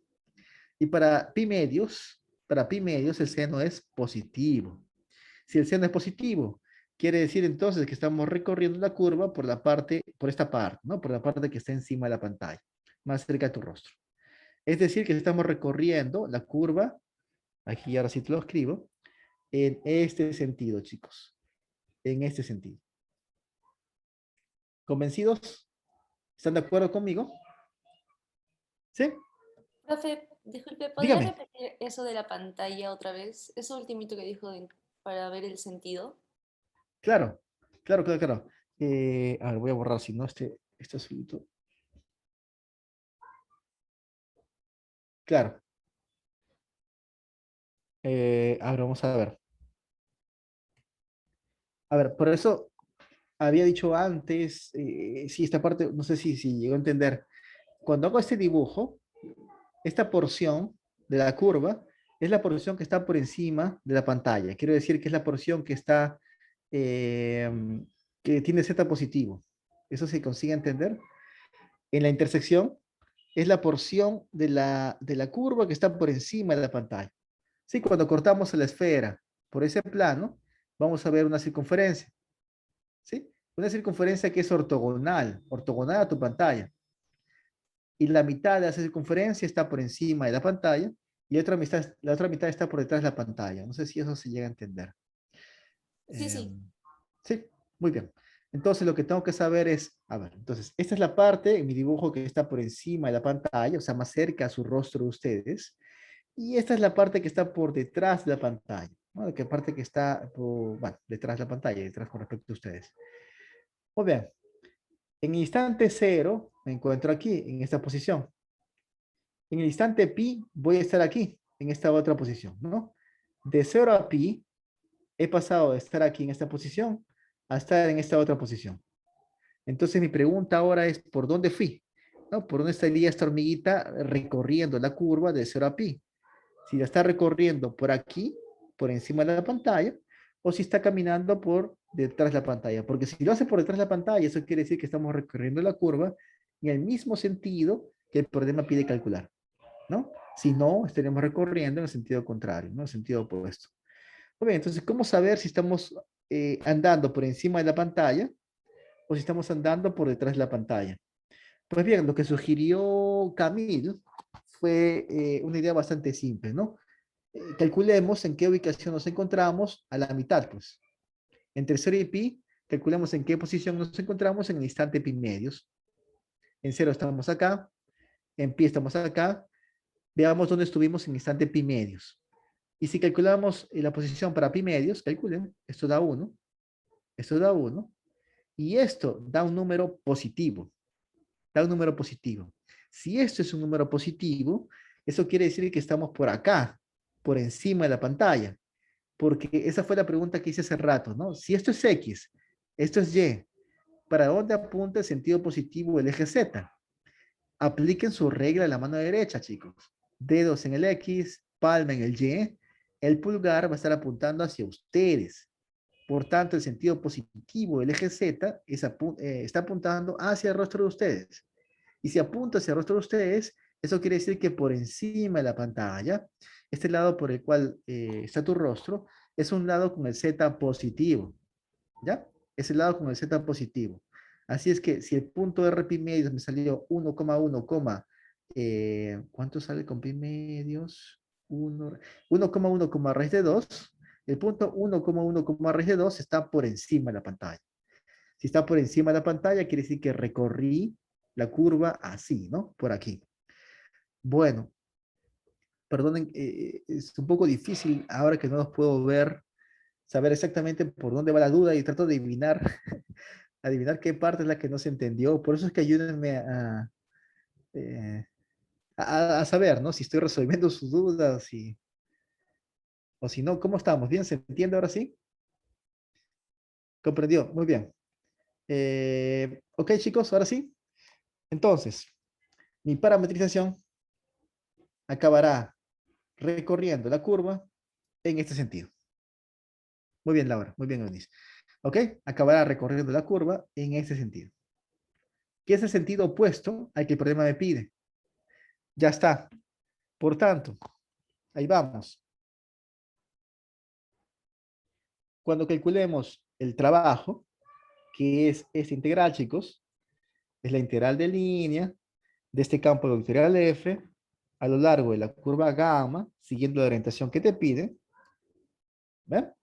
Y para pi medios el seno es positivo. Si el seno es positivo, quiere decir entonces que estamos recorriendo la curva por la parte, por esta parte, ¿no? Por la parte que está encima de la pantalla, más cerca de tu rostro. Es decir, que estamos recorriendo la curva, aquí ahora sí te lo escribo, en este sentido, chicos. En este sentido. ¿Convencidos? ¿Están de acuerdo conmigo? ¿Sí? Profe, disculpe, ¿podría Dígame. repetir eso de la pantalla otra vez? Eso ultimito que dijo para ver el sentido. Claro, claro, claro, claro. A ver, voy a borrar, si no, este asunto. Claro. A ver, vamos a ver. A ver, por eso había dicho antes, sí, esta parte, no sé si llegó a entender. Cuando hago este dibujo, esta porción de la curva es la porción que está por encima de la pantalla. Quiero decir que es la porción que está, eh, que tiene z positivo. ¿Eso se consigue entender? En la intersección es la porción de la curva que está por encima de la pantalla. Sí, cuando cortamos la esfera por ese plano, vamos a ver una circunferencia. ¿Sí? Una circunferencia que es ortogonal a tu pantalla. Y la mitad de esa circunferencia está por encima de la pantalla y la otra mitad está por detrás de la pantalla. No sé si eso se llega a entender. Sí, Eh, sí. sí, muy bien. Entonces lo que tengo que saber es, a ver, entonces esta es la parte en mi dibujo que está por encima de la pantalla, o sea, más cerca a su rostro de ustedes. Y esta es la parte que está por detrás de la pantalla. ¿No? La parte que está, bueno, detrás de la pantalla, detrás con respecto a ustedes. Muy bien. En el instante cero me encuentro aquí, en esta posición. En el instante pi voy a estar aquí, en esta otra posición, ¿no? De 0 a pi he pasado de estar aquí en esta posición a estar en esta otra posición. Entonces mi pregunta ahora es, ¿por dónde fui? ¿No? ¿Por dónde estaría esta hormiguita recorriendo la curva de 0 a pi? Si la está recorriendo por aquí, por encima de la pantalla, o si está caminando por detrás de la pantalla. Porque si lo hace por detrás de la pantalla, eso quiere decir que estamos recorriendo la curva en el mismo sentido que el problema pide calcular, ¿no? Si no, estaremos recorriendo en el sentido contrario, ¿no? En el sentido opuesto. Muy bien, entonces, ¿cómo saber si estamos andando por encima de la pantalla o si estamos andando por detrás de la pantalla? Pues bien, lo que sugirió Camille fue una idea bastante simple, ¿no? Calculemos en qué ubicación nos encontramos a la mitad, pues. Entre 0 y pi, calculemos en qué posición nos encontramos en el instante pi medios. En 0 estamos acá, en pi estamos acá. Veamos dónde estuvimos en instante pi medios. Y si calculamos la posición para pi medios, calculen, esto da 1, esto da 1, y esto da un número positivo, da un número positivo. Si esto es un número positivo, eso quiere decir que estamos por acá, por encima de la pantalla, porque esa fue la pregunta que hice hace rato, ¿no? Si esto es X, esto es Y, ¿para dónde apunta el sentido positivo del eje Z? Apliquen su regla a la mano derecha, chicos. Dedos en el X, palma en el Y. El pulgar va a estar apuntando hacia ustedes. Por tanto, el sentido positivo del eje Z está apuntando hacia el rostro de ustedes. Y si apunta hacia el rostro de ustedes, eso quiere decir que por encima de la pantalla, este lado por el cual está tu rostro, es un lado con el Z positivo. ¿Ya? Es el lado con el Z positivo. Así es que si el punto de R pi medios me salió 1,1, ¿cuánto sale con pi medios? 1,1, raíz de 2. El punto 1,1, raíz de 2 está por encima de la pantalla. Si está por encima de la pantalla, quiere decir que recorrí la curva así, ¿no? Por aquí. Bueno, perdonen, es un poco difícil ahora que no los puedo ver, saber exactamente por dónde va la duda y trato de adivinar qué parte es la que no se entendió. Por eso es que ayúdenme eh, a saber, ¿no? Si estoy resolviendo sus dudas o si no, ¿cómo estamos? ¿Bien? ¿Se entiende ahora sí? ¿Comprendió? Muy bien. Ok, chicos, ahora sí. Entonces, mi parametrización acabará recorriendo la curva en este sentido. Muy bien, Laura. Muy bien, Eunice. ¿Ok? Acabará recorriendo la curva en este sentido. ¿Qué es el sentido opuesto al que el problema me pide? Ya está. Por tanto, ahí vamos. Cuando calculemos el trabajo, que es esta integral, chicos, es la integral de línea de este campo vectorial F a lo largo de la curva gamma, siguiendo la orientación que te pide. ¿Ven?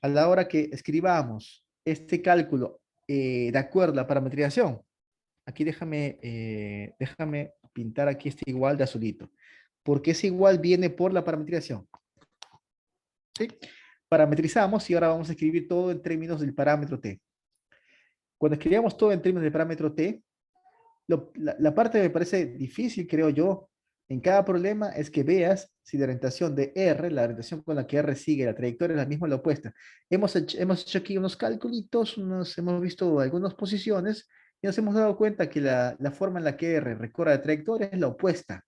A la hora que escribamos este cálculo de acuerdo a la parametrización, aquí déjame pintar aquí este igual de azulito, porque ese igual viene por la parametrización. ¿Sí? Parametrizamos y ahora vamos a escribir todo en términos del parámetro t. Cuando escribamos todo en términos del parámetro t, la parte que me parece difícil, creo yo, en cada problema es que veas si la orientación de R, la orientación con la que R sigue, la trayectoria es la misma o la opuesta. Hemos hecho aquí unos cálculos, hemos visto algunas posiciones y nos hemos dado cuenta que la forma en la que R recorre la trayectoria es la opuesta.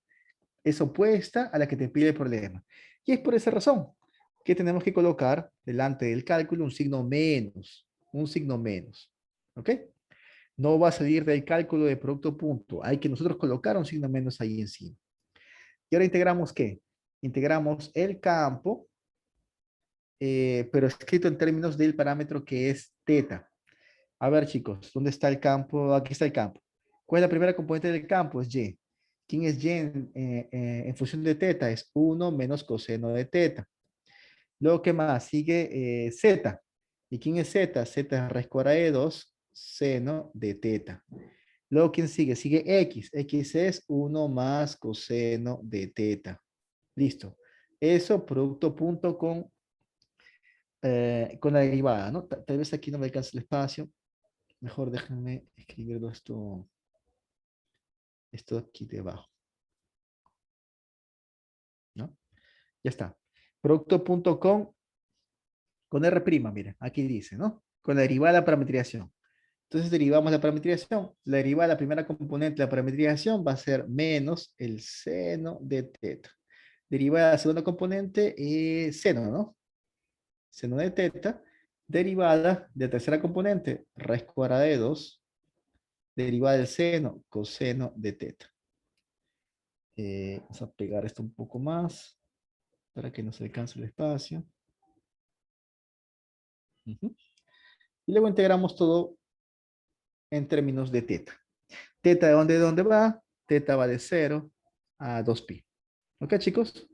Es opuesta a la que te pide el problema. Y es por esa razón que tenemos que colocar delante del cálculo un signo menos. Un signo menos. ¿Ok? No va a salir del cálculo de producto punto. Hay que nosotros colocar un signo menos ahí encima. Y ahora integramos ¿qué? Integramos el campo, pero escrito en términos del parámetro que es teta. A ver, chicos, ¿dónde está el campo? Aquí está el campo. ¿Cuál es la primera componente del campo? Es y. ¿Quién es y en función de teta? Es 1 menos coseno de teta. Luego, ¿qué más? Sigue z. ¿Y quién es z? Z es raíz cuadrada de 2 seno de teta. Luego, ¿quién sigue? Sigue X. X es 1 más coseno de teta. Listo. Eso, producto punto con la derivada, ¿no? Tal vez aquí no me alcanza el espacio. Mejor déjenme escribirlo esto aquí debajo, ¿no? Ya está. Producto punto con R', mira, aquí dice, ¿no? Con la derivada de la parametrización. Entonces derivamos la parametrización. La derivada de la primera componente de la parametrización va a ser menos el seno de teta. Derivada de la segunda componente es seno, ¿no? Seno de teta. Derivada de la tercera componente, raíz cuadrada de 2. Derivada del seno, coseno de teta. Vamos a pegar esto un poco más para que nos alcance el espacio. Y luego integramos todo en términos de teta. Teta de dónde va? Teta va de 0 a 2pi. ¿Ok, chicos?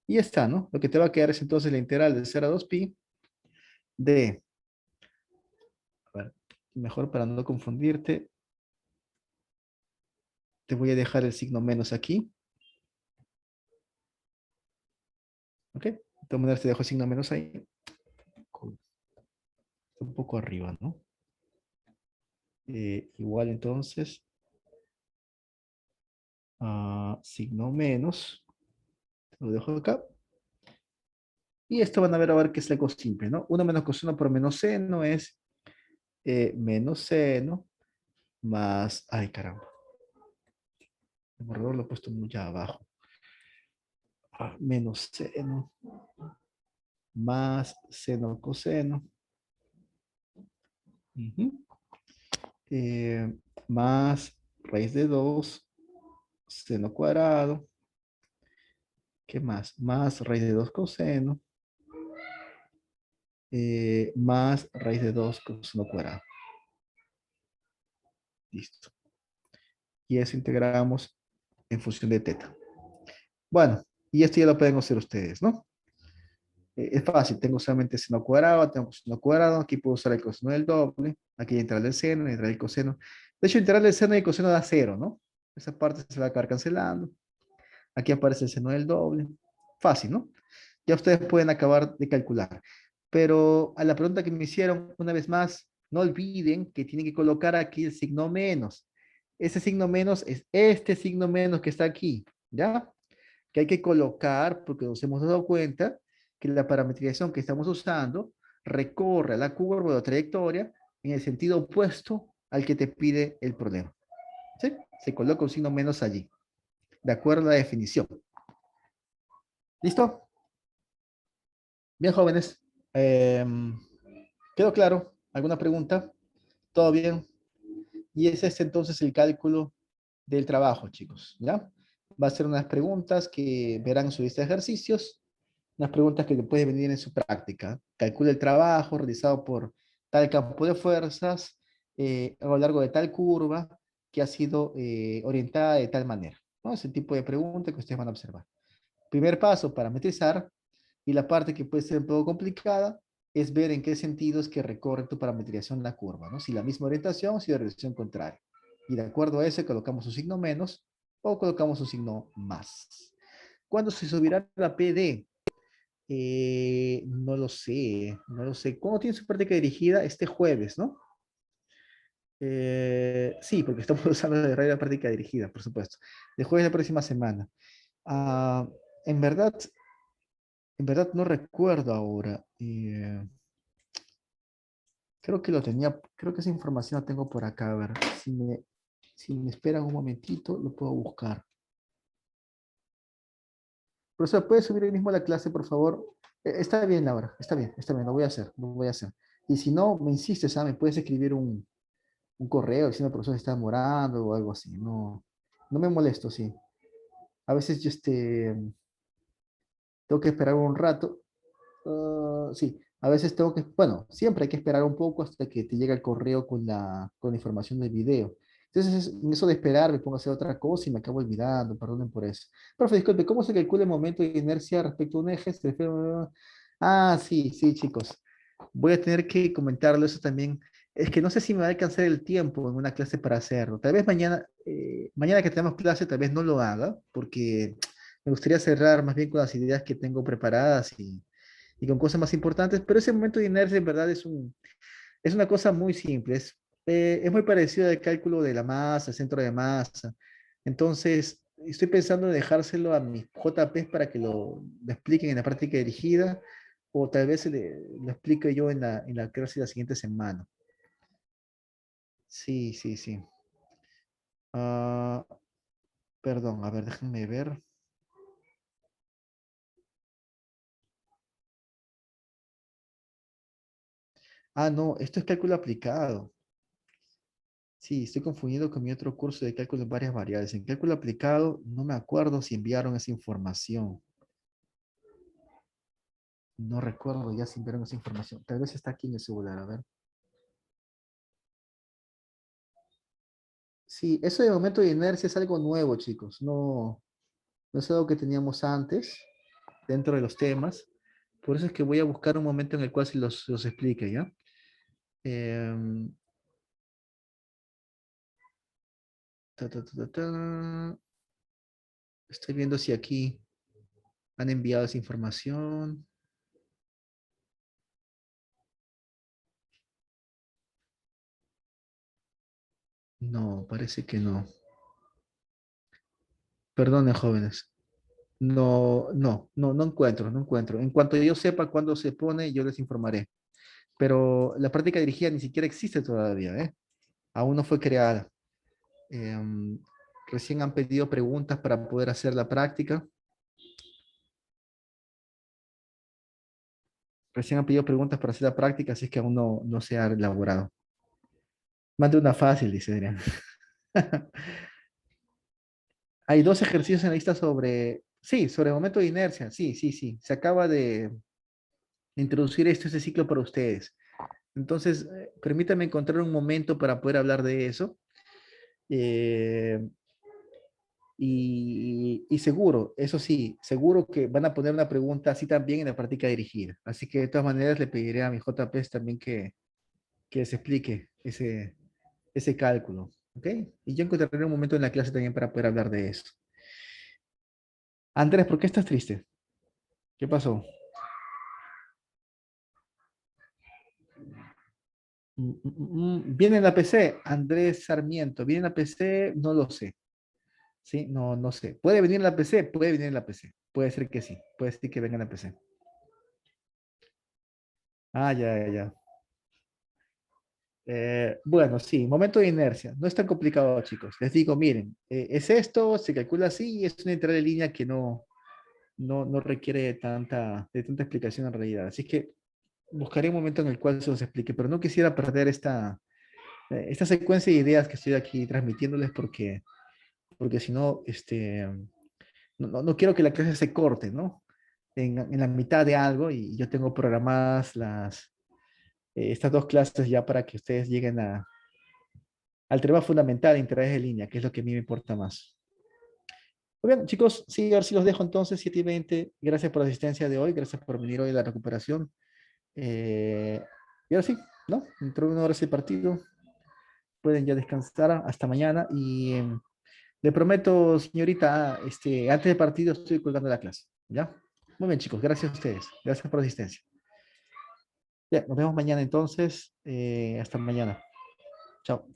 Y está, ¿no? Lo que te va a quedar es entonces la integral de 0 a 2pi de, a ver, mejor para no confundirte, Te voy a dejar el signo menos aquí. ¿Ok? De todas maneras te dejo el signo menos ahí. Un poco arriba, ¿no? Igual entonces, signo menos. Lo dejo acá. Y esto van a ver qué es algo simple, ¿no? 1 menos coseno por menos seno es menos seno más... Ay, caramba. El borrador lo he puesto muy abajo. Menos seno más seno coseno. Ujú. Más raíz de 2 seno cuadrado. ¿Qué más? Más raíz de 2 coseno. Más raíz de 2 coseno cuadrado. Listo. Y eso integramos en función de teta. Bueno, y esto ya lo pueden hacer ustedes, ¿no? Es fácil, tengo solamente seno cuadrado, tengo coseno cuadrado, aquí puedo usar el coseno del doble, aquí integral del seno, integral del coseno. De hecho, integral del seno y el coseno da cero, ¿no? Esa parte se va a acabar cancelando. Aquí aparece el seno del doble. Fácil, ¿no? Ya ustedes pueden acabar de calcular. Pero a la pregunta que me hicieron, una vez más, no olviden que tienen que colocar aquí el signo menos. Ese signo menos es este signo menos que está aquí, ¿ya? Que hay que colocar porque nos hemos dado cuenta que la parametrización que estamos usando recorre la curva de la trayectoria en el sentido opuesto al que te pide el problema. ¿Sí? Se coloca un signo menos allí, de acuerdo a la definición. ¿Listo? Bien, jóvenes. Eh, ¿Quedó claro? ¿Alguna pregunta? ¿Todo bien? Y es este entonces el cálculo del trabajo, chicos, ¿ya? Va a ser unas preguntas que verán en su lista de ejercicios, unas preguntas que le pueden venir en su práctica. Calcula el trabajo realizado por tal campo de fuerzas a lo largo de tal curva que ha sido orientada de tal manera, ¿no? Ese tipo de preguntas que ustedes van a observar. Primer paso, parametrizar, y la parte que puede ser un poco complicada es ver en qué sentido es que recorre tu parametrización la curva, ¿no? Si la misma orientación o si la dirección contraria. Y de acuerdo a eso colocamos un signo menos o colocamos un signo más. ¿Cuándo se subirá la PD? No lo sé, no lo sé. ¿Cuándo tiene su práctica dirigida? Este jueves, ¿no? Sí, porque estamos usando de la práctica dirigida, por supuesto. El jueves de la próxima semana. Ah, en verdad, en verdad no recuerdo ahora. Creo que lo tenía, creo que esa información la tengo por acá. A ver, si me esperan un momentito, lo puedo buscar. Profesor, ¿puede subir ahí mismo a la clase, por favor? Está bien, Laura, está bien, lo voy a hacer, lo voy a hacer. Y si no, me insistes, ¿sabes? Me puedes escribir un correo diciendo, profesor, se está demorando o algo así. No, no me molesto, sí. A veces yo tengo que esperar un rato. Sí, a veces tengo que, bueno, siempre hay que esperar un poco hasta que te llegue el correo con la información del video. Entonces, en eso de esperar, me pongo a hacer otra cosa y me acabo olvidando, perdonen por eso. Profe, disculpe, ¿cómo se calcula el momento de inercia respecto a un eje? Sí, sí, chicos. Voy a tener que comentarlo eso también. Es que no sé si me va a alcanzar el tiempo en una clase para hacerlo. Tal vez mañana que tenemos clase, tal vez no lo haga, porque me gustaría cerrar más bien con las ideas que tengo preparadas y con cosas más importantes, pero ese momento de inercia en verdad es una cosa muy simple, es muy parecido al cálculo de la masa, el centro de masa. Entonces, estoy pensando en dejárselo a mis JPs para que lo expliquen en la práctica dirigida, o tal vez lo explique yo en la clase de la siguiente semana. Sí, sí, sí. Ah, perdón, a ver, déjenme ver. No, esto es cálculo aplicado. Sí, estoy confundido con mi otro curso de cálculo de varias variables. En cálculo aplicado, no me acuerdo si enviaron esa información. No recuerdo ya si enviaron esa información. Tal vez está aquí en el celular, a ver. Sí, eso de momento de inercia es algo nuevo, chicos. No, no es algo que teníamos antes dentro de los temas. Por eso es que voy a buscar un momento en el cual se los explique, ¿ya? Em, Ta, ta, ta, ta, ta. Estoy viendo si aquí han enviado esa información. No, parece que no. Perdonen, jóvenes. No encuentro, no encuentro. En cuanto yo sepa cuándo se pone, yo les informaré. Pero la práctica dirigida ni siquiera existe todavía, ¿eh? Aún no fue creada. Em, Recién han pedido preguntas para poder hacer la práctica. Recién han pedido preguntas para hacer la práctica, así es que aún no se ha elaborado. Mande una fácil, dice Adrián. Hay dos ejercicios en la lista sí, sobre momento de inercia. Sí, sí, sí. Se acaba de introducir este ciclo para ustedes. Entonces, permítanme encontrar un momento para poder hablar de eso. Eh, y seguro, eso sí, seguro que van a poner una pregunta así también en la práctica dirigida. Así que de todas maneras le pediré a mi JPs también que les explique ese cálculo. ¿Ok? Y yo encontraré un momento en la clase también para poder hablar de eso. Andrés, ¿por qué estás triste? ¿Qué pasó? Viene en la PC, Andrés Sarmiento. ¿Viene en la PC? No lo sé. Sí, no sé. ¿Puede venir en la PC? Puede venir en la PC. Puede ser que sí. Puede ser que venga en la PC. Ah, ya. Bueno, sí, momento de inercia. No es tan complicado, chicos. Les digo, miren, es esto, se calcula así y es una entrada de línea que no requiere de tanta explicación en realidad. Así que buscaré un momento en el cual se los explique, pero no quisiera perder esta secuencia de ideas que estoy aquí transmitiéndoles porque si no, no quiero que la clase se corte, ¿no? En la mitad de algo y yo tengo programadas estas dos clases ya para que ustedes lleguen al tema fundamental de interés de línea, que es lo que a mí me importa más. Muy bien, chicos, sí, ahora sí los dejo entonces, 7:20. Gracias por la asistencia de hoy, gracias por venir hoy a la recuperación. Y ahora sí, ¿no? Dentro de una hora ese partido, pueden ya descansar hasta mañana y le prometo, señorita, antes del partido estoy colgando la clase, ¿ya? Muy bien, chicos, gracias a ustedes, gracias por la asistencia. Ya, nos vemos mañana entonces, hasta mañana. Chao.